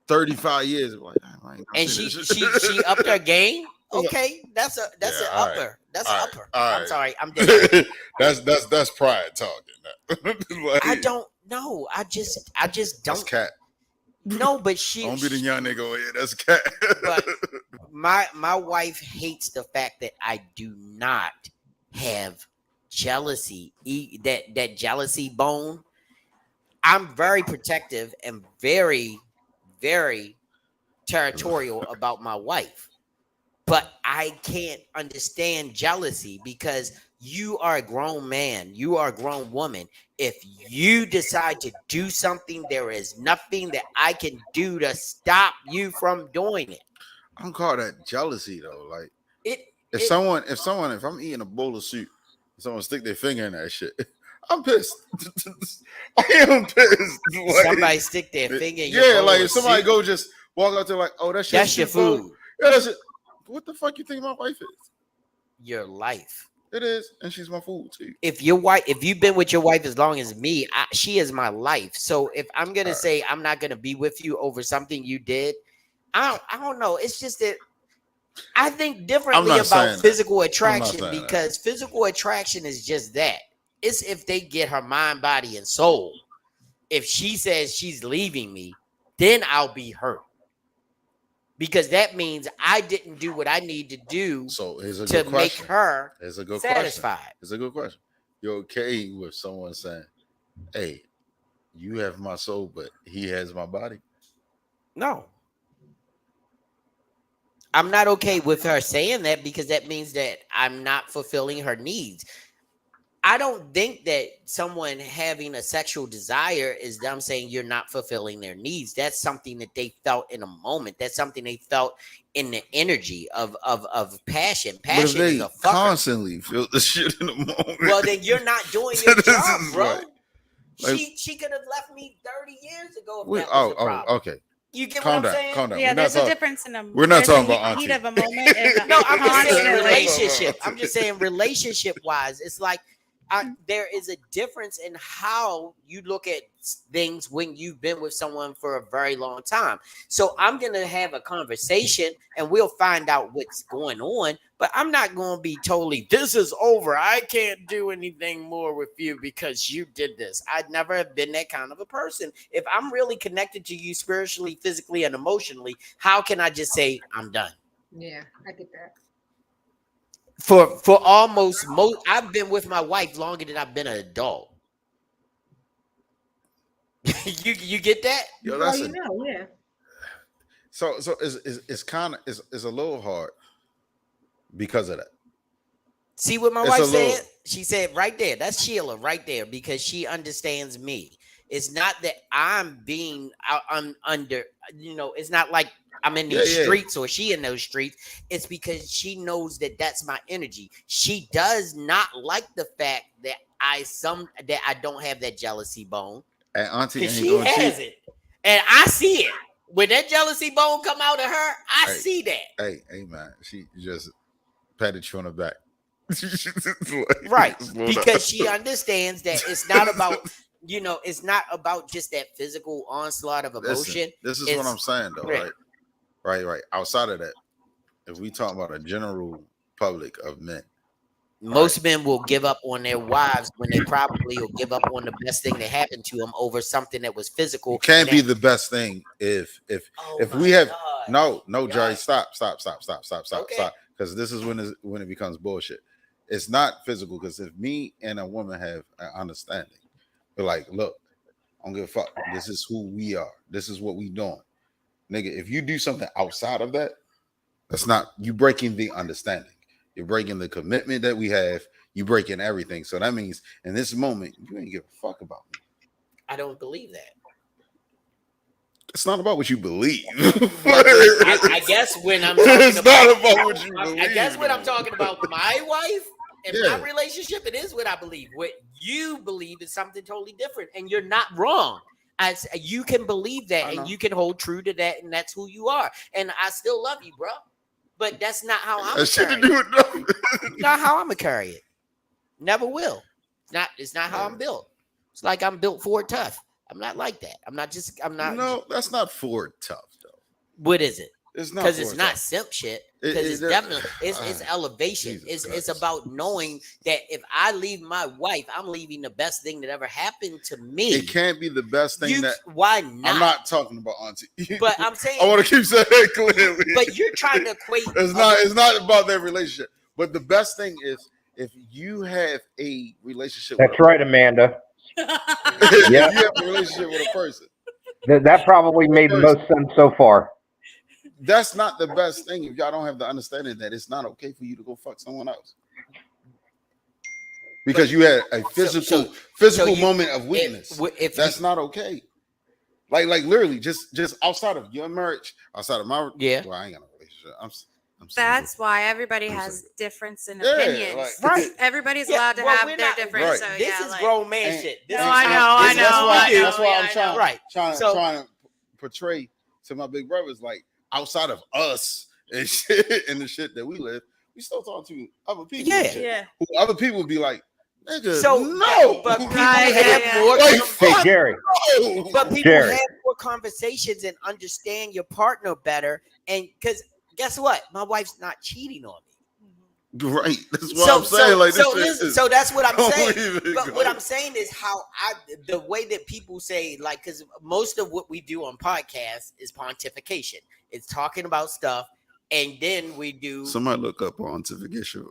Speaker 1: 35 years. I'm like, I ain't
Speaker 2: And
Speaker 1: gonna
Speaker 2: she
Speaker 1: see this shit.
Speaker 2: she upped her game.
Speaker 1: I was like,
Speaker 2: Okay, that's an
Speaker 1: yeah, all right,
Speaker 2: upper. That's
Speaker 1: all
Speaker 2: an
Speaker 1: right,
Speaker 2: upper.
Speaker 1: all
Speaker 2: I'm
Speaker 1: right.
Speaker 2: sorry. I'm different.
Speaker 1: that's pride talking. Like,
Speaker 2: I don't know. I just
Speaker 1: that's
Speaker 2: don't.
Speaker 1: cat.
Speaker 2: No, but she.
Speaker 1: Don't be the young nigga over here. That's cat.
Speaker 2: But my wife hates the fact that I do not have jealousy. That jealousy bone. I'm very protective and very, very territorial about my wife. But I can't understand jealousy because you are a grown man, you are a grown woman. If you decide to do something, there is nothing that I can do to stop you from doing it.
Speaker 1: I don't call that jealousy though. Like
Speaker 2: It
Speaker 1: if I'm eating a bowl of soup, someone stick their finger in that shit, I'm pissed. I am pissed. Like,
Speaker 2: somebody stick their finger in your
Speaker 1: yeah,
Speaker 2: bowl
Speaker 1: like
Speaker 2: of
Speaker 1: if somebody
Speaker 2: soup,
Speaker 1: go just walk out there like, oh, that's
Speaker 2: your
Speaker 1: food.
Speaker 2: food,
Speaker 1: Yeah, that's it. What the fuck you think my wife is?
Speaker 2: your life.
Speaker 1: It is, and she's my food too.
Speaker 2: If you've been with your wife as long as me, she is my life. So if I'm gonna say I'm not gonna be with you over something you did, I don't know. It's just that I think differently about physical attraction because physical attraction is just that. It's if they get her mind, body, and soul. If she says she's leaving me, then I'll be hurt. Because that means I didn't do what I need to do to make her satisfied.
Speaker 1: It's a good question. You're okay with someone saying, hey, you have my soul, but he has my body?
Speaker 2: No. I'm not okay with her saying that because that means that I'm not fulfilling her needs. I don't think that someone having a sexual desire is them saying you're not fulfilling their needs. That's something that they felt in a moment. That's something they felt in the energy of passion. Passion is a fucker.
Speaker 1: Constantly feel the shit in a moment.
Speaker 2: Well, then you're not doing your job, bro.
Speaker 1: Like,
Speaker 2: she could have left me 30 years ago if that was the problem.
Speaker 1: Okay.
Speaker 2: You get
Speaker 1: calm
Speaker 2: what I'm
Speaker 1: down,
Speaker 2: saying?
Speaker 1: calm down.
Speaker 11: Yeah, there's a difference in a.
Speaker 1: We're not talking about
Speaker 11: heat
Speaker 1: auntie.
Speaker 11: of a moment. And
Speaker 2: No, I'm just saying
Speaker 11: constantly.
Speaker 2: relationship. I'm just saying relationship wise, it's like there is a difference in how you look at things when you've been with someone for a very long time. So I'm gonna have a conversation and we'll find out what's going on. But I'm not gonna be totally, this is over. I can't do anything more with you because you did this. I'd never have been that kind of a person. If I'm really connected to you spiritually, physically, and emotionally, how can I just say I'm done?
Speaker 5: Yeah, I get that.
Speaker 2: For almost I've been with my wife longer than I've been an adult. you get that?
Speaker 1: Yo,
Speaker 5: Well, you know, yeah.
Speaker 1: So it's kind of it's a little hard because of that.
Speaker 2: See what my wife said? She said right there. That's Sheila right there because she understands me. It's not that I'm being under, it's not like I'm in these streets or she in those streets. It's because she knows that that's my energy. She does not like the fact that I don't have that jealousy bone.
Speaker 1: And auntie,
Speaker 2: she has it. And I see it. When that jealousy bone come out of her, I see that.
Speaker 1: Hey, man. She just patted you on the back.
Speaker 2: Right. Because she understands that it's not about it's not about just that physical onslaught of emotion.
Speaker 1: This is what I'm saying, though, right? Right. Outside of that, if we talk about a general public of men,
Speaker 2: most men will give up on their wives when they probably will give up on the best thing that happened to them over something that was physical.
Speaker 1: It can't be the best thing if we have no, Jerry, stop, because this is when it becomes bullshit. It's not physical because if me and a woman have an understanding. But like, look, I don't give a fuck. This is who we are. This is what we doing. Nigga, if you do something outside of that, that's not, you breaking the understanding. You're breaking the commitment that we have. You breaking everything. So that means in this moment, you ain't give a fuck about me.
Speaker 2: I don't believe that.
Speaker 1: It's not about what you believe.
Speaker 2: I guess when I'm talking
Speaker 1: it's not about what you believe.
Speaker 2: I guess when I'm talking about my wife and my relationship, it is what I believe. What you believe is something totally different, and you're not wrong. As you can believe that, and you can hold true to that, and that's who you are. And I still love you, bro. But that's not how I'm gonna carry it. Not how I'm gonna carry it. Never will. It's not how I'm built. It's like I'm built Ford tough. I'm not like that. I'm not.
Speaker 1: No, that's not Ford tough.
Speaker 2: What is it?
Speaker 1: It's not
Speaker 2: Because it's
Speaker 1: forced
Speaker 2: not
Speaker 1: out.
Speaker 2: simp shit.
Speaker 1: It-
Speaker 2: Because
Speaker 1: it-
Speaker 2: it's
Speaker 1: that-
Speaker 2: definitely it's elevation.
Speaker 1: Jesus
Speaker 2: It's
Speaker 1: Christ.
Speaker 2: about knowing that if I leave my wife, I'm leaving the best thing that ever happened to me.
Speaker 1: It can't be the best thing that.
Speaker 2: Why not?
Speaker 1: I'm not talking about auntie.
Speaker 2: But I'm saying
Speaker 1: I want to keep saying it clearly.
Speaker 2: But you're trying to equate.
Speaker 1: It's not about that relationship. But the best thing is if you have a relationship.
Speaker 4: That's right, Amanda.
Speaker 1: If
Speaker 4: Yeah.
Speaker 1: you have a relationship with a person.
Speaker 4: That probably made the most sense so far.
Speaker 1: That's not the best thing if y'all don't have the understanding that it's not okay for you to go fuck someone else. Because you had a physical moment of weakness. That's not okay. Like literally, just outside of your marriage, outside of my well, I ain't got no relationship. I'm
Speaker 11: That's why everybody has difference in opinions.
Speaker 2: Right.
Speaker 11: Everybody's allowed to have their different.
Speaker 1: Right.
Speaker 11: So
Speaker 2: This
Speaker 11: yeah,
Speaker 2: is
Speaker 11: like,
Speaker 2: grown man shit. This is
Speaker 11: I know.
Speaker 1: That's why I'm trying
Speaker 2: So-
Speaker 1: to portray to my big brothers, like outside of us and shit and the shit that we live, we still talk to other people. and shit.
Speaker 11: Yeah.
Speaker 1: Who other people would be like, nigga,
Speaker 2: So
Speaker 1: no.
Speaker 2: but people
Speaker 11: Right,
Speaker 2: have
Speaker 11: yeah.
Speaker 2: more.
Speaker 1: Like,
Speaker 4: Hey,
Speaker 1: fuck
Speaker 4: Jerry.
Speaker 1: no.
Speaker 2: But people
Speaker 4: Jerry.
Speaker 2: have more conversations and understand your partner better. And because guess what? My wife's not cheating on me.
Speaker 1: Right. That's what I'm saying. Like, this shit is-
Speaker 2: so that's what I'm
Speaker 1: don't
Speaker 2: saying.
Speaker 1: even
Speaker 2: But
Speaker 1: go.
Speaker 2: what I'm saying is how the way that people say, like, because most of what we do on podcasts is pontification. It's talking about stuff, and then we do.
Speaker 1: Somebody look up pontification.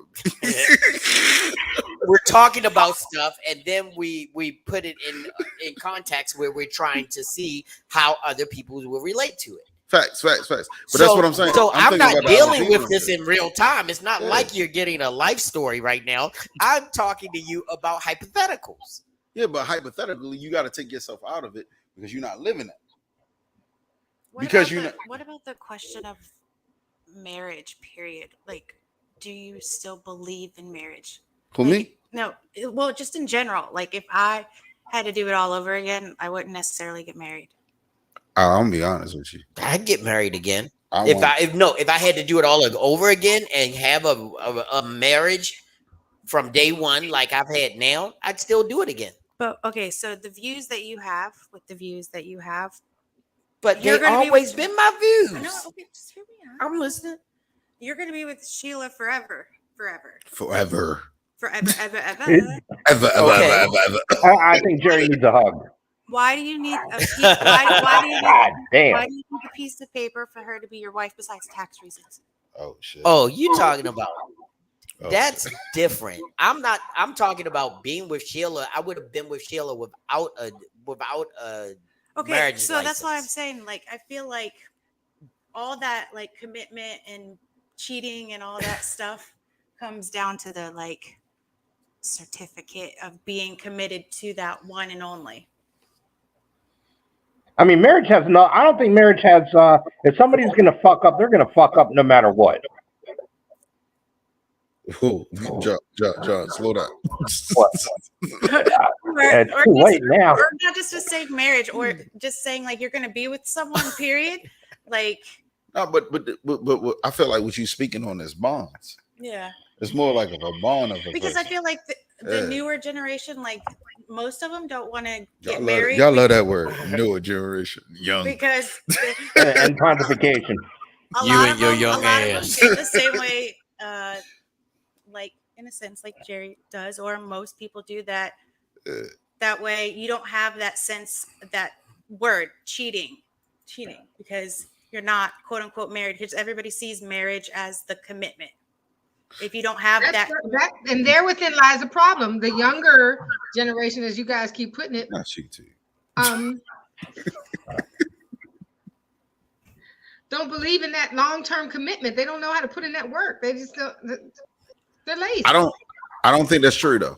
Speaker 2: We're talking about stuff, and then we put it in context where we're trying to see how other people will relate to it.
Speaker 1: Facts. But that's what I'm saying.
Speaker 2: So I'm
Speaker 1: thinking
Speaker 2: not
Speaker 1: about the other
Speaker 2: dealing
Speaker 1: people
Speaker 2: with this
Speaker 1: and
Speaker 2: in real time. It's not
Speaker 1: Yeah.
Speaker 2: like you're getting a life story right now. I'm talking to you about hypotheticals.
Speaker 1: Yeah, but hypothetically, you got to take yourself out of it because you're not living it. Because
Speaker 11: what about the question of marriage? Period. Like, do you still believe in marriage?
Speaker 1: For me,
Speaker 11: No. Well, just in general. Like, if I had to do it all over again, I wouldn't necessarily get married.
Speaker 1: I'm gonna be honest with you.
Speaker 2: I'd get married again.
Speaker 1: I
Speaker 2: If
Speaker 1: want-
Speaker 2: I had to do it all over again and have a marriage from day one like I've had now, I'd still do it again.
Speaker 11: But okay, so the views that you have,
Speaker 2: But
Speaker 11: You're
Speaker 2: they've
Speaker 11: gonna be
Speaker 2: always
Speaker 11: with-
Speaker 2: been my views.
Speaker 11: I know. Okay, just hear me out.
Speaker 2: I'm listening.
Speaker 11: You're gonna be with Sheila forever.
Speaker 1: forever.
Speaker 11: Ever.
Speaker 4: I think Jerry needs a hug.
Speaker 11: Why do you need a piece? Why do you
Speaker 4: God damn.
Speaker 11: Why do you need a piece of paper for her to be your wife besides tax reasons?
Speaker 1: Oh shit.
Speaker 2: Oh, you talking about
Speaker 1: Oh,
Speaker 2: that's different. I'm talking about being with Sheila. I would have been with Sheila without a
Speaker 11: Okay,
Speaker 2: marriage
Speaker 11: so that's why I'm
Speaker 2: license.
Speaker 11: saying, like, I feel like all that, like, commitment and cheating and all that stuff comes down to the, like, certificate of being committed to that one and only.
Speaker 4: I mean, marriage has no. I don't think marriage has. If somebody's gonna fuck up, they're gonna fuck up no matter what.
Speaker 1: Ooh, John, slow down.
Speaker 4: What? It's too late now.
Speaker 11: Or not just to say marriage, or just saying, like, you're going to be with someone, period. Like,
Speaker 1: No, but I feel like what you speaking on is bonds.
Speaker 11: yeah.
Speaker 1: It's more like of a bond of a
Speaker 11: Because I
Speaker 1: person.
Speaker 11: feel like the
Speaker 1: Yeah.
Speaker 11: newer generation, like, most of them don't want to get
Speaker 1: Y'all
Speaker 11: married.
Speaker 1: love that word, newer generation, young.
Speaker 11: Because
Speaker 4: And pontification.
Speaker 11: a
Speaker 2: You
Speaker 11: lot
Speaker 2: and
Speaker 11: of
Speaker 2: your
Speaker 11: them,
Speaker 2: young
Speaker 11: a lot of them
Speaker 2: ass.
Speaker 11: feel the same way, like, in a sense, like Jerry does, or most people do that. That way, you don't have that sense, that word, cheating, because you're not, quote unquote, married, because everybody sees marriage as the commitment. If you don't have that,
Speaker 5: And there within lies a problem. The younger generation, as you guys keep putting it,
Speaker 1: Not cheat too.
Speaker 5: don't believe in that long-term commitment. They don't know how to put in that work. They just don't. They're lazy.
Speaker 1: I don't think that's true though.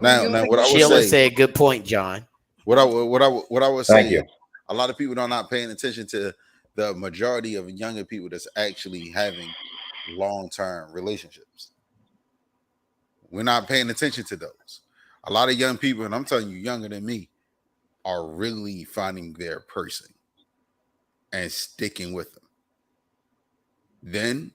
Speaker 1: Now what I would
Speaker 2: Sheila
Speaker 1: say,
Speaker 2: said, "Good point, John."
Speaker 1: what I would say,
Speaker 4: Thank you.
Speaker 1: a lot of people are not paying attention to the majority of younger people that's actually having long-term relationships. We're not paying attention to those. A lot of young people, and I'm telling you, younger than me, are really finding their person and sticking with them. Then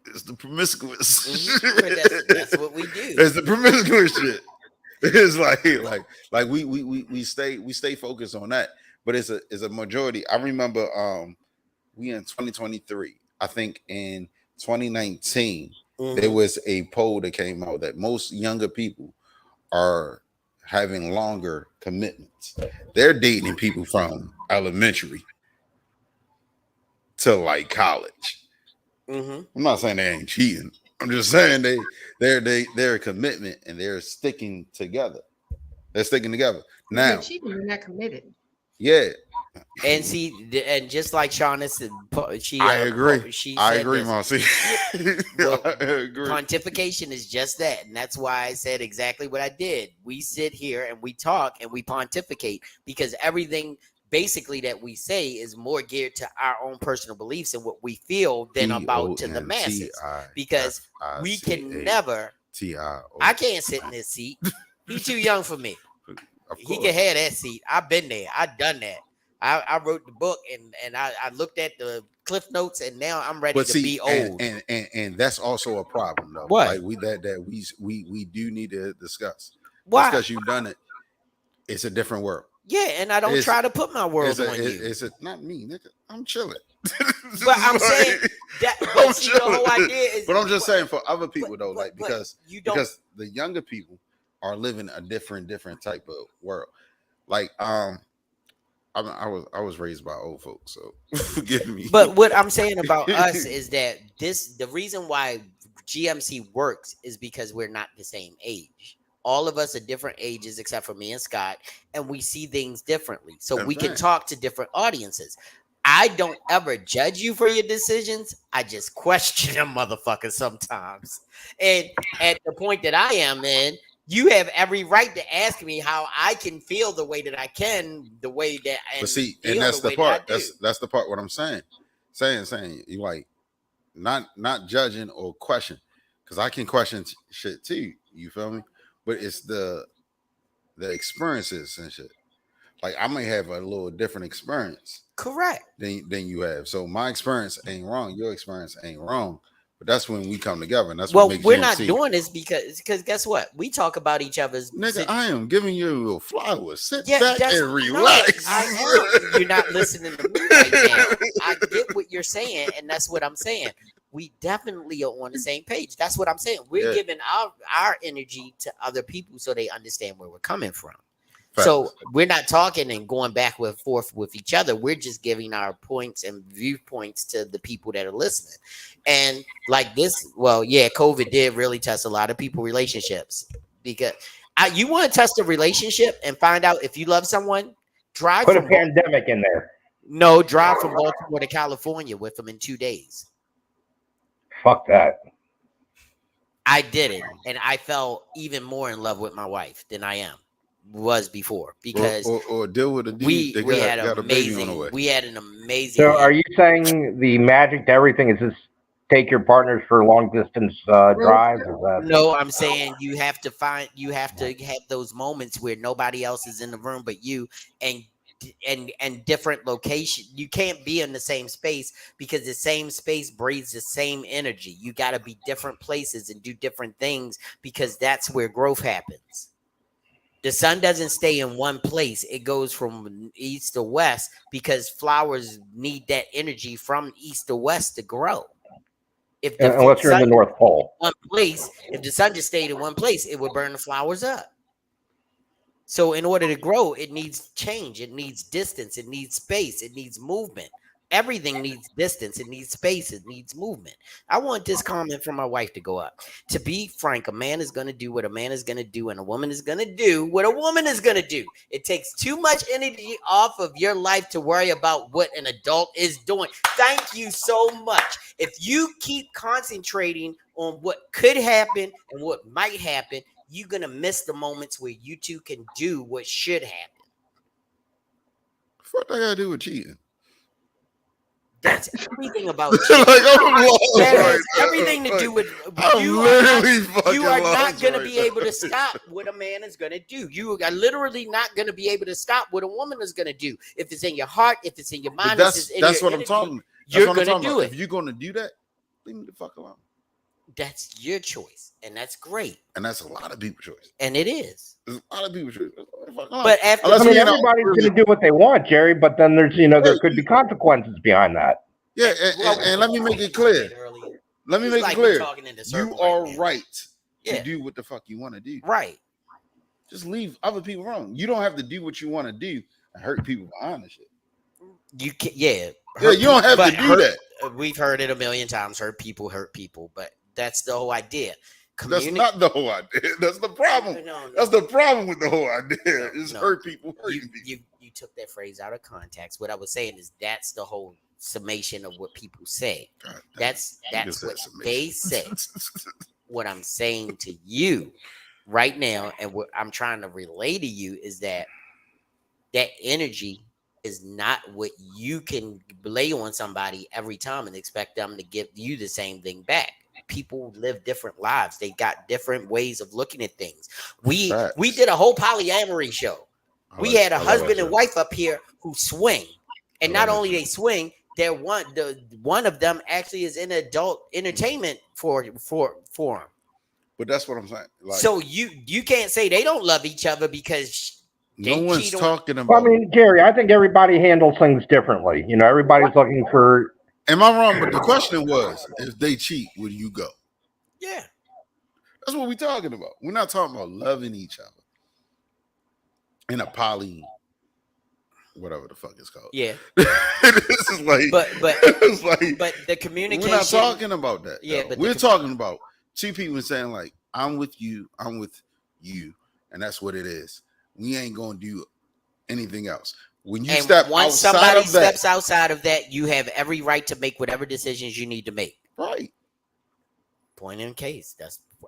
Speaker 1: it's the promiscuous.
Speaker 2: But that's what we do.
Speaker 1: It's the promiscuous shit. It's like we stay focused on that, but it's a majority. I remember we in 2023. I think in 2019 there was a poll that came out that most younger people are having longer commitments. They're dating people from elementary to like college. I'm not saying they ain't cheating. I'm just saying they're a commitment and they're sticking together. They're sticking together. Now,
Speaker 5: You're cheating, you're not committed.
Speaker 1: yeah.
Speaker 2: And see, and just like Shauna said,
Speaker 1: I agree. I agree,
Speaker 2: this.
Speaker 1: Marcy.
Speaker 2: Well,
Speaker 1: I agree.
Speaker 2: Pontification is just that, and that's why I said exactly what I did. We sit here and we talk and we pontificate because everything basically that we say is more geared to our own personal beliefs and what we feel than about to the masses. Because we can never. I can't sit in this seat. He's too young for me. He can have that seat. I've been there. I've done that. I wrote the book and I looked at the cliff notes and now I'm ready to be old.
Speaker 1: And that's also a problem though.
Speaker 2: What?
Speaker 1: Like we do need to discuss.
Speaker 2: Why?
Speaker 1: Because you've done it. It's a different world.
Speaker 2: Yeah, and I don't try to put my world on you.
Speaker 1: It's not me, nigga. I'm chilling.
Speaker 2: But I'm saying that. But see, the whole idea is.
Speaker 1: But I'm just saying for other people though, like because the younger people are living a different type of world. Like I was raised by old folks, so forgive me.
Speaker 2: But what I'm saying about us is that the reason why GMC works is because we're not the same age. All of us are different ages except for me and Scott, and we see things differently. So we can talk to different audiences. I don't ever judge you for your decisions. I just question them motherfuckers sometimes. And at the point that I am in, you have every right to ask me how I can feel the way that I can, the way that.
Speaker 1: But see, and that's the part. That's the part. What I'm saying you like not judging or question, because I can question shit too. You feel me? But it's the experiences and shit. Like I may have a little different experience,
Speaker 2: correct,
Speaker 1: than you have. So my experience ain't wrong. Your experience ain't wrong. But that's when we come together, and that's
Speaker 2: well,
Speaker 1: what makes
Speaker 2: we're
Speaker 1: GMC.
Speaker 2: Not doing this because guess what? We talk about each other's.
Speaker 1: Nigga, I am giving you a little flowers. Sit back and relax.
Speaker 2: No, you're not listening to me right now. I get what you're saying, and that's what I'm saying. We definitely are on the same page. That's what I'm saying. We're giving our energy to other people so they understand where we're coming from. So we're not talking and going back and forth with each other. We're just giving our points and viewpoints to the people that are listening. And like this, well, yeah, COVID did really test a lot of people's relationships. Because you want to test a relationship and find out if you love someone,
Speaker 4: put a pandemic in there.
Speaker 2: No, drive from Baltimore to California with them in 2 days.
Speaker 4: Fuck that.
Speaker 2: I did it, and I fell even more in love with my wife than I was before because
Speaker 1: or deal with a dude
Speaker 2: we
Speaker 1: got
Speaker 2: had
Speaker 1: a baby on the way.
Speaker 2: We had an amazing.
Speaker 4: So, are you saying the magic to everything is just take your partners for long distance drives?
Speaker 2: No, I'm saying you have to have those moments where nobody else is in the room but you, and different location. You can't be in the same space because the same space breathes the same energy. You got to be different places and do different things because that's where growth happens. The sun doesn't stay in one place. It goes from east to west because flowers need that energy from east to west to grow.
Speaker 4: Unless you're in the North Pole.
Speaker 2: One place, if the sun just stayed in one place, it would burn the flowers up. So in order to grow, it needs change. It needs distance. It needs space. It needs movement. Everything needs distance. It needs space. It needs movement. I want this comment from my wife to go up. To be frank, a man is going to do what a man is going to do, and a woman is going to do what a woman is going to do. It takes too much energy off of your life to worry about what an adult is doing. Thank you so much. If you keep concentrating on what could happen and what might happen, you're going to miss the moments where you two can do what should happen.
Speaker 1: What that got to do with cheating?
Speaker 2: That's everything about cheating. That has everything to do with you. You are not going to be able to stop what a man is going to do. You are literally not going to be able to stop what a woman is going to do. If it's in your heart, if it's in your mind,
Speaker 1: that's what I'm talking.
Speaker 2: You're going to do it.
Speaker 1: If you're going to do that, leave me the fuck alone.
Speaker 2: That's your choice, and that's great.
Speaker 1: And that's a lot of people's choice.
Speaker 2: And it is.
Speaker 1: There's a lot of people's choice.
Speaker 2: But after,
Speaker 1: Unless
Speaker 4: I mean,
Speaker 1: we ain't
Speaker 4: everybody's
Speaker 1: really-
Speaker 4: going to do what they want, Jerry. But then there's, there could be consequences behind that.
Speaker 1: Yeah, and let me make it clear. Let me make it clear. You are right to do what the fuck you want to do.
Speaker 2: Right.
Speaker 1: Just leave other people alone. You don't have to do what you want to do and hurt people behind the shit.
Speaker 2: You can, yeah.
Speaker 1: You don't have to do that.
Speaker 2: We've heard it a million times. Hurt people, but that's the whole idea.
Speaker 1: That's not the whole idea. That's the problem. No. That's the problem with the whole idea. Is hurt people, hurting people.
Speaker 2: You took that phrase out of context. What I was saying is that's the whole summation of what people say. That's what they say. What I'm saying to you right now, and what I'm trying to relay to you is that energy is not what you can lay on somebody every time and expect them to give you the same thing back. People live different lives. They got different ways of looking at things. We did a whole polyamory show. We had a husband and wife up here who swing, and not only they swing, they're one of them actually is in adult entertainment for them.
Speaker 1: But that's what I'm saying. Like,
Speaker 2: so you can't say they don't love each other because
Speaker 1: no one's talking about.
Speaker 4: Well, I mean, Jerry, I think everybody handles things differently. Everybody's looking for.
Speaker 1: Am I wrong? But the question was, if they cheat, would you go?
Speaker 2: Yeah.
Speaker 1: That's what we're talking about. We're not talking about loving each other in a poly, whatever the fuck it's called.
Speaker 2: Yeah.
Speaker 1: This is like,
Speaker 2: but
Speaker 1: it's like,
Speaker 2: but the communication.
Speaker 1: We're not talking about that.
Speaker 2: Yeah,
Speaker 1: though.
Speaker 2: but
Speaker 1: we're talking about two people saying like, I'm with you, and that's what it is. We ain't gonna do anything else. When you
Speaker 2: once somebody steps outside of that, you have every right to make whatever decisions you need to make.
Speaker 1: Right.
Speaker 2: Point in case.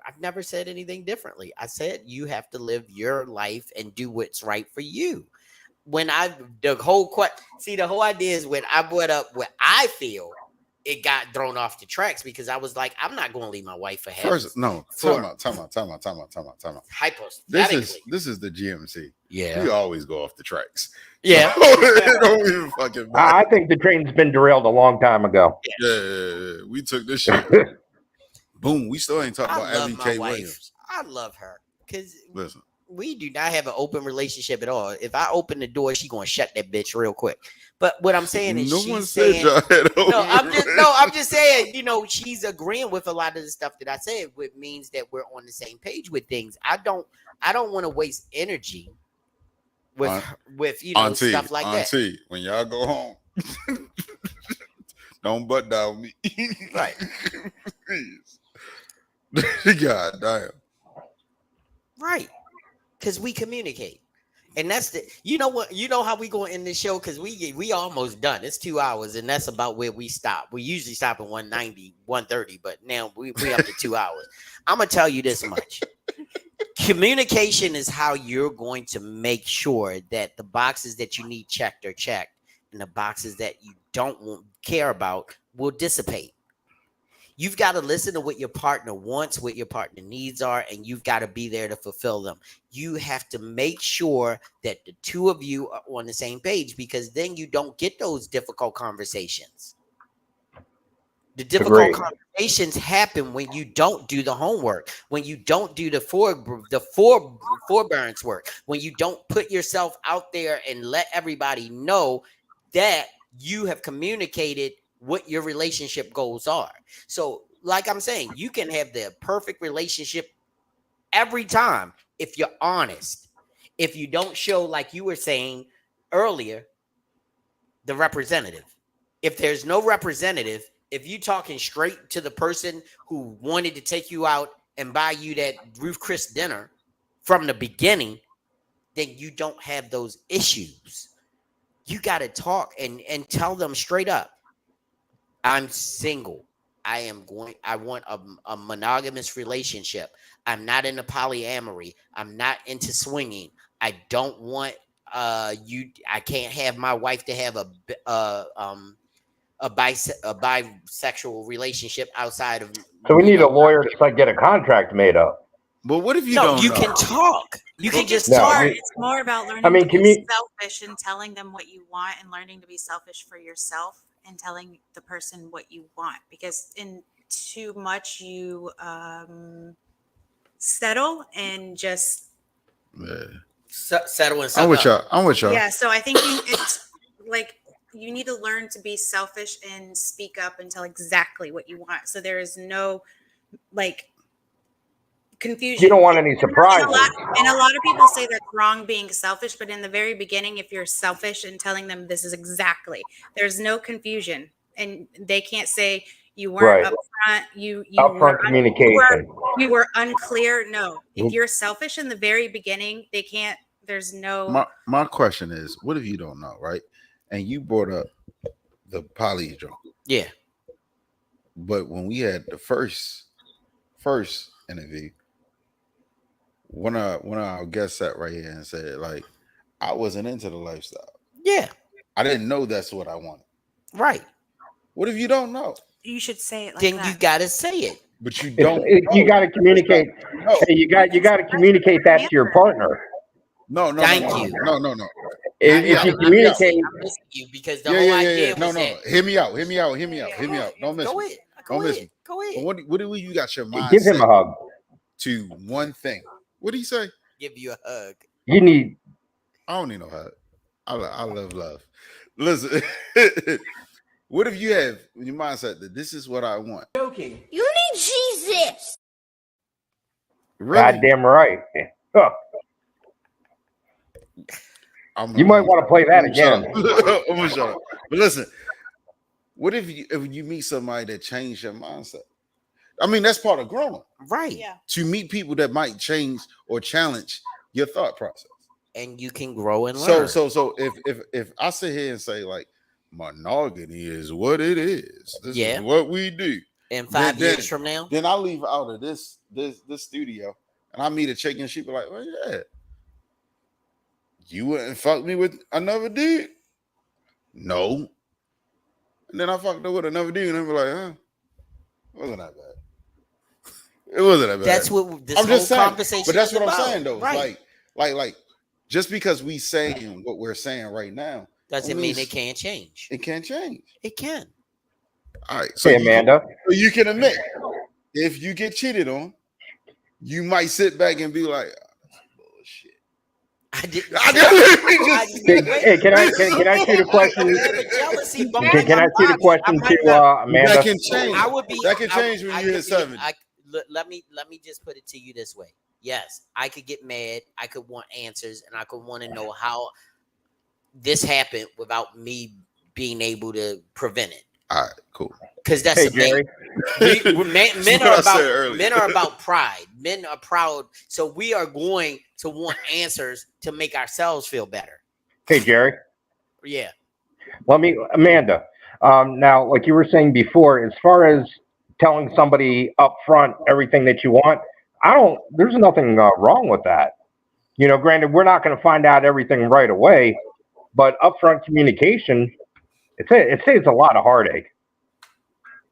Speaker 2: I've never said anything differently. I said you have to live your life and do what's right for you. The whole idea is when I brought up what I feel, it got thrown off the tracks because I was like, I'm not going to leave my wife for half.
Speaker 1: Time out.
Speaker 2: Hypothetically.
Speaker 1: This is the GMC.
Speaker 2: Yeah.
Speaker 1: We always go off the tracks.
Speaker 2: Yeah.
Speaker 1: It don't even fucking matter.
Speaker 4: I think the train's been derailed a long time ago.
Speaker 1: Yeah. We took this shit. Boom. We still ain't talking about Abby K. Williams.
Speaker 2: I love her because
Speaker 1: listen,
Speaker 2: we do not have an open relationship at all. If I open the door, she's gonna shut that bitch real quick. But what I'm saying is, I'm just saying, she's agreeing with a lot of the stuff that I said, which means that we're on the same page with things. I don't want to waste energy with
Speaker 1: auntie,
Speaker 2: stuff like that.
Speaker 1: When y'all go home, don't butt down me.
Speaker 2: Right.
Speaker 1: God damn.
Speaker 2: Right. Because we communicate. And that's how we going to end this show, because we almost done. It's 2 hours, and that's about where we stop. We usually stop at 190, 130, but now we up to 2 hours. I'm going to tell you this much. Communication is how you're going to make sure that the boxes that you need checked are checked, and the boxes that you don't care about will dissipate. You've got to listen to what your partner wants, what your partner needs are, and you've got to be there to fulfill them. You have to make sure that the two of you are on the same page, because then you don't get those difficult conversations. The difficult conversations happen when you don't do the homework, when you don't do the forbearance work, when you don't put yourself out there and let everybody know that you have communicated what your relationship goals are. So, like I'm saying, you can have the perfect relationship every time if you're honest. If you don't show, like you were saying earlier, the representative. If there's no representative, if you're talking straight to the person who wanted to take you out and buy you that Ruth Chris dinner from the beginning, then you don't have those issues. You got to talk and tell them straight up, I'm single. I want a monogamous relationship. I'm not into polyamory. I'm not into swinging. I don't want I can't have my wife to have a bisexual relationship outside of.
Speaker 4: So we need a lawyer to get a contract made up.
Speaker 1: But what if you don't?
Speaker 2: You can talk. You can just
Speaker 3: talk.
Speaker 2: talk.
Speaker 3: It's more about learning to be selfish and telling them what you want, and learning to be selfish for yourself and telling the person what you want. Because in
Speaker 11: too much, you settle and just
Speaker 2: settle in
Speaker 1: I'm with y'all. I'm with y'all.
Speaker 11: yeah. So I think it's like you need to learn to be selfish and speak up and tell exactly what you want. So there is no like confusion.
Speaker 4: You don't want any surprises.
Speaker 11: And a lot of people say that's wrong being selfish, but in the very beginning, if you're selfish and telling them this is exactly, there's no confusion, and they can't say you weren't
Speaker 4: Right.
Speaker 11: upfront. You
Speaker 4: Upfront
Speaker 11: were
Speaker 4: communication.
Speaker 11: you were unclear. No, if you're selfish in the very beginning, they can't. There's no.
Speaker 1: My question is, what if you don't know, right? And you brought up the poly joint.
Speaker 2: Yeah.
Speaker 1: But when we had the first interview, one of our guests sat right here and said, like, I wasn't into the lifestyle.
Speaker 2: Yeah.
Speaker 1: I didn't know that's what I wanted.
Speaker 2: Right.
Speaker 1: What if you don't know?
Speaker 11: You should say it like
Speaker 2: then
Speaker 11: that.
Speaker 2: you gotta say it.
Speaker 1: But you don't.
Speaker 4: You got to communicate.
Speaker 1: No.
Speaker 4: Hey, you got to communicate that to your partner.
Speaker 1: No.
Speaker 2: Thank you.
Speaker 1: No.
Speaker 4: If you communicate,
Speaker 2: I'm missing you because the whole idea was that.
Speaker 1: Hear me out. Don't miss me. Don't miss me.
Speaker 2: Go ahead.
Speaker 1: But what do you got your mind?
Speaker 4: give him a hug.
Speaker 1: To one thing. What do you say?
Speaker 2: Give you a hug.
Speaker 4: You need.
Speaker 1: I don't need no hug. I love love. Listen. What if you have in your mindset that this is what I want?
Speaker 10: Joking.
Speaker 12: You need Jesus.
Speaker 1: Really?
Speaker 4: Goddamn right. Huh. You might want to play that again.
Speaker 1: I'm gonna shut up. But listen, what if you meet somebody that changed your mindset? I mean, that's part of growing,
Speaker 2: right?
Speaker 11: Yeah.
Speaker 1: To meet people that might change or challenge your thought process,
Speaker 2: and you can grow and learn.
Speaker 1: So if I sit here and say like monogamy is what it is, this is what we do.
Speaker 2: In 5 years from now,
Speaker 1: then I leave out of this studio and I meet a chick and she be like, well, yeah, you wouldn't fuck me with another dude? No. And then I fucked her with another dude and I'm like, huh? It wasn't that bad. It wasn't that bad.
Speaker 2: That's what this
Speaker 1: I'm
Speaker 2: whole
Speaker 1: just saying,
Speaker 2: conversation
Speaker 1: but that's
Speaker 2: is
Speaker 1: what
Speaker 2: about.
Speaker 1: I'm saying though.
Speaker 2: Right.
Speaker 1: Like just because we saying what we're saying right now
Speaker 2: doesn't mean it can't change.
Speaker 1: It can't change.
Speaker 2: It can.
Speaker 1: All right. So
Speaker 4: hey, Amanda.
Speaker 1: You can admit if you get cheated on, you might sit back and be like, oh, that's bullshit.
Speaker 2: I didn't.
Speaker 4: Hey, can I shoot a question? Can I shoot a question to Amanda?
Speaker 1: That can change. That can change when you hit 70.
Speaker 2: Let me just put it to you this way. Yes, I could get mad. I could want answers, and I could want to know how this happened without me being able to prevent it.
Speaker 1: All right, cool.
Speaker 2: Because that's
Speaker 4: Jerry.
Speaker 2: Men are about pride. Men are proud, so we are going to want answers to make ourselves feel better.
Speaker 4: Hey, Jerry.
Speaker 2: Yeah.
Speaker 4: Amanda. Now, like you were saying before, as far as telling somebody up front everything that you want, there's nothing wrong with that. You know, granted, we're not going to find out everything right away, but upfront communication, it saves a lot of heartache.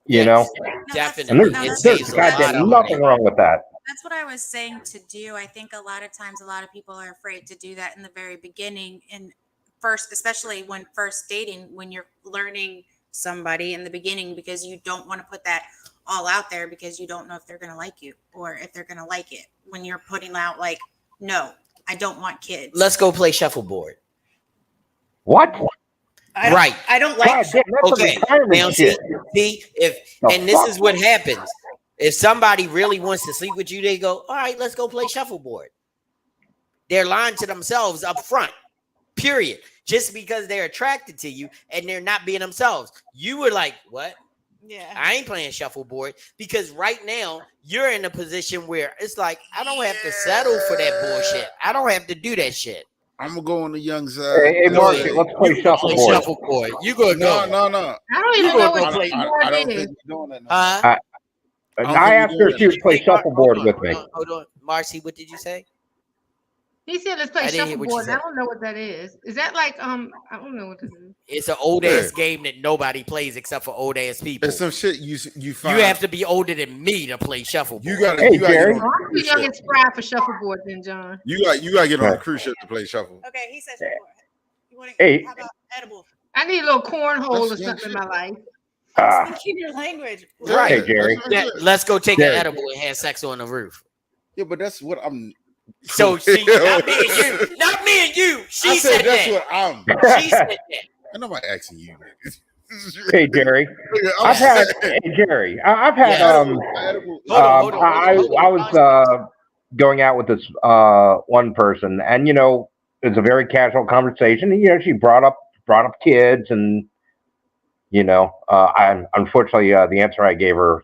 Speaker 4: You know?
Speaker 2: Definitely.
Speaker 4: And there's goddamn nothing wrong with that.
Speaker 11: That's what I was saying to do. I think a lot of times, a lot of people are afraid to do that in the very beginning. And first, especially when first dating, when you're learning somebody in the beginning, because you don't want to put that all out there because you don't know if they're going to like you or if they're going to like it. When you're putting out like, no, I don't want kids.
Speaker 2: Let's go play shuffleboard.
Speaker 4: What?
Speaker 2: Right.
Speaker 11: I don't like.
Speaker 2: Okay. Now see if and this is what happens. If somebody really wants to sleep with you, they go, all right, let's go play shuffleboard. They're lying to themselves up front, period. Just because they're attracted to you and they're not being themselves. You were like, what?
Speaker 11: Yeah.
Speaker 2: I ain't playing shuffleboard because right now you're in a position where it's like, I don't have to settle for that bullshit. I don't have to do that shit.
Speaker 1: I'm gonna go on the young side.
Speaker 4: Hey, Mark, let's play shuffleboard.
Speaker 2: You gonna go?
Speaker 1: No.
Speaker 5: I don't even know what shuffleboard is.
Speaker 1: Doing that.
Speaker 4: I asked her if she would play shuffleboard with me.
Speaker 2: Hold on, Marcy. What did you say?
Speaker 5: He said, "Let's play shuffleboard." I don't know what that is. Is that like I don't know what this is.
Speaker 2: It's an old ass game that nobody plays except for old ass people.
Speaker 1: It's some shit you find.
Speaker 2: You have to be older than me to play shuffleboard.
Speaker 1: You gotta.
Speaker 4: Hey, Jerry.
Speaker 5: I'm too young and spry for shuffleboard, then, John.
Speaker 1: You gotta get on a cruise ship to play shuffle.
Speaker 11: Okay, he said shuffleboard. You want
Speaker 4: Hey.
Speaker 11: how about edible?
Speaker 5: I need a little cornhole or something in my life.
Speaker 11: I'm speaking your language.
Speaker 2: Right.
Speaker 4: Hey, Jerry.
Speaker 2: Let's go take
Speaker 4: Jerry.
Speaker 2: an edible and have sex on the roof.
Speaker 1: Yeah, but that's what I'm.
Speaker 2: So she, not me and you, not me and you. She
Speaker 1: I said that's
Speaker 2: that.
Speaker 1: what I'm.
Speaker 2: She said that.
Speaker 1: I'm not asking you.
Speaker 4: Hey, Jerry.
Speaker 1: I'm
Speaker 4: I've had
Speaker 1: saying-
Speaker 4: Jerry. I've had
Speaker 2: Hold on.
Speaker 4: I was going out with this one person, and it's a very casual conversation. And, she brought up kids, and I unfortunately the answer I gave her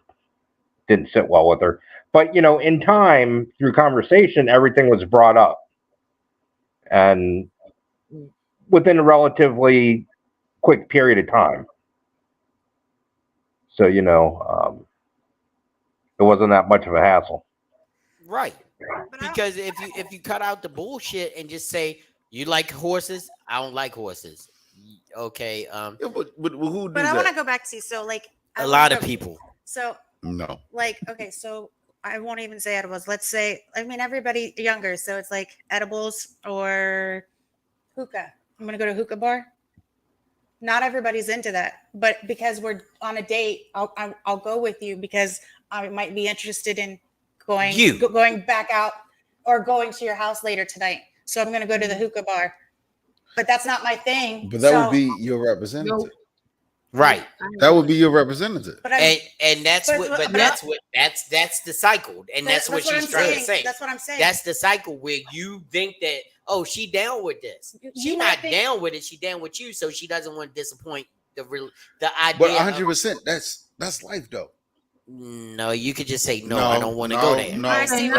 Speaker 4: didn't sit well with her. But in time, through conversation, everything was brought up, and within a relatively quick period of time. So it wasn't that much of a hassle.
Speaker 2: Right. Because if you cut out the bullshit and just say you like horses, I don't like horses. Okay.
Speaker 1: Yeah, but who?
Speaker 11: But I want to go back to
Speaker 2: a lot of people.
Speaker 11: So
Speaker 1: no.
Speaker 11: Okay, so I won't even say edibles. Let's say, everybody younger, so it's like edibles or hookah. I'm gonna go to hookah bar. Not everybody's into that, but because we're on a date, I'll go with you because I might be interested in going back out or going to your house later tonight. So I'm gonna go to the hookah bar, but that's not my thing.
Speaker 1: But that would be your representative,
Speaker 2: right?
Speaker 1: That would be your representative,
Speaker 2: and that's that's the cycle, and that's what she's trying to say.
Speaker 11: That's what I'm saying.
Speaker 2: That's the cycle where you think that she down with this. She's not down with it. She down with you, so she doesn't want to disappoint the idea.
Speaker 1: But 100%, that's life though.
Speaker 2: No, you could just say no. I don't want to go there.
Speaker 1: No.
Speaker 5: They can't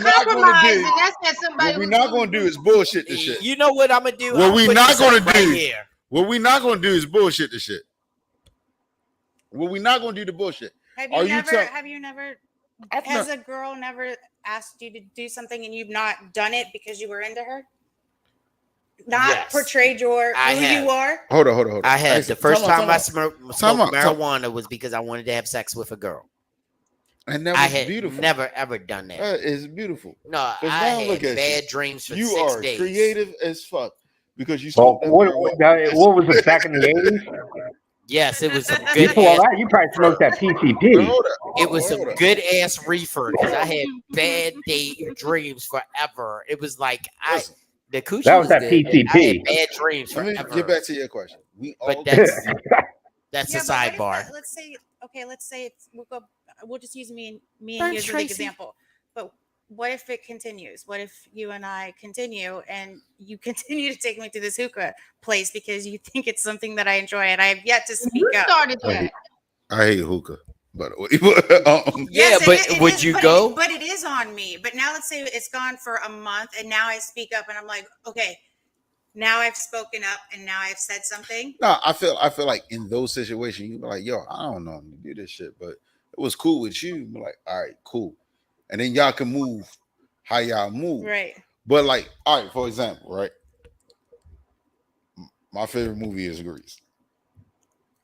Speaker 5: compromise, and that's that somebody.
Speaker 1: What we're not going to do is bullshit the shit.
Speaker 2: You know what I'm gonna do?
Speaker 1: What we're not going to
Speaker 2: right
Speaker 1: do?
Speaker 2: Here.
Speaker 1: What we're not going to do is bullshit the shit. What we're not going to do the bullshit.
Speaker 11: Has a girl never asked you to do something and you've not done it because you were into her? Portrayed who you are?
Speaker 1: Hold on.
Speaker 2: I had the first time I smoked marijuana was because I wanted to have sex with a girl.
Speaker 1: And that was beautiful.
Speaker 2: Never ever done that.
Speaker 1: It's beautiful.
Speaker 2: No, I had bad dreams for 6 days.
Speaker 1: You are creative as fuck because you.
Speaker 4: What was it back in the 80s?
Speaker 2: Yes, it was some good.
Speaker 4: You probably smoked that PCP.
Speaker 2: It was some good ass reefer because I had bad dreams forever. It was like the coochie.
Speaker 4: That was that
Speaker 2: good.
Speaker 4: PCP.
Speaker 2: I had bad dreams
Speaker 1: Let
Speaker 2: forever.
Speaker 1: me get back to your question.
Speaker 2: But that's a sidebar.
Speaker 11: Let's say we'll just use me and you as an example. But what if it continues? What if you and I continue and you continue to take me to this hookah place because you think it's something that I enjoy and I have yet to speak up?
Speaker 5: Started that.
Speaker 1: I hate hookah, but
Speaker 2: would you go?
Speaker 11: But it is on me. But now let's say it's gone for a month and now I speak up and I'm like, okay, now I've spoken up and now I've said something.
Speaker 1: No, I feel like in those situations, you be like, yo, I don't know how to do this shit, but it was cool with you. Be like, all right, cool. And then y'all can move how y'all move.
Speaker 11: Right.
Speaker 1: But like, all right, for example, right? My favorite movie is Grease.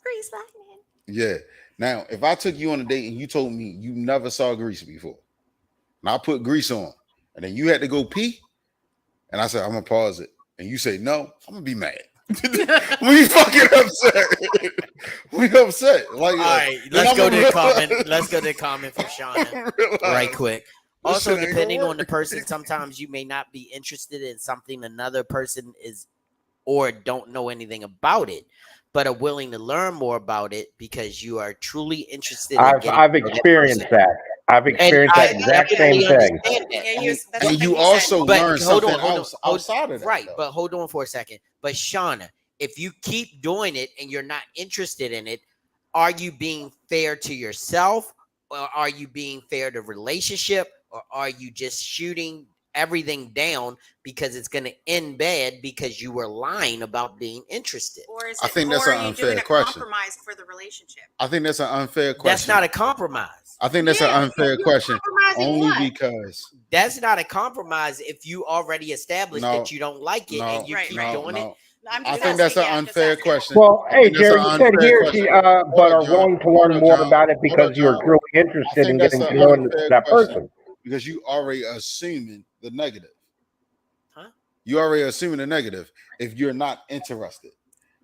Speaker 11: Grease Lightning.
Speaker 1: Yeah. Now, if I took you on a date and you told me you never saw Grease before, and I put Grease on, and then you had to go pee, and I said, I'm gonna pause it, and you say no, I'm gonna be mad. We fucking upset. We upset. Like,
Speaker 2: all right, let's go to the comment. Let's go to the comment from Shauna right quick. Also, depending on the person, sometimes you may not be interested in something another person is or don't know anything about it, but are willing to learn more about it because you are truly interested.
Speaker 4: I've experienced that. I've experienced that exact same thing.
Speaker 1: And you also learn something else outside of that.
Speaker 2: Right, but hold on for a second. But Shauna, if you keep doing it and you're not interested in it, are you being fair to yourself, or are you being fair to relationship, or are you just shooting everything down because it's going to end bad because you were lying about being interested?
Speaker 11: Or is
Speaker 1: I think that's an unfair question.
Speaker 11: Compromise for the relationship.
Speaker 1: I think that's an unfair question.
Speaker 2: That's not a compromise.
Speaker 1: I think that's an unfair question only because
Speaker 2: that's not a compromise if you already established that you don't like it and you keep doing it.
Speaker 1: I think that's an unfair question.
Speaker 4: Well, hey, Jerry, you said here, but are willing to learn more about it because you're truly interested in getting to know that person.
Speaker 1: Because you already assuming the negative.
Speaker 2: Huh?
Speaker 1: You already assuming the negative if you're not interested.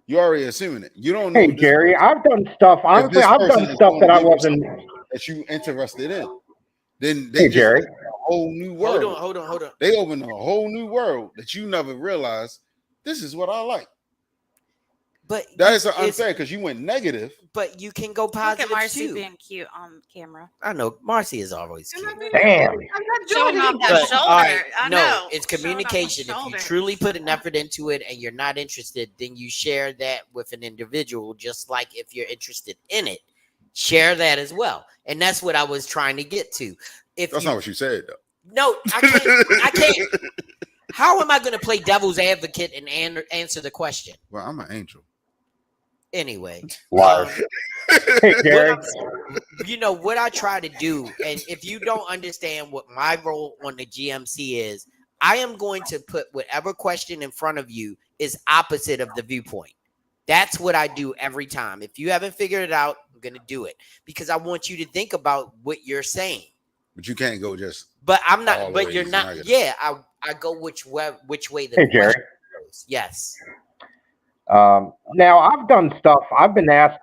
Speaker 1: You already assuming it. You don't know.
Speaker 4: Hey,
Speaker 1: if this
Speaker 4: Jerry,
Speaker 1: person-
Speaker 4: I've done stuff.
Speaker 1: if
Speaker 4: Honestly,
Speaker 1: this
Speaker 4: I've
Speaker 1: person
Speaker 4: done
Speaker 1: is
Speaker 4: stuff
Speaker 1: gonna
Speaker 4: that I
Speaker 1: give you
Speaker 4: wasn't.
Speaker 1: something that you interested in. Then they
Speaker 4: Hey,
Speaker 1: just
Speaker 4: Jerry.
Speaker 1: open a whole new world.
Speaker 2: Hold on.
Speaker 1: They open a whole new world that you never realized. This is what I like.
Speaker 2: But
Speaker 1: That is unfair because you went negative.
Speaker 2: But you can go
Speaker 3: Look at
Speaker 2: positive
Speaker 3: Marcy
Speaker 2: too.
Speaker 3: being cute on camera.
Speaker 2: I know Marcy is always
Speaker 5: I'm
Speaker 2: cute.
Speaker 5: not being
Speaker 4: Damn.
Speaker 5: cute. I'm not
Speaker 3: Showing
Speaker 5: doing
Speaker 3: off
Speaker 5: anything.
Speaker 3: that
Speaker 2: But,
Speaker 3: shoulder.
Speaker 2: all right,
Speaker 3: I
Speaker 2: no,
Speaker 3: know.
Speaker 2: it's
Speaker 3: Showing off them
Speaker 2: communication. If you
Speaker 3: shoulders.
Speaker 2: truly put an effort into it and you're not interested, then you share that with an individual, just like if you're interested in it, share that as well. And that's what I was trying to get to.
Speaker 1: That's not what you said, though.
Speaker 2: No, I can't. How am I going to play devil's advocate and answer the question?
Speaker 1: Well, I'm an angel.
Speaker 2: Anyway,
Speaker 4: Hey, Jerry.
Speaker 2: you know what I try to do, and if you don't understand what my role on the GMC is, I am going to put whatever question in front of you is opposite of the viewpoint. That's what I do every time. If you haven't figured it out, I'm going to do it because I want you to think about what you're saying.
Speaker 1: But you can't go just.
Speaker 2: But I'm
Speaker 1: all
Speaker 2: not.
Speaker 1: the
Speaker 2: But
Speaker 1: way
Speaker 2: you're not.
Speaker 1: negative.
Speaker 2: Yeah, I go which way the
Speaker 4: Hey, Jerry.
Speaker 2: question goes. Yes.
Speaker 4: Now, I've done stuff. I've been asked,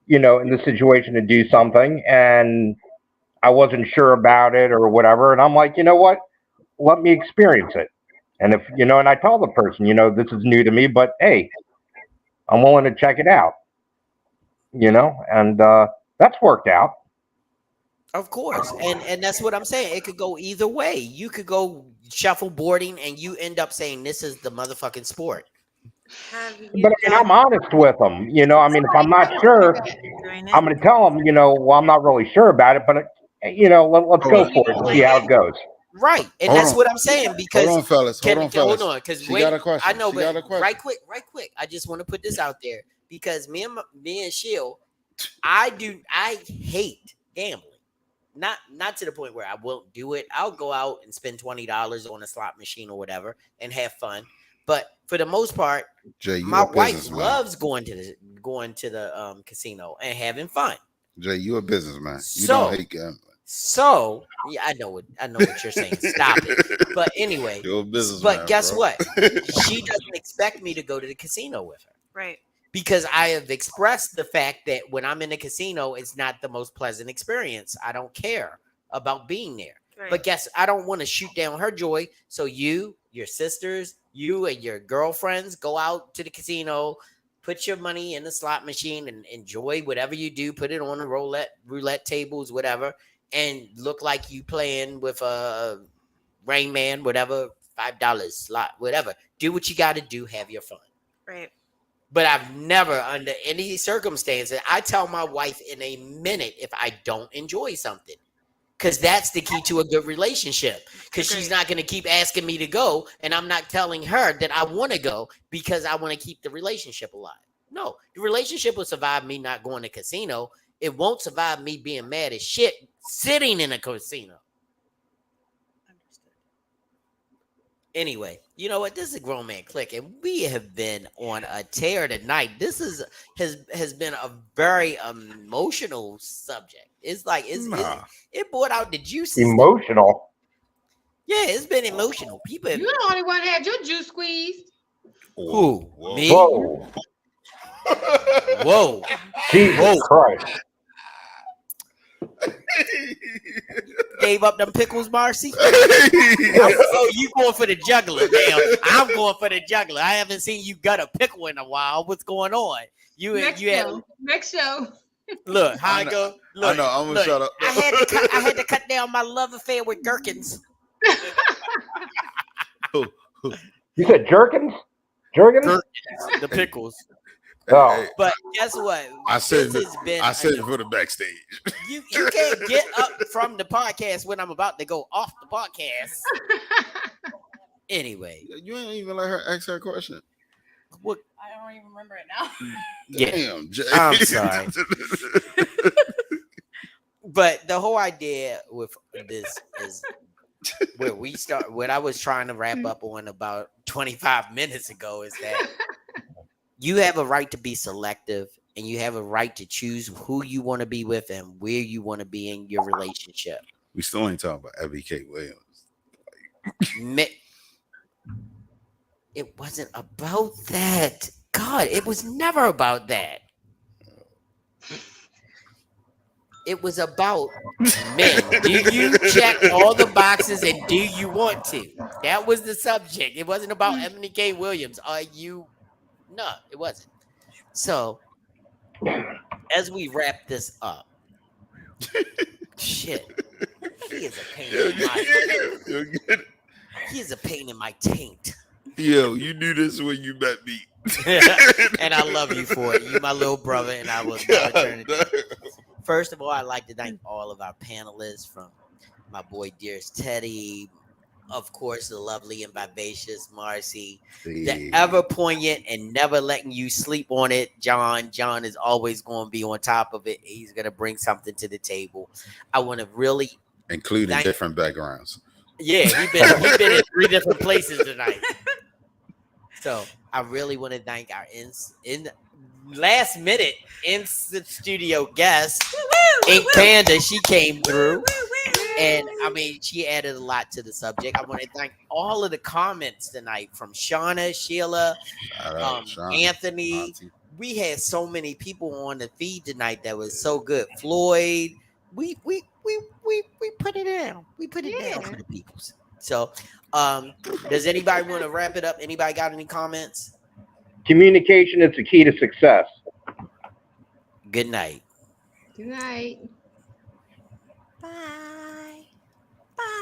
Speaker 4: in the situation to do something, and I wasn't sure about it or whatever. And I'm like, you know what? Let me experience it. And if, and I tell the person, this is new to me, but hey, I'm willing to check it out, and that's worked out.
Speaker 2: Of course. And that's what I'm saying. It could go either way. You could go shuffleboarding and you end up saying this is the motherfucking sport.
Speaker 4: But I'm honest with them. If I'm not sure, I'm going to tell them, well, I'm not really sure about it, but, let's go for it and see how it goes.
Speaker 2: Right. And
Speaker 1: Hold
Speaker 2: that's
Speaker 1: on.
Speaker 2: what I'm saying because
Speaker 1: Hold on, fellas.
Speaker 2: Hold on. Because
Speaker 1: She got a question.
Speaker 2: I know,
Speaker 1: She
Speaker 2: but
Speaker 1: got a question.
Speaker 2: right quick. I just want to put this out there because me and Shield, I hate gambling. Not to the point where I won't do it. I'll go out and spend $20 on a slot machine or whatever and have fun. But for the most part,
Speaker 1: Jay, you
Speaker 2: my
Speaker 1: a
Speaker 2: wife
Speaker 1: businessman.
Speaker 2: loves going to the casino and having fun.
Speaker 1: Jay, you a businessman. You
Speaker 2: So-
Speaker 1: don't hate gambling.
Speaker 2: So yeah, I know what you're saying. Stop it. But anyway,
Speaker 1: You're a businessman.
Speaker 2: but guess
Speaker 1: bro.
Speaker 2: what? She doesn't expect me to go to the casino with her.
Speaker 11: Right.
Speaker 2: Because I have expressed the fact that when I'm in a casino, it's not the most pleasant experience. I don't care about being there.
Speaker 11: Right.
Speaker 2: But guess I don't want to shoot down her joy. So you, your sisters, you and your girlfriends go out to the casino, put your money in the slot machine and enjoy whatever you do. Put it on the roulette tables, whatever, and look like you playing with a Rain Man, whatever, $5 slot, whatever. Do what you got to do. Have your fun.
Speaker 11: Right.
Speaker 2: But I've never, under any circumstances, I tell my wife in a minute if I don't enjoy something. Because that's the key to a good relationship. Because she's not going to keep asking me to go, and I'm not telling her that I want to go because I want to keep the relationship alive. No, the relationship will survive me not going to casino. It won't survive me being mad as shit sitting in a casino. Anyway, you know what? This is a Grown Man Click, and we have been on a tear tonight. This has been a very emotional subject. It's like it brought out the juices.
Speaker 4: Emotional.
Speaker 2: Yeah, it's been emotional. People,
Speaker 5: You're the only one had your juice squeezed.
Speaker 2: who?
Speaker 1: Whoa.
Speaker 2: Me?
Speaker 4: Whoa.
Speaker 2: Whoa!
Speaker 4: Jesus Christ.
Speaker 2: Gave up them pickles, Marcy. Oh, you going for the juggler now? I'm going for the juggler. I haven't seen you gut a pickle in a while. What's going on?
Speaker 5: Next show.
Speaker 2: Look, how I go. Look,
Speaker 1: I know. I'm gonna shut up.
Speaker 2: I had to cut down my love affair with gherkins.
Speaker 4: You said jerkins? Jerkins?
Speaker 2: The pickles.
Speaker 4: Oh.
Speaker 1: Hey,
Speaker 2: But guess what?
Speaker 1: I said
Speaker 2: This has been
Speaker 1: I said it for the backstage.
Speaker 2: You can't get up from the podcast when I'm about to go off the podcast. Anyway,
Speaker 1: You ain't even let her ask her question.
Speaker 2: what?
Speaker 11: I don't even remember it now.
Speaker 2: Yeah,
Speaker 1: Damn, Jay.
Speaker 2: I'm sorry. But the whole idea with this is where we start. What I was trying to wrap up on about 25 minutes ago is that you have a right to be selective, and you have a right to choose who you want to be with and where you want to be in your relationship.
Speaker 1: We still ain't talking about Evie K. Williams.
Speaker 2: It wasn't about that. God, it was never about that. It was about men. Do you check all the boxes and do you want to? That was the subject. It wasn't about Emily K. Williams. Are you? No, it wasn't. So, as we wrap this up, shit, he is a pain in my. He is a pain in my taint.
Speaker 1: Yo, you knew this when you met me.
Speaker 2: And I love you for it. You my little brother, and I will never turn it down. First of all, I'd like to thank all of our panelists, from my boy Dearest Teddy, of course, the lovely and vivacious Marcy, the ever poignant and never letting you sleep on it, John. John is always going to be on top of it. He's going to bring something to the table. I want to really
Speaker 1: including different backgrounds.
Speaker 2: Yeah, he been in 3 different places tonight. So I really want to thank our in last minute in studio guest, Ink Panda. She came through, and I mean, she added a lot to the subject. I want to thank all of the comments tonight, from Shauna, Sheila, Anthony.
Speaker 1: Auntie.
Speaker 2: We had so many people on the feed tonight that was so good. Floyd, we put it down. We put it down for the peoples. So, does anybody want to wrap it up? Anybody got any comments?
Speaker 4: Communication is the key to success.
Speaker 2: Good night.
Speaker 5: Good night.
Speaker 11: Bye.